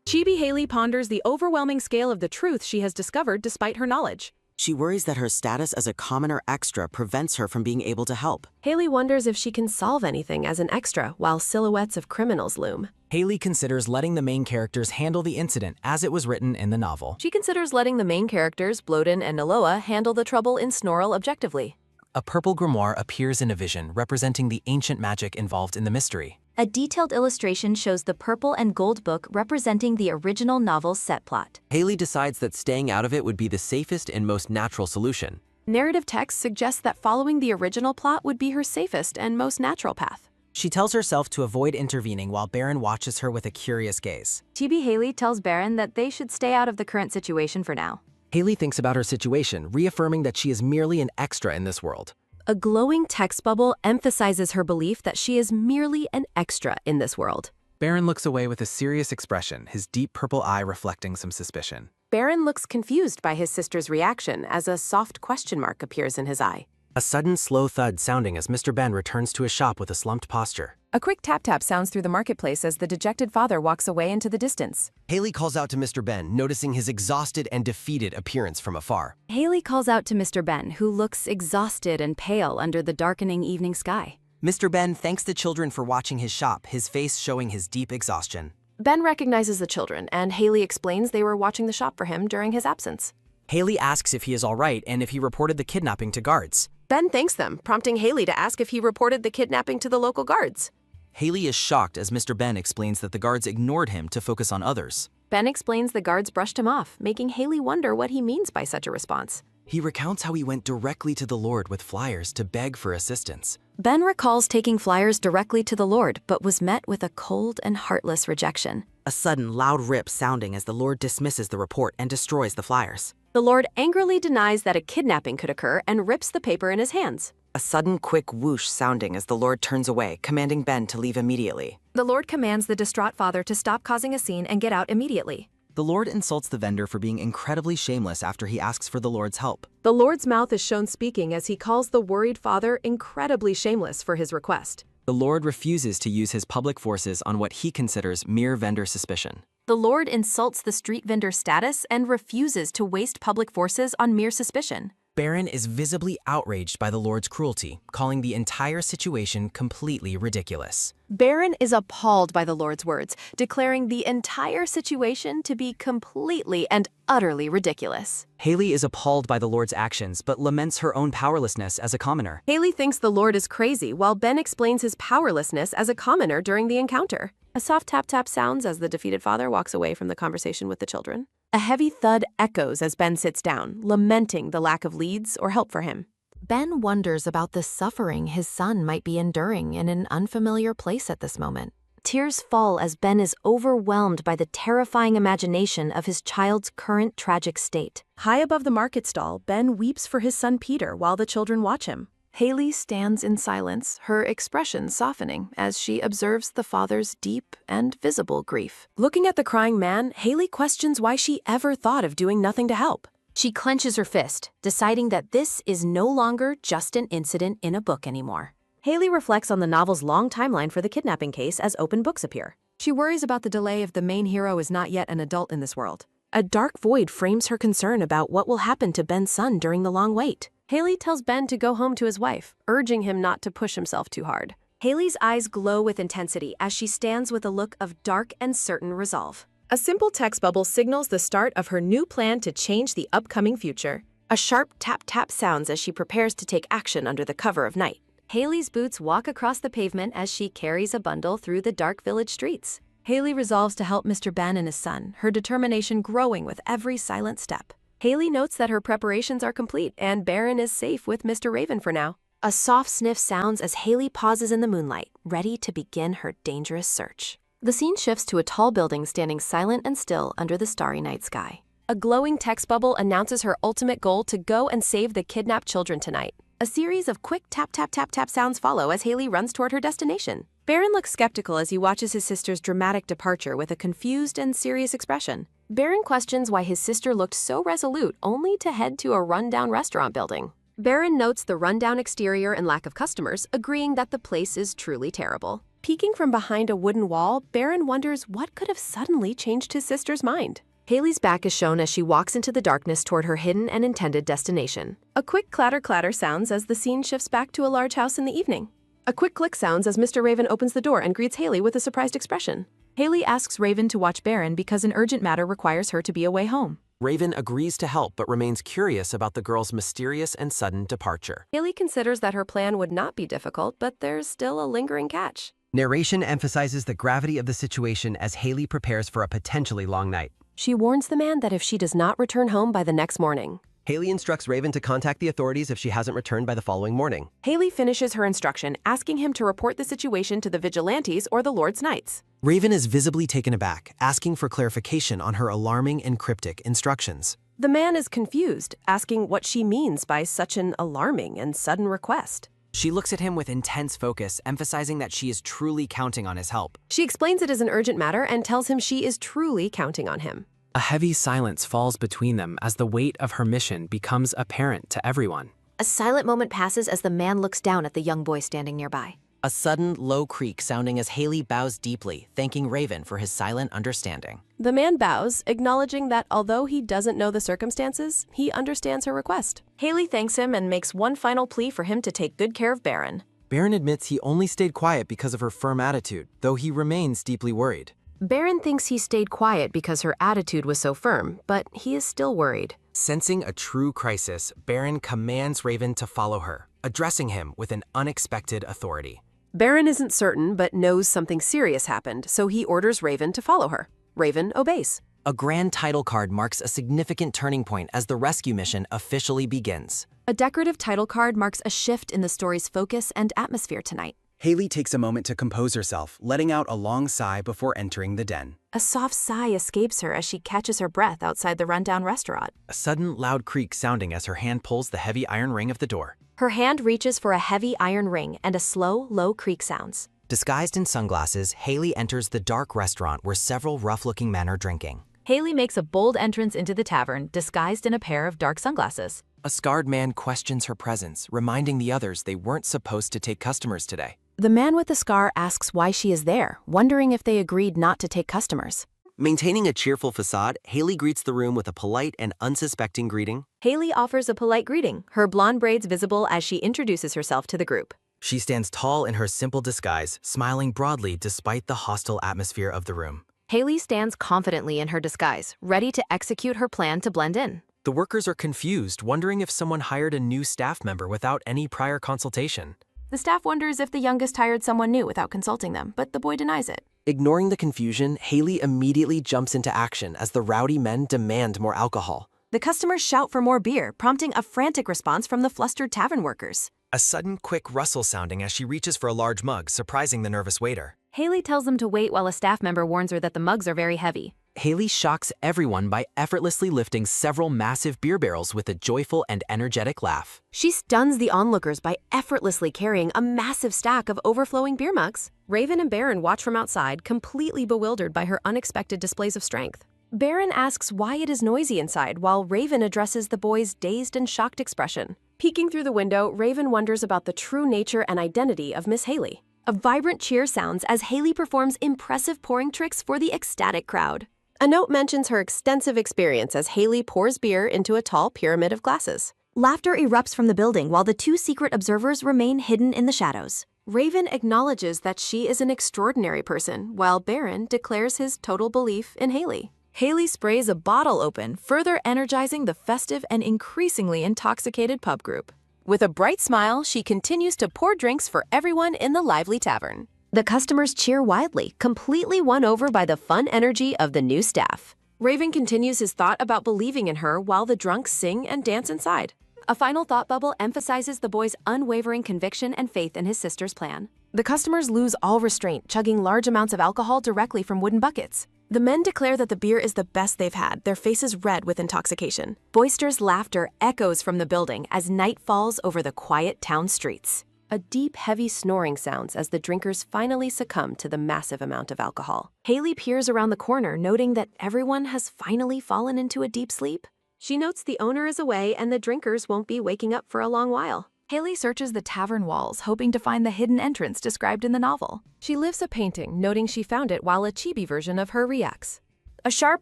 Chibi Haley ponders the overwhelming scale of the truth she has discovered despite her knowledge. She worries that her status as a commoner extra prevents her from being able to help. Haley wonders if she can solve anything as an extra while silhouettes of criminals loom. Haley considers letting the main characters handle the incident as it was written in the novel. She considers letting the main characters, Bloden and Noloa, handle the trouble in Snorl objectively. A purple grimoire appears in a vision representing the ancient magic involved in the mystery. A detailed illustration shows the purple and gold book representing the original novel's set plot. Haley decides that staying out of it would be the safest and most natural solution. Narrative text suggests that following the original plot would be her safest and most natural path. She tells herself to avoid intervening while Baron watches her with a curious gaze. TB Haley tells Baron that they should stay out of the current situation for now. Haley thinks about her situation, reaffirming that she is merely an extra in this world. A glowing text bubble emphasizes her belief that she is merely an extra in this world. Baron looks away with a serious expression, his deep purple eye reflecting some suspicion. Baron looks confused by his sister's reaction as a soft question mark appears in his eye. A sudden slow thud sounding as Mr. Ben returns to his shop with a slumped posture. A quick tap-tap sounds through the marketplace as the dejected father walks away into the distance. Haley calls out to Mr. Ben, noticing his exhausted and defeated appearance from afar. Haley calls out to Mr. Ben, who looks exhausted and pale under the darkening evening sky. Mr. Ben thanks the children for watching his shop, his face showing his deep exhaustion. Ben recognizes the children, and Haley explains they were watching the shop for him during his absence. Haley asks if he is all right and if he reported the kidnapping to guards. Ben thanks them, prompting Haley to ask if he reported the kidnapping to the local guards. Haley is shocked as Mr. Ben explains that the guards ignored him to focus on others. Ben explains the guards brushed him off, making Haley wonder what he means by such a response. He recounts how he went directly to the Lord with flyers to beg for assistance. Ben recalls taking flyers directly to the Lord, but was met with a cold and heartless rejection. A sudden, loud rip sounding as the Lord dismisses the report and destroys the flyers. The Lord angrily denies that a kidnapping could occur and rips the paper in his hands. A sudden, quick whoosh sounding as the Lord turns away, commanding Ben to leave immediately. The Lord commands the distraught father to stop causing a scene and get out immediately. The Lord insults the vendor for being incredibly shameless after he asks for the Lord's help. The Lord's mouth is shown speaking as he calls the worried father incredibly shameless for his request. The Lord refuses to use his public forces on what he considers mere vendor suspicion. The Lord insults the street vendor status and refuses to waste public forces on mere suspicion. Baron is visibly outraged by the Lord's cruelty, calling the entire situation completely ridiculous. Baron is appalled by the Lord's words, declaring the entire situation to be completely and utterly ridiculous. Haley is appalled by the Lord's actions, but laments her own powerlessness as a commoner. Haley thinks the Lord is crazy, while Ben explains his powerlessness as a commoner during the encounter. A soft tap-tap sounds as the defeated father walks away from the conversation with the children. A heavy thud echoes as Ben sits down, lamenting the lack of leads or help for him. Ben wonders about the suffering his son might be enduring in an unfamiliar place at this moment. Tears fall as Ben is overwhelmed by the terrifying imagination of his child's current tragic state. High above the market stall, Ben weeps for his son Peter while the children watch him. Haley stands in silence, her expression softening as she observes the father's deep and visible grief. Looking at the crying man, Haley questions why she ever thought of doing nothing to help. She clenches her fist, deciding that this is no longer just an incident in a book anymore. Haley reflects on the novel's long timeline for the kidnapping case as open books appear. She worries about the delay if the main hero is not yet an adult in this world. A dark void frames her concern about what will happen to Ben's son during the long wait. Haley tells Ben to go home to his wife, urging him not to push himself too hard. Haley's eyes glow with intensity as she stands with a look of dark and certain resolve. A simple text bubble signals the start of her new plan to change the upcoming future. A sharp tap-tap sounds as she prepares to take action under the cover of night. Haley's boots walk across the pavement as she carries a bundle through the dark village streets. Haley resolves to help Mr. Ben and his son, her determination growing with every silent step. Haley notes that her preparations are complete and Baron is safe with Mr. Raven for now. A soft sniff sounds as Haley pauses in the moonlight, ready to begin her dangerous search. The scene shifts to a tall building standing silent and still under the starry night sky. A glowing text bubble announces her ultimate goal to go and save the kidnapped children tonight. A series of quick tap-tap-tap-tap sounds follow as Haley runs toward her destination. Baron looks skeptical as he watches his sister's dramatic departure with a confused and serious expression. Baron questions why his sister looked so resolute only to head to a rundown restaurant building. Baron notes the rundown exterior and lack of customers, agreeing that the place is truly terrible. Peeking from behind a wooden wall, Baron wonders what could have suddenly changed his sister's mind. Haley's back is shown as she walks into the darkness toward her hidden and intended destination. A quick clatter-clatter sounds as the scene shifts back to a large house in the evening. A quick click sounds as Mr. Raven opens the door and greets Haley with a surprised expression. Haley asks Raven to watch Baron because an urgent matter requires her to be away home. Raven agrees to help but remains curious about the girl's mysterious and sudden departure. Haley considers that her plan would not be difficult, but there's still a lingering catch. Narration emphasizes the gravity of the situation as Haley prepares for a potentially long night. She warns the man that if she does not return home by the next morning. Haley instructs Raven to contact the authorities if she hasn't returned by the following morning. Haley finishes her instruction, asking him to report the situation to the vigilantes or the Lord's Knights. Raven is visibly taken aback, asking for clarification on her alarming and cryptic instructions. The man is confused, asking what she means by such an alarming and sudden request. She looks at him with intense focus, emphasizing that she is truly counting on his help. She explains it as an urgent matter and tells him she is truly counting on him. A heavy silence falls between them as the weight of her mission becomes apparent to everyone. A silent moment passes as the man looks down at the young boy standing nearby. A sudden, low creak sounding as Haley bows deeply, thanking Raven for his silent understanding. The man bows, acknowledging that although he doesn't know the circumstances, he understands her request. Haley thanks him and makes one final plea for him to take good care of Baron. Baron admits he only stayed quiet because of her firm attitude, though he remains deeply worried. Baron thinks he stayed quiet because her attitude was so firm, but he is still worried. Sensing a true crisis, Baron commands Raven to follow her, addressing him with an unexpected authority. Baron isn't certain but knows something serious happened, so he orders Raven to follow her. Raven obeys. A grand title card marks a significant turning point as the rescue mission officially begins. A decorative title card marks a shift in the story's focus and atmosphere tonight. Haley takes a moment to compose herself, letting out a long sigh before entering the den. A soft sigh escapes her as she catches her breath outside the rundown restaurant. A sudden, loud creak sounding as her hand pulls the heavy iron ring of the door. Her hand reaches for a heavy iron ring and a slow, low creak sounds. Disguised in sunglasses, Haley enters the dark restaurant where several rough-looking men are drinking. Haley makes a bold entrance into the tavern, disguised in a pair of dark sunglasses. A scarred man questions her presence, reminding the others they weren't supposed to take customers today. The man with the scar asks why she is there, wondering if they agreed not to take customers. Maintaining a cheerful facade, Haley greets the room with a polite and unsuspecting greeting. Haley offers a polite greeting, her blonde braids visible as she introduces herself to the group. She stands tall in her simple disguise, smiling broadly despite the hostile atmosphere of the room. Haley stands confidently in her disguise, ready to execute her plan to blend in. The workers are confused, wondering if someone hired a new staff member without any prior consultation. The staff wonders if the youngest hired someone new without consulting them, but the boy denies it. Ignoring the confusion, Haley immediately jumps into action as the rowdy men demand more alcohol. The customers shout for more beer, prompting a frantic response from the flustered tavern workers. A sudden, quick rustle sounding as she reaches for a large mug, surprising the nervous waiter. Haley tells them to wait while a staff member warns her that the mugs are very heavy. Haley shocks everyone by effortlessly lifting several massive beer barrels with a joyful and energetic laugh. She stuns the onlookers by effortlessly carrying a massive stack of overflowing beer mugs. Raven and Baron watch from outside, completely bewildered by her unexpected displays of strength. Baron asks why it is noisy inside, while Raven addresses the boy's dazed and shocked expression. Peeking through the window, Raven wonders about the true nature and identity of Miss Haley. A vibrant cheer sounds as Haley performs impressive pouring tricks for the ecstatic crowd. A note mentions her extensive experience as Haley pours beer into a tall pyramid of glasses. Laughter erupts from the building while the two secret observers remain hidden in the shadows. Raven acknowledges that she is an extraordinary person, while Baron declares his total belief in Haley. Haley sprays a bottle open, further energizing the festive and increasingly intoxicated pub group. With a bright smile, she continues to pour drinks for everyone in the lively tavern. The customers cheer wildly, completely won over by the fun energy of the new staff. Raven continues his thought about believing in her while the drunks sing and dance inside. A final thought bubble emphasizes the boy's unwavering conviction and faith in his sister's plan. The customers lose all restraint, chugging large amounts of alcohol directly from wooden buckets. The men declare that the beer is the best they've had, their faces red with intoxication. Boisterous laughter echoes from the building as night falls over the quiet town streets. A deep, heavy snoring sounds as the drinkers finally succumb to the massive amount of alcohol. Haley peers around the corner, noting that everyone has finally fallen into a deep sleep. She notes the owner is away and the drinkers won't be waking up for a long while. Haley searches the tavern walls, hoping to find the hidden entrance described in the novel. She lifts a painting, noting she found it while a chibi version of her reacts. A sharp,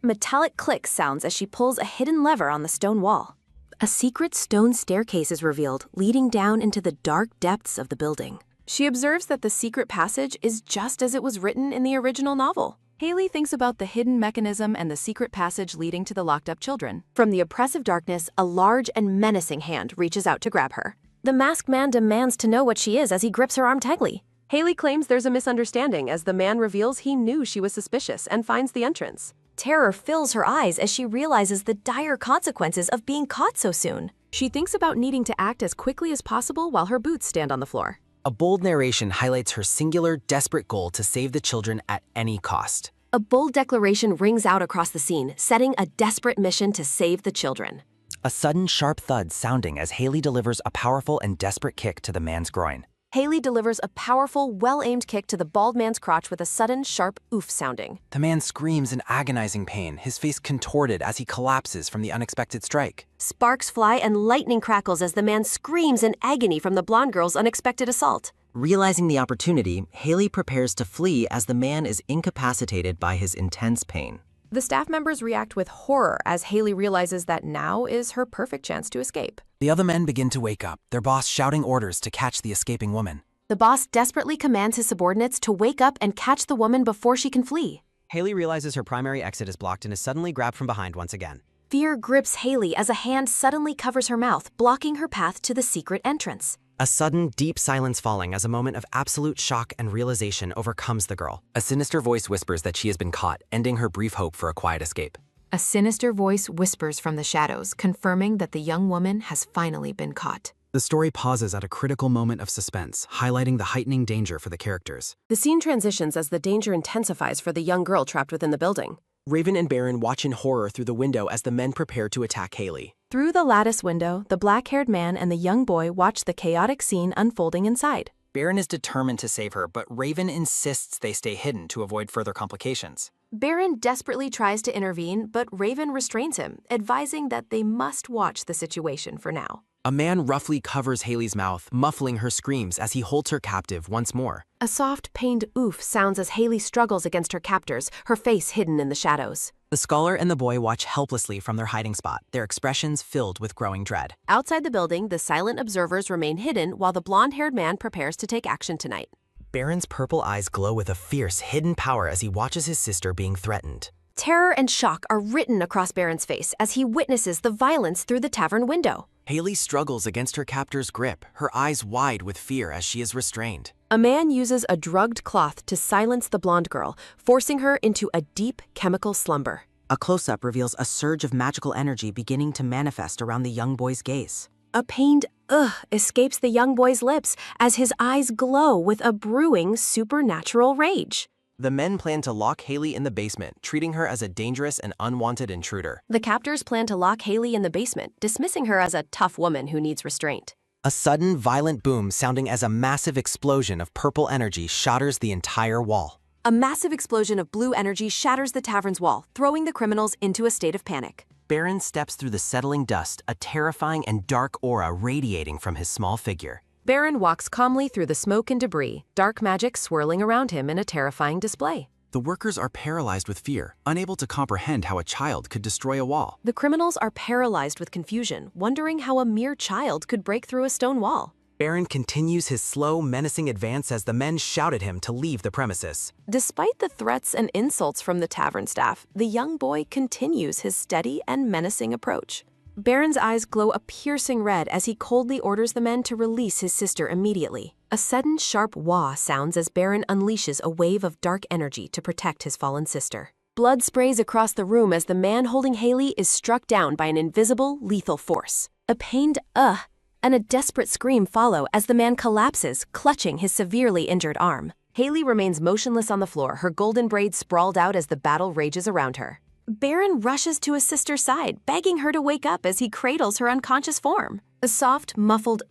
metallic click sounds as she pulls a hidden lever on the stone wall. A secret stone staircase is revealed, leading down into the dark depths of the building. She observes that the secret passage is just as it was written in the original novel. Haley thinks about the hidden mechanism and the secret passage leading to the locked-up children. From the oppressive darkness, a large and menacing hand reaches out to grab her. The masked man demands to know what she is as he grips her arm tightly. Haley claims there's a misunderstanding as the man reveals he knew she was suspicious and finds the entrance. Terror fills her eyes as she realizes the dire consequences of being caught so soon. She thinks about needing to act as quickly as possible while her boots stand on the floor. A bold narration highlights her singular, desperate goal to save the children at any cost. A bold declaration rings out across the scene, setting a desperate mission to save the children. A sudden sharp thud sounding as Haley delivers a powerful and desperate kick to the man's groin. Haley delivers a powerful, well-aimed kick to the bald man's crotch with a sudden, sharp oof sounding. The man screams in agonizing pain, his face contorted as he collapses from the unexpected strike. Sparks fly and lightning crackles as the man screams in agony from the blonde girl's unexpected assault. Realizing the opportunity, Haley prepares to flee as the man is incapacitated by his intense pain. The staff members react with horror as Haley realizes that now is her perfect chance to escape. The other men begin to wake up, their boss shouting orders to catch the escaping woman. The boss desperately commands his subordinates to wake up and catch the woman before she can flee. Haley realizes her primary exit is blocked and is suddenly grabbed from behind once again. Fear grips Haley as a hand suddenly covers her mouth, blocking her path to the secret entrance. A sudden, deep silence falling as a moment of absolute shock and realization overcomes the girl. A sinister voice whispers that she has been caught, ending her brief hope for a quiet escape. A sinister voice whispers from the shadows, confirming that the young woman has finally been caught. The story pauses at a critical moment of suspense, highlighting the heightening danger for the characters. The scene transitions as the danger intensifies for the young girl trapped within the building. Raven and Baron watch in horror through the window as the men prepare to attack Haley. Through the lattice window, the black-haired man and the young boy watch the chaotic scene unfolding inside. Baron is determined to save her, but Raven insists they stay hidden to avoid further complications. Baron desperately tries to intervene, but Raven restrains him, advising that they must watch the situation for now. A man roughly covers Haley's mouth, muffling her screams as he holds her captive once more. A soft, pained oof sounds as Haley struggles against her captors, her face hidden in the shadows. The scholar and the boy watch helplessly from their hiding spot, their expressions filled with growing dread. Outside the building, the silent observers remain hidden while the blonde-haired man prepares to take action tonight. Baron's purple eyes glow with a fierce, hidden power as he watches his sister being threatened. Terror and shock are written across Baron's face as he witnesses the violence through the tavern window. Haley struggles against her captor's grip, her eyes wide with fear as she is restrained. A man uses a drugged cloth to silence the blonde girl, forcing her into a deep chemical slumber. A close-up reveals a surge of magical energy beginning to manifest around the young boy's gaze. A pained ugh escapes the young boy's lips as his eyes glow with a brewing supernatural rage. The men plan to lock Haley in the basement, treating her as a dangerous and unwanted intruder. The captors plan to lock Haley in the basement, dismissing her as a tough woman who needs restraint. A sudden, violent boom sounding as a massive explosion of purple energy shatters the entire wall. A massive explosion of blue energy shatters the tavern's wall, throwing the criminals into a state of panic. Baron steps through the settling dust, a terrifying and dark aura radiating from his small figure. Baron walks calmly through the smoke and debris, dark magic swirling around him in a terrifying display. The workers are paralyzed with fear, unable to comprehend how a child could destroy a wall. The criminals are paralyzed with confusion, wondering how a mere child could break through a stone wall. Baron continues his slow, menacing advance as the men shout at him to leave the premises. Despite the threats and insults from the tavern staff, the young boy continues his steady and menacing approach. Baron's eyes glow a piercing red as he coldly orders the men to release his sister immediately. A sudden sharp wah sounds as Baron unleashes a wave of dark energy to protect his fallen sister. Blood sprays across the room as the man holding Haley is struck down by an invisible, lethal force. A pained and a desperate scream follow as the man collapses, clutching his severely injured arm. Haley remains motionless on the floor, her golden braids sprawled out as the battle rages around her. Baron rushes to his sister's side, begging her to wake up as he cradles her unconscious form. A soft, muffled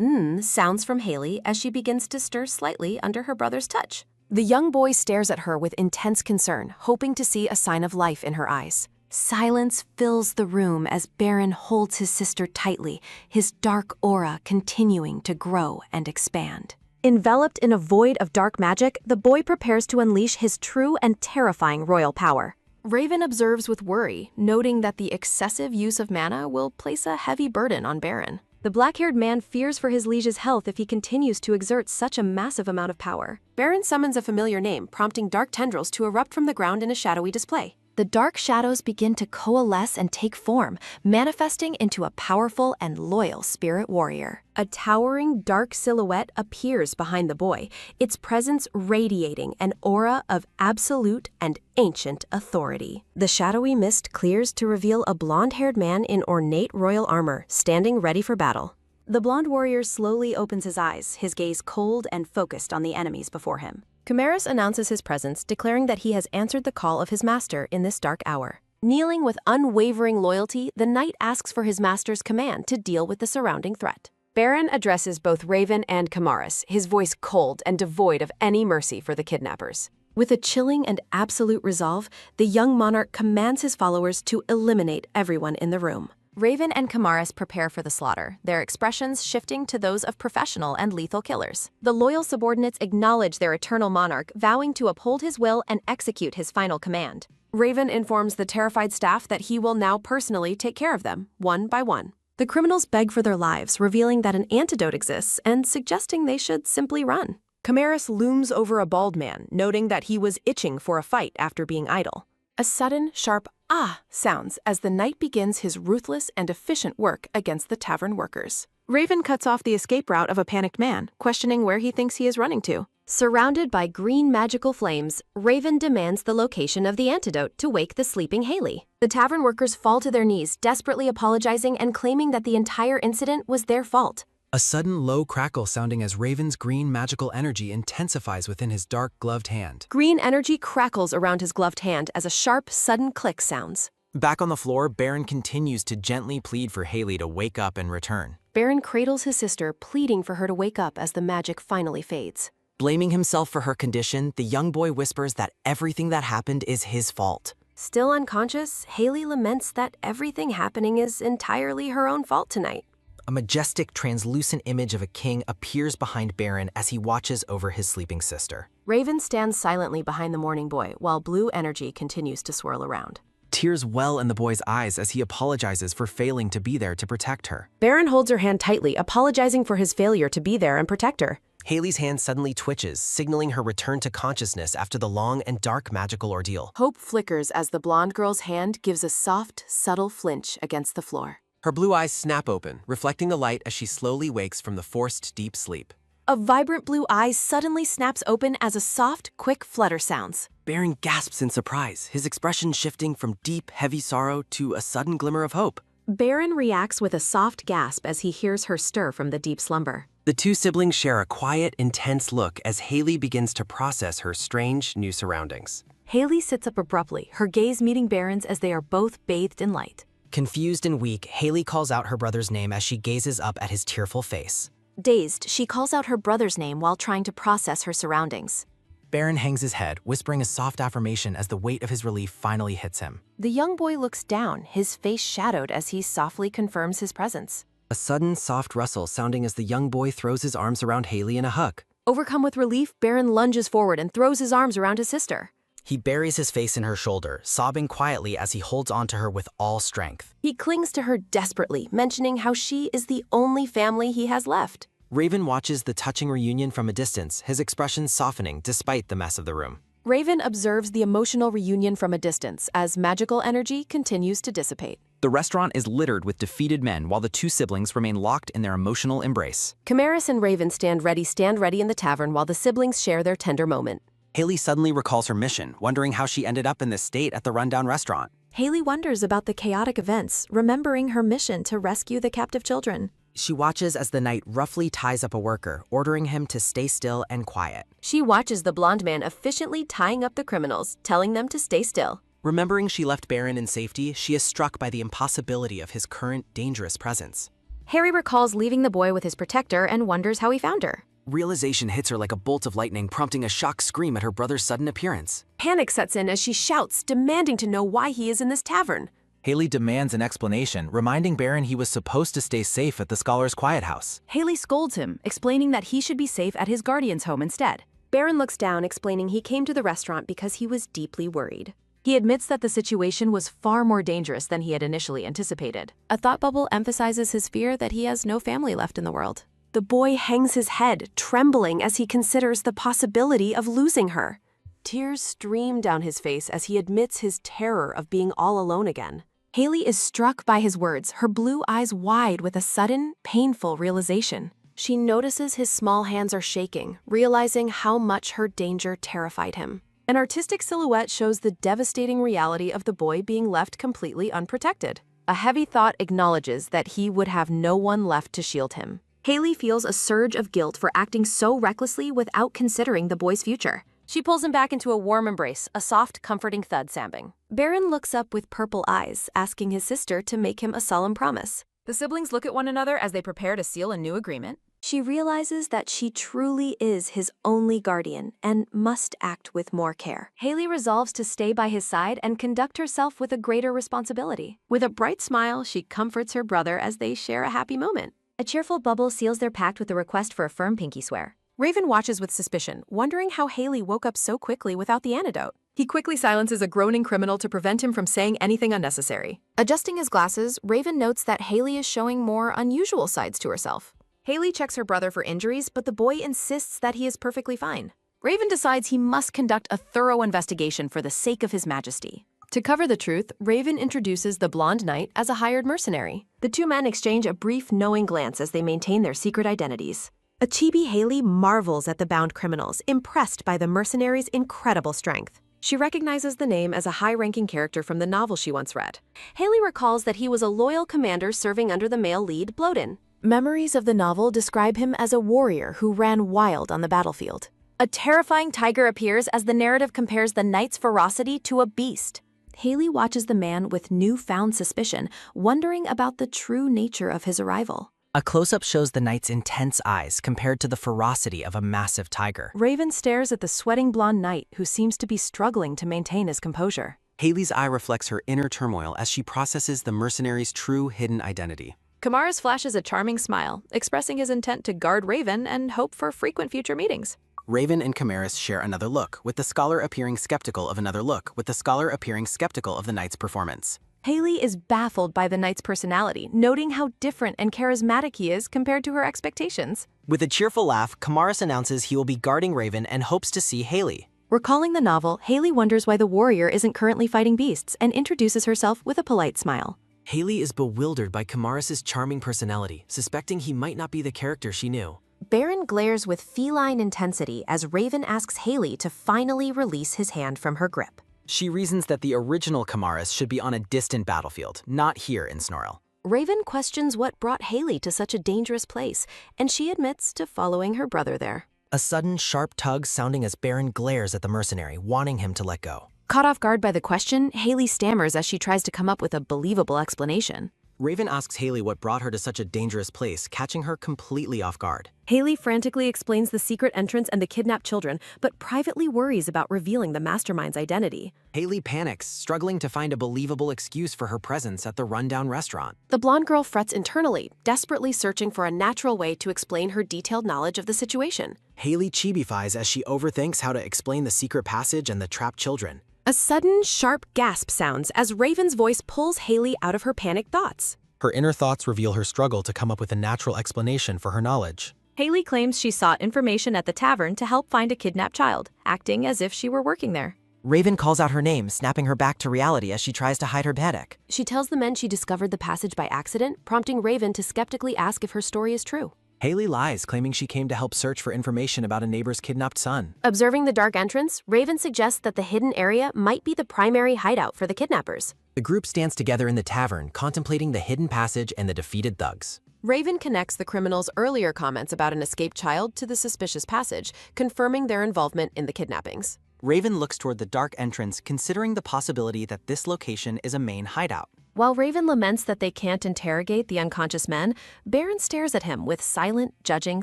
sounds from Haley as she begins to stir slightly under her brother's touch. The young boy stares at her with intense concern, hoping to see a sign of life in her eyes. Silence fills the room as Baron holds his sister tightly, his dark aura continuing to grow and expand. Enveloped in a void of dark magic, the boy prepares to unleash his true and terrifying royal power. Raven observes with worry, noting that the excessive use of mana will place a heavy burden on Baron. The black-haired man fears for his liege's health if he continues to exert such a massive amount of power. Baron summons a familiar name, prompting dark tendrils to erupt from the ground in a shadowy display. the dark shadows begin to coalesce and take form, manifesting into a powerful and loyal spirit warrior. A towering dark silhouette appears behind the boy, its presence radiating an aura of absolute and ancient authority. The shadowy mist clears to reveal a blonde-haired man in ornate royal armor, standing ready for battle. The blonde warrior slowly opens his eyes, his gaze cold and focused on the enemies before him. Chimerus announces his presence, declaring that he has answered the call of his master in this dark hour. Kneeling with unwavering loyalty, the knight asks for his master's command to deal with the surrounding threat. Baron addresses both Raven and Chimerus, his voice cold and devoid of any mercy for the kidnappers. With a chilling and absolute resolve, the young monarch commands his followers to eliminate everyone in the room. Raven and Chimerus prepare for the slaughter, their expressions shifting to those of professional and lethal killers. The loyal subordinates acknowledge their eternal monarch, vowing to uphold his will and execute his final command. Raven informs the terrified staff that he will now personally take care of them, one by one. The criminals beg for their lives, revealing that an antidote exists and suggesting they should simply run. Chimerus looms over a bald man, noting that he was itching for a fight after being idle. A sudden, sharp "ah" sounds as the knight begins his ruthless and efficient work against the tavern workers. Raven cuts off the escape route of a panicked man, questioning where he thinks he is running to. Surrounded by green magical flames, Raven demands the location of the antidote to wake the sleeping Haley. The tavern workers fall to their knees, desperately apologizing and claiming that the entire incident was their fault. A sudden low crackle sounding as Raven's green magical energy intensifies within his dark gloved hand. Green energy crackles around his gloved hand as a sharp, sudden click sounds. Back on the floor, Baron continues to gently plead for Haley to wake up and return. Baron cradles his sister, pleading for her to wake up as the magic finally fades. Blaming himself for her condition, the young boy whispers that everything that happened is his fault. Still unconscious, Haley laments that everything happening is entirely her own fault tonight. A majestic, translucent image of a king appears behind Baron as he watches over his sleeping sister. Raven stands silently behind the mourning boy, while blue energy continues to swirl around. Tears well in the boy's eyes as he apologizes for failing to be there to protect her. Baron holds her hand tightly, apologizing for his failure to be there and protect her. Haley's hand suddenly twitches, signaling her return to consciousness after the long and dark magical ordeal. Hope flickers as the blonde girl's hand gives a soft, subtle flinch against the floor. Her blue eyes snap open, reflecting the light as she slowly wakes from the forced deep sleep. A vibrant blue eye suddenly snaps open as a soft, quick flutter sounds. Baron gasps in surprise, his expression shifting from deep, heavy sorrow to a sudden glimmer of hope. Baron reacts with a soft gasp as he hears her stir from the deep slumber. The two siblings share a quiet, intense look as Haley begins to process her strange new surroundings. Haley sits up abruptly, her gaze meeting Baron's as they are both bathed in light. Confused and weak, Haley calls out her brother's name as she gazes up at his tearful face. Dazed, she calls out her brother's name while trying to process her surroundings. Baron hangs his head, whispering a soft affirmation as the weight of his relief finally hits him. The young boy looks down, his face shadowed as he softly confirms his presence. A sudden, soft rustle sounding as the young boy throws his arms around Haley in a hug. Overcome with relief, Baron lunges forward and throws his arms around his sister. He buries his face in her shoulder, sobbing quietly as he holds onto her with all strength. He clings to her desperately, mentioning how she is the only family he has left. Raven watches the touching reunion from a distance, his expression softening despite the mess of the room. Raven observes the emotional reunion from a distance as magical energy continues to dissipate. The restaurant is littered with defeated men while the two siblings remain locked in their emotional embrace. Chimerus and Raven stand ready in the tavern while the siblings share their tender moment. Haley suddenly recalls her mission, wondering how she ended up in this state at the rundown restaurant. Haley wonders about the chaotic events, remembering her mission to rescue the captive children. She watches as the knight roughly ties up a worker, ordering him to stay still and quiet. She watches the blonde man efficiently tying up the criminals, telling them to stay still. Remembering she left Baron in safety, she is struck by the impossibility of his current dangerous presence. Harry recalls leaving the boy with his protector and wonders how he found her. Realization hits her like a bolt of lightning, prompting a shocked scream at her brother's sudden appearance. Panic sets in as she shouts, demanding to know why he is in this tavern. Haley demands an explanation, reminding Baron he was supposed to stay safe at the Scholar's Quiet House. Haley scolds him, explaining that he should be safe at his guardian's home instead. Baron looks down, explaining he came to the restaurant because he was deeply worried. He admits that the situation was far more dangerous than he had initially anticipated. A thought bubble emphasizes his fear that he has no family left in the world. The boy hangs his head, trembling as he considers the possibility of losing her. Tears stream down his face as he admits his terror of being all alone again. Haley is struck by his words, her blue eyes wide with a sudden, painful realization. She notices his small hands are shaking, realizing how much her danger terrified him. An artistic silhouette shows the devastating reality of the boy being left completely unprotected. A heavy thought acknowledges that he would have no one left to shield him. Haley feels a surge of guilt for acting so recklessly without considering the boy's future. She pulls him back into a warm embrace, a soft, comforting thud sounding. Baron looks up with purple eyes, asking his sister to make him a solemn promise. The siblings look at one another as they prepare to seal a new agreement. She realizes that she truly is his only guardian and must act with more care. Haley resolves to stay by his side and conduct herself with a greater responsibility. With a bright smile, she comforts her brother as they share a happy moment. A cheerful bubble seals their pact with a request for a firm pinky swear. Raven watches with suspicion, wondering how Haley woke up so quickly without the antidote. He quickly silences a groaning criminal to prevent him from saying anything unnecessary. Adjusting his glasses, Raven notes that Haley is showing more unusual sides to herself. Haley checks her brother for injuries, but the boy insists that he is perfectly fine. Raven decides he must conduct a thorough investigation for the sake of his majesty. To cover the truth, Raven introduces the blonde knight as a hired mercenary. The two men exchange a brief, knowing glance as they maintain their secret identities. A chibi Haley marvels at the bound criminals, impressed by the mercenary's incredible strength. She recognizes the name as a high-ranking character from the novel she once read. Haley recalls that he was a loyal commander serving under the male lead, Bloden. Memories of the novel describe him as a warrior who ran wild on the battlefield. A terrifying tiger appears as the narrative compares the knight's ferocity to a beast. Haley watches the man with newfound suspicion, wondering about the true nature of his arrival. A close-up shows the knight's intense eyes compared to the ferocity of a massive tiger. Raven stares at the sweating blonde knight who seems to be struggling to maintain his composure. Haley's eye reflects her inner turmoil as she processes the mercenary's true hidden identity. Kamaris flashes a charming smile, expressing his intent to guard Raven and hope for frequent future meetings. Raven and Kamaris share another look, with the scholar appearing skeptical of another look, with the scholar appearing skeptical of the knight's performance. Haley is baffled by the knight's personality, noting how different and charismatic he is compared to her expectations. With a cheerful laugh, Kamaris announces he will be guarding Raven and hopes to see Haley. Recalling the novel, Haley wonders why the warrior isn't currently fighting beasts and introduces herself with a polite smile. Haley is bewildered by Kamaris' charming personality, suspecting he might not be the character she knew. Baron glares with feline intensity as Raven asks Haley to finally release his hand from her grip. She reasons that the original Kamaris should be on a distant battlefield, not here in Snorl. Raven questions what brought Haley to such a dangerous place, and she admits to following her brother there. A sudden, sharp tug sounding as Baron glares at the mercenary, wanting him to let go. Caught off guard by the question, Haley stammers as she tries to come up with a believable explanation. Raven asks Haley what brought her to such a dangerous place, catching her completely off guard. Haley frantically explains the secret entrance and the kidnapped children, but privately worries about revealing the mastermind's identity. Haley panics, struggling to find a believable excuse for her presence at the rundown restaurant. The blonde girl frets internally, desperately searching for a natural way to explain her detailed knowledge of the situation. Haley chibifies as she overthinks how to explain the secret passage and the trapped children. A sudden, sharp gasp sounds as Raven's voice pulls Haley out of her panicked thoughts. Her inner thoughts reveal her struggle to come up with a natural explanation for her knowledge. Haley claims she sought information at the tavern to help find a kidnapped child, acting as if she were working there. Raven calls out her name, snapping her back to reality as she tries to hide her panic. She tells the men she discovered the passage by accident, prompting Raven to skeptically ask if her story is true. Haley lies, claiming she came to help search for information about a neighbor's kidnapped son. Observing the dark entrance, Raven suggests that the hidden area might be the primary hideout for the kidnappers. The group stands together in the tavern, contemplating the hidden passage and the defeated thugs. Raven connects the criminals' earlier comments about an escaped child to the suspicious passage, confirming their involvement in the kidnappings. Raven looks toward the dark entrance, considering the possibility that this location is a main hideout. While Raven laments that they can't interrogate the unconscious men, Baron stares at him with silent, judging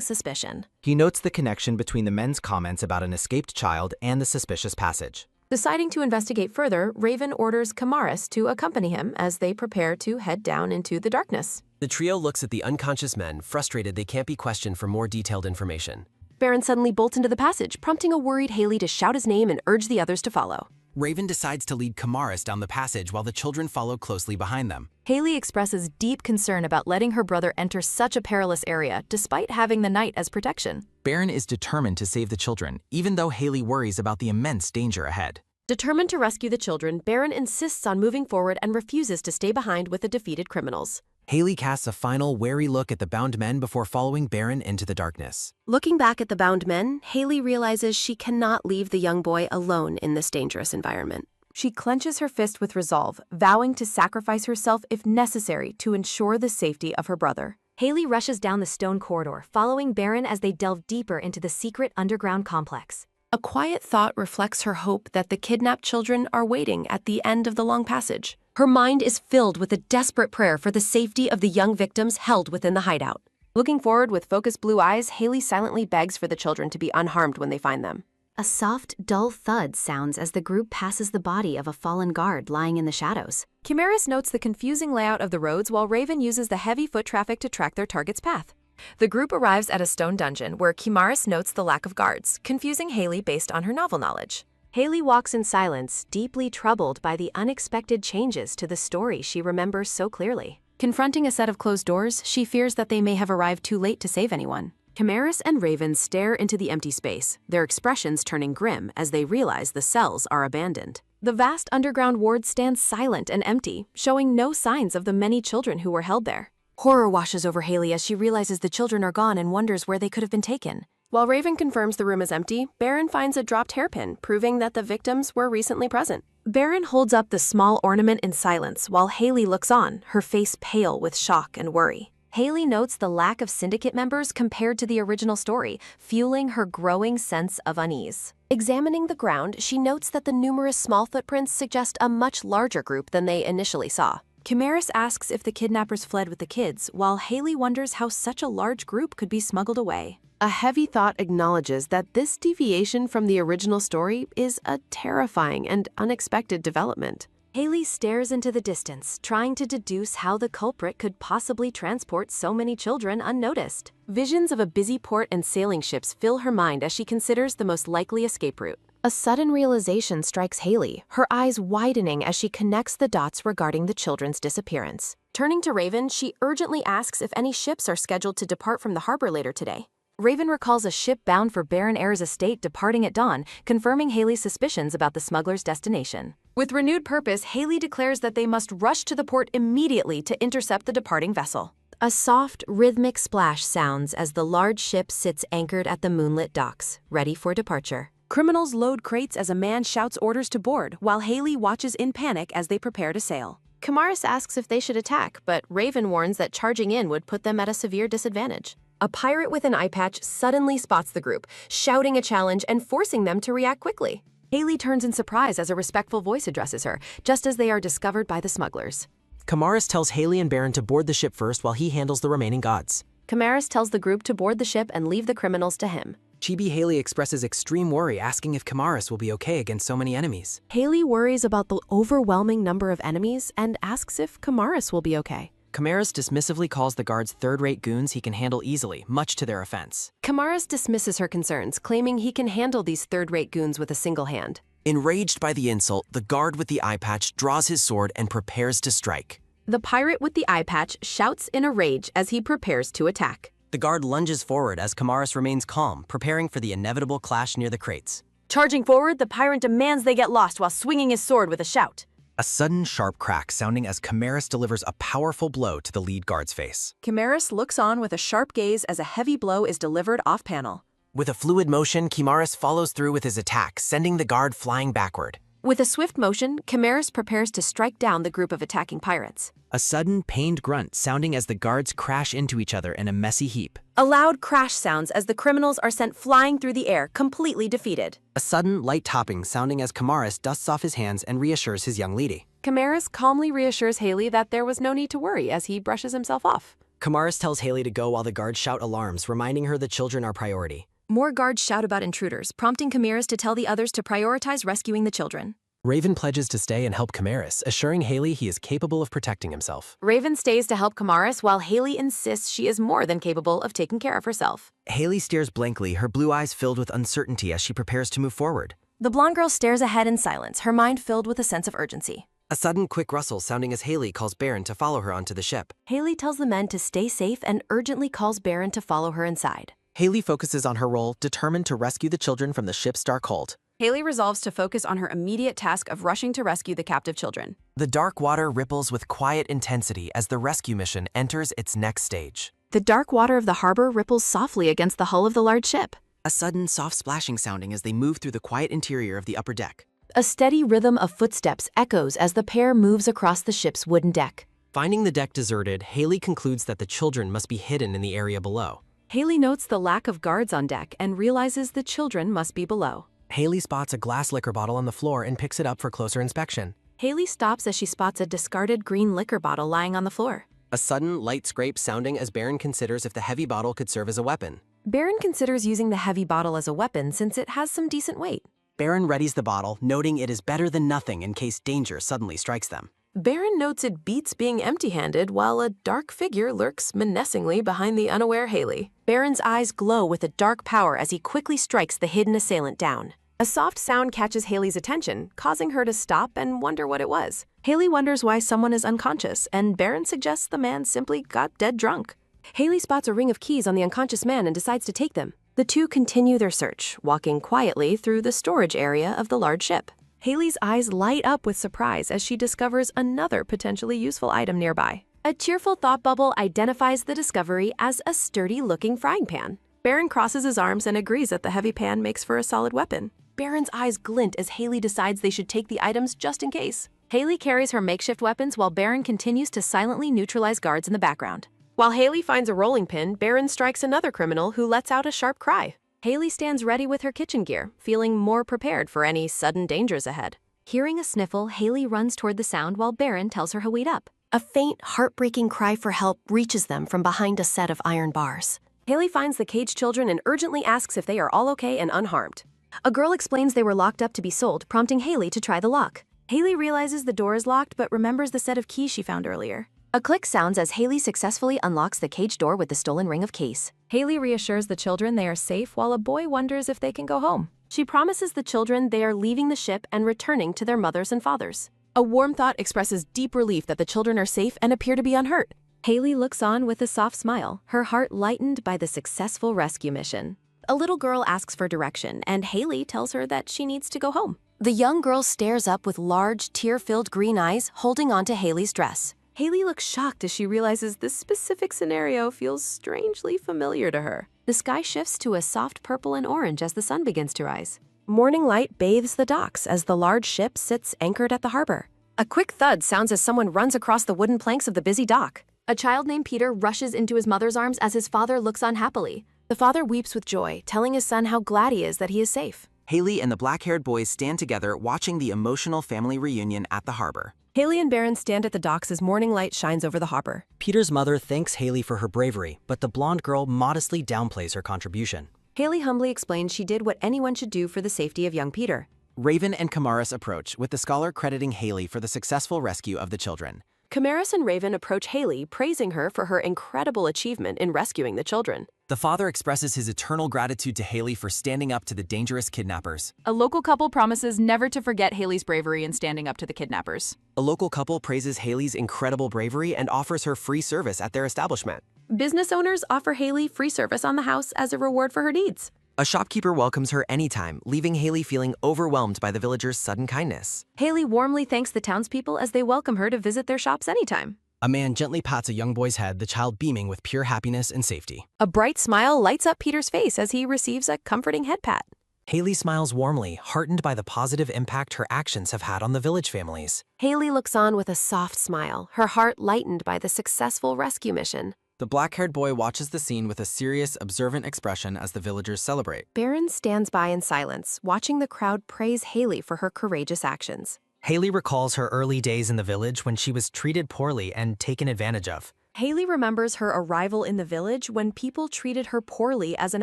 suspicion. He notes the connection between the men's comments about an escaped child and the suspicious passage. Deciding to investigate further, Raven orders Kamaris to accompany him as they prepare to head down into the darkness. The trio looks at the unconscious men, frustrated they can't be questioned for more detailed information. Baron suddenly bolts into the passage, prompting a worried Haley to shout his name and urge the others to follow. Raven decides to lead Kamaris down the passage while the children follow closely behind them. Haley expresses deep concern about letting her brother enter such a perilous area, despite having the night as protection. Baron is determined to save the children, even though Haley worries about the immense danger ahead. Determined to rescue the children, Baron insists on moving forward and refuses to stay behind with the defeated criminals. Haley casts a final wary look at the bound men before following Baron into the darkness. Looking back at the bound men, Haley realizes she cannot leave the young boy alone in this dangerous environment. She clenches her fist with resolve, vowing to sacrifice herself if necessary to ensure the safety of her brother. Haley rushes down the stone corridor, following Baron as they delve deeper into the secret underground complex. A quiet thought reflects her hope that the kidnapped children are waiting at the end of the long passage. Her mind is filled with a desperate prayer for the safety of the young victims held within the hideout. Looking forward with focused blue eyes, Haley silently begs for the children to be unharmed when they find them. A soft, dull thud sounds as the group passes the body of a fallen guard lying in the shadows. Chimeris notes the confusing layout of the roads while Raven uses the heavy foot traffic to track their target's path. The group arrives at a stone dungeon where Chimeris notes the lack of guards, confusing Haley based on her novel knowledge. Haley walks in silence, deeply troubled by the unexpected changes to the story she remembers so clearly. Confronting a set of closed doors, she fears that they may have arrived too late to save anyone. Chimeris and Raven stare into the empty space, their expressions turning grim as they realize the cells are abandoned. The vast underground ward stands silent and empty, showing no signs of the many children who were held there. Horror washes over Haley as she realizes the children are gone and wonders where they could have been taken. While Raven confirms the room is empty, Baron finds a dropped hairpin, proving that the victims were recently present. Baron holds up the small ornament in silence while Haley looks on, her face pale with shock and worry. Haley notes the lack of syndicate members compared to the original story, fueling her growing sense of unease. Examining the ground, she notes that the numerous small footprints suggest a much larger group than they initially saw. Chimeris asks if the kidnappers fled with the kids, while Haley wonders how such a large group could be smuggled away. A heavy thought acknowledges that this deviation from the original story is a terrifying and unexpected development. Haley stares into the distance, trying to deduce how the culprit could possibly transport so many children unnoticed. Visions of a busy port and sailing ships fill her mind as she considers the most likely escape route. A sudden realization strikes Haley, her eyes widening as she connects the dots regarding the children's disappearance. Turning to Raven, she urgently asks if any ships are scheduled to depart from the harbor later today. Raven recalls a ship bound for Baron Ayre's estate departing at dawn, confirming Haley's suspicions about the smuggler's destination. With renewed purpose, Haley declares that they must rush to the port immediately to intercept the departing vessel. A soft, rhythmic splash sounds as the large ship sits anchored at the moonlit docks, ready for departure. Criminals load crates as a man shouts orders to board, while Haley watches in panic as they prepare to sail. Chimeris asks if they should attack, but Raven warns that charging in would put them at a severe disadvantage. A pirate with an eye patch suddenly spots the group, shouting a challenge and forcing them to react quickly. Haley turns in surprise as a respectful voice addresses her, just as they are discovered by the smugglers. Kamaris tells Haley and Baron to board the ship first while he handles the remaining gods. Chimeris tells the group to board the ship and leave the criminals to him. Chibi Haley expresses extreme worry, asking if Kamaris will be okay against so many enemies. Haley worries about the overwhelming number of enemies and asks if Kamaris will be okay. Kamaris dismissively calls the guards third-rate goons he can handle easily, much to their offense. Kamaris dismisses her concerns, claiming he can handle these third-rate goons with a single hand. Enraged by the insult, the guard with the eye patch draws his sword and prepares to strike. The pirate with the eye patch shouts in a rage as he prepares to attack. The guard lunges forward as Kamaris remains calm, preparing for the inevitable clash near the crates. Charging forward, the pirate demands they get lost while swinging his sword with a shout. A sudden sharp crack sounding as Kamaris delivers a powerful blow to the lead guard's face. Chimeris looks on with a sharp gaze as a heavy blow is delivered off-panel. With a fluid motion, Kamaris follows through with his attack, sending the guard flying backward. With a swift motion, Chimeris prepares to strike down the group of attacking pirates. A sudden, pained grunt sounding as the guards crash into each other in a messy heap. A loud crash sounds as the criminals are sent flying through the air, completely defeated. A sudden, light topping sounding as Kamaris dusts off his hands and reassures his young lady. Chimeris calmly reassures Haley that there was no need to worry as he brushes himself off. Kamaris tells Haley to go while the guards shout alarms, reminding her the children are priority. More guards shout about intruders, prompting Chimeris to tell the others to prioritize rescuing the children. Raven pledges to stay and help Kamaris, assuring Haley he is capable of protecting himself. Raven stays to help Chimeris while Haley insists she is more than capable of taking care of herself. Haley stares blankly, her blue eyes filled with uncertainty as she prepares to move forward. The blonde girl stares ahead in silence, her mind filled with a sense of urgency. A sudden quick rustle sounding as Haley calls Baron to follow her onto the ship. Haley tells the men to stay safe and urgently calls Baron to follow her inside. Haley focuses on her role, determined to rescue the children from the ship's dark hold. Haley resolves to focus on her immediate task of rushing to rescue the captive children. The dark water ripples with quiet intensity as the rescue mission enters its next stage. The dark water of the harbor ripples softly against the hull of the large ship. A sudden soft splashing sounding as they move through the quiet interior of the upper deck. A steady rhythm of footsteps echoes as the pair moves across the ship's wooden deck. Finding the deck deserted, Haley concludes that the children must be hidden in the area below. Haley notes the lack of guards on deck and realizes the children must be below. Haley spots a glass liquor bottle on the floor and picks it up for closer inspection. Haley stops as she spots a discarded green liquor bottle lying on the floor. A sudden, light scrape sounding as Baron considers if the heavy bottle could serve as a weapon. Baron considers using the heavy bottle as a weapon since it has some decent weight. Baron readies the bottle, noting it is better than nothing in case danger suddenly strikes them. Baron notes it beats being empty-handed while a dark figure lurks menacingly behind the unaware Haley. Baron's eyes glow with a dark power as he quickly strikes the hidden assailant down. A soft sound catches Haley's attention, causing her to stop and wonder what it was. Haley wonders why someone is unconscious, and Baron suggests the man simply got dead drunk. Haley spots a ring of keys on the unconscious man and decides to take them. The two continue their search, walking quietly through the storage area of the large ship. Haley's eyes light up with surprise as she discovers another potentially useful item nearby. A cheerful thought bubble identifies the discovery as a sturdy-looking frying pan. Baron crosses his arms and agrees that the heavy pan makes for a solid weapon. Baron's eyes glint as Haley decides they should take the items just in case. Haley carries her makeshift weapons while Baron continues to silently neutralize guards in the background. While Haley finds a rolling pin, Baron strikes another criminal who lets out a sharp cry. Haley stands ready with her kitchen gear, feeling more prepared for any sudden dangers ahead. Hearing a sniffle, Haley runs toward the sound while Baron tells her to wait up. A faint, heartbreaking cry for help reaches them from behind a set of iron bars. Haley finds the caged children and urgently asks if they are all okay and unharmed. A girl explains they were locked up to be sold, prompting Haley to try the lock. Haley realizes the door is locked but remembers the set of keys she found earlier. A click sounds as Haley successfully unlocks the cage door with the stolen ring of case. Haley reassures the children they are safe while a boy wonders if they can go home. She promises the children they are leaving the ship and returning to their mothers and fathers. A warm thought expresses deep relief that the children are safe and appear to be unhurt. Haley looks on with a soft smile, her heart lightened by the successful rescue mission. A little girl asks for direction, and Haley tells her that she needs to go home. The young girl stares up with large, tear-filled green eyes, holding onto Haley's dress. Haley looks shocked as she realizes this specific scenario feels strangely familiar to her. The sky shifts to a soft purple and orange as the sun begins to rise. Morning light bathes the docks as the large ship sits anchored at the harbor. A quick thud sounds as someone runs across the wooden planks of the busy dock. A child named Peter rushes into his mother's arms as his father looks on happily. The father weeps with joy, telling his son how glad he is that he is safe. Haley and the black-haired boys stand together watching the emotional family reunion at the harbor. Haley and Baron stand at the docks as morning light shines over the harbor. Peter's mother thanks Haley for her bravery, but the blonde girl modestly downplays her contribution. Haley humbly explains she did what anyone should do for the safety of young Peter. Raven and Kamaris approach, with the scholar crediting Haley for the successful rescue of the children. Kamaris and Raven approach Haley, praising her for her incredible achievement in rescuing the children. The father expresses his eternal gratitude to Haley for standing up to the dangerous kidnappers. A local couple promises never to forget Haley's bravery in standing up to the kidnappers. A local couple praises Haley's incredible bravery and offers her free service at their establishment. Business owners offer Haley free service on the house as a reward for her deeds. A shopkeeper welcomes her anytime, leaving Haley feeling overwhelmed by the villagers' sudden kindness. Haley warmly thanks the townspeople as they welcome her to visit their shops anytime. A man gently pats a young boy's head, the child beaming with pure happiness and safety. A bright smile lights up Peter's face as he receives a comforting head pat. Haley smiles warmly, heartened by the positive impact her actions have had on the village families. Haley looks on with a soft smile, her heart lightened by the successful rescue mission. The black-haired boy watches the scene with a serious, observant expression as the villagers celebrate. Baron stands by in silence, watching the crowd praise Haley for her courageous actions. Haley recalls her early days in the village when she was treated poorly and taken advantage of. Haley remembers her arrival in the village when people treated her poorly as an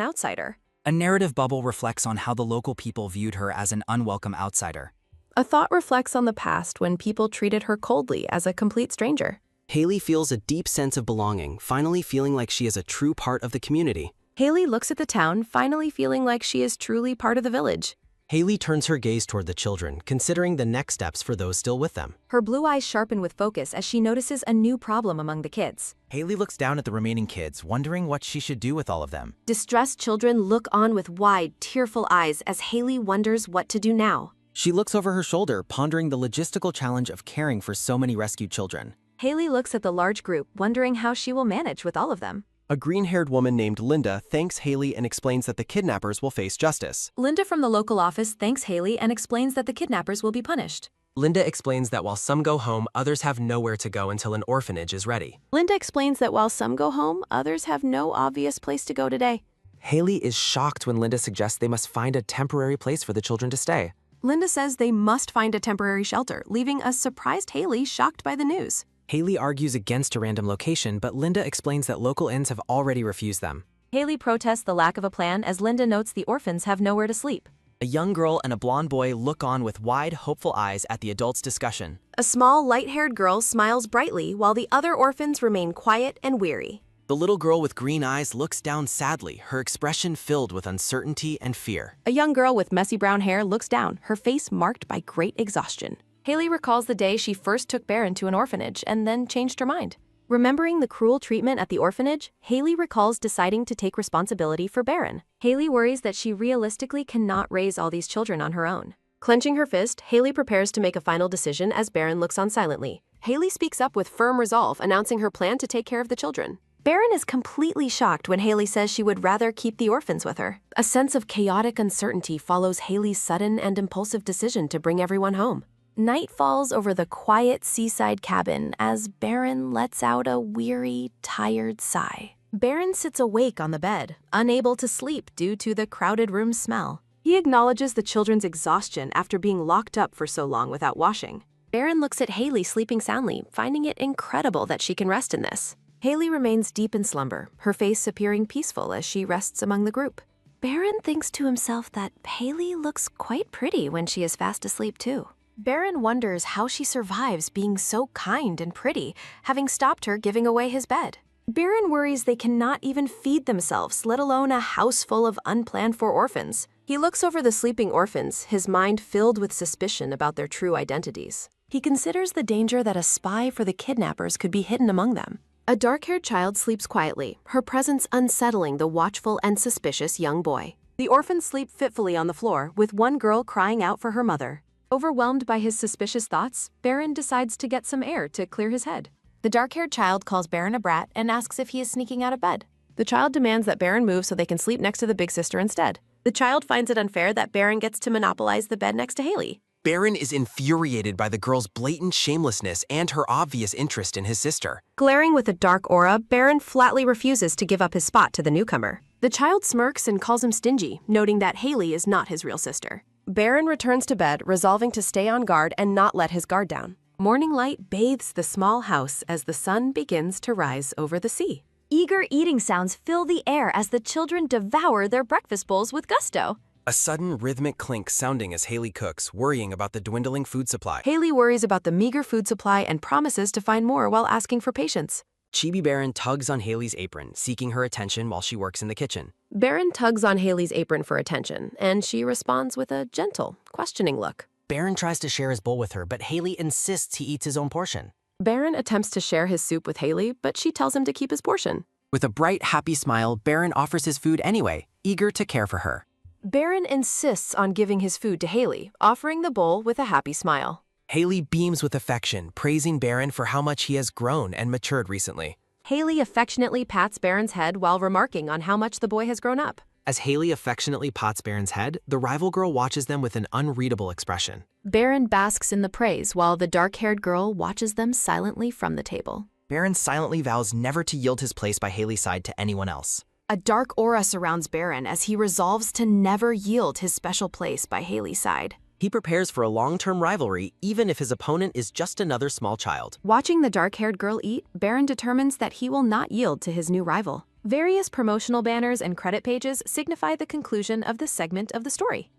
outsider. A narrative bubble reflects on how the local people viewed her as an unwelcome outsider. A thought reflects on the past when people treated her coldly as a complete stranger. Haley feels a deep sense of belonging, finally feeling like she is a true part of the community. Haley looks at the town, finally feeling like she is truly part of the village. Haley turns her gaze toward the children, considering the next steps for those still with them. Her blue eyes sharpen with focus as she notices a new problem among the kids. Haley looks down at the remaining kids, wondering what she should do with all of them. Distressed children look on with wide, tearful eyes as Haley wonders what to do now. She looks over her shoulder, pondering the logistical challenge of caring for so many rescued children. Haley looks at the large group, wondering how she will manage with all of them. A green-haired woman named Linda thanks Haley and explains that the kidnappers will face justice. Linda from the local office thanks Haley and explains that the kidnappers will be punished. Linda explains that while some go home, others have nowhere to go until an orphanage is ready. Linda explains that while some go home, others have no obvious place to go today. Haley is shocked when Linda suggests they must find a temporary place for the children to stay. Linda says they must find a temporary shelter, leaving a surprised Haley shocked by the news. Haley argues against a random location, but Linda explains that local inns have already refused them. Haley protests the lack of a plan as Linda notes the orphans have nowhere to sleep. A young girl and a blonde boy look on with wide, hopeful eyes at the adults' discussion. A small, light-haired girl smiles brightly while the other orphans remain quiet and weary. The little girl with green eyes looks down sadly, her expression filled with uncertainty and fear. A young girl with messy brown hair looks down, her face marked by great exhaustion. Haley recalls the day she first took Baron to an orphanage and then changed her mind. Remembering the cruel treatment at the orphanage, Haley recalls deciding to take responsibility for Baron. Haley worries that she realistically cannot raise all these children on her own. Clenching her fist, Haley prepares to make a final decision as Baron looks on silently. Haley speaks up with firm resolve, announcing her plan to take care of the children. Baron is completely shocked when Haley says she would rather keep the orphans with her. A sense of chaotic uncertainty follows Haley's sudden and impulsive decision to bring everyone home. Night falls over the quiet seaside cabin as Baron lets out a weary, tired sigh. Baron sits awake on the bed, unable to sleep due to the crowded room's smell. He acknowledges the children's exhaustion after being locked up for so long without washing. Baron looks at Haley sleeping soundly, finding it incredible that she can rest in this. Haley remains deep in slumber, her face appearing peaceful as she rests among the group. Baron thinks to himself that Haley looks quite pretty when she is fast asleep too. Baron wonders how she survives being so kind and pretty, having stopped her giving away his bed. Baron worries they cannot even feed themselves, let alone a house full of unplanned-for orphans. He looks over the sleeping orphans, his mind filled with suspicion about their true identities. He considers the danger that a spy for the kidnappers could be hidden among them. A dark-haired child sleeps quietly, her presence unsettling the watchful and suspicious young boy. The orphans sleep fitfully on the floor, with one girl crying out for her mother. Overwhelmed by his suspicious thoughts, Baron decides to get some air to clear his head. The dark-haired child calls Baron a brat and asks if he is sneaking out of bed. The child demands that Baron move so they can sleep next to the big sister instead. The child finds it unfair that Baron gets to monopolize the bed next to Haley. Baron is infuriated by the girl's blatant shamelessness and her obvious interest in his sister. Glaring with a dark aura, Baron flatly refuses to give up his spot to the newcomer. The child smirks and calls him stingy, noting that Haley is not his real sister. Baron returns to bed, resolving to stay on guard and not let his guard down. Morning light bathes the small house as the sun begins to rise over the sea. Eager eating sounds fill the air as the children devour their breakfast bowls with gusto. A sudden rhythmic clink sounding as Haley cooks, worrying about the dwindling food supply. Haley worries about the meager food supply and promises to find more while asking for patience. Chibi Baron tugs on Haley's apron, seeking her attention while she works in the kitchen. Baron tugs on Haley's apron for attention, and she responds with a gentle, questioning look. Baron tries to share his bowl with her, but Haley insists he eats his own portion. Baron attempts to share his soup with Haley, but she tells him to keep his portion. With a bright, happy smile, Baron offers his food anyway, eager to care for her. Baron insists on giving his food to Haley, offering the bowl with a happy smile. Haley beams with affection, praising Baron for how much he has grown and matured recently. Haley affectionately pats Baron's head while remarking on how much the boy has grown up. As Haley affectionately pats Baron's head, the rival girl watches them with an unreadable expression. Baron basks in the praise while the dark-haired girl watches them silently from the table. Baron silently vows never to yield his place by Haley's side to anyone else. A dark aura surrounds Baron as he resolves to never yield his special place by Haley's side. He prepares for a long-term rivalry, even if his opponent is just another small child. Watching the dark-haired girl eat, Baron determines that he will not yield to his new rival. Various promotional banners and credit pages signify the conclusion of this segment of the story.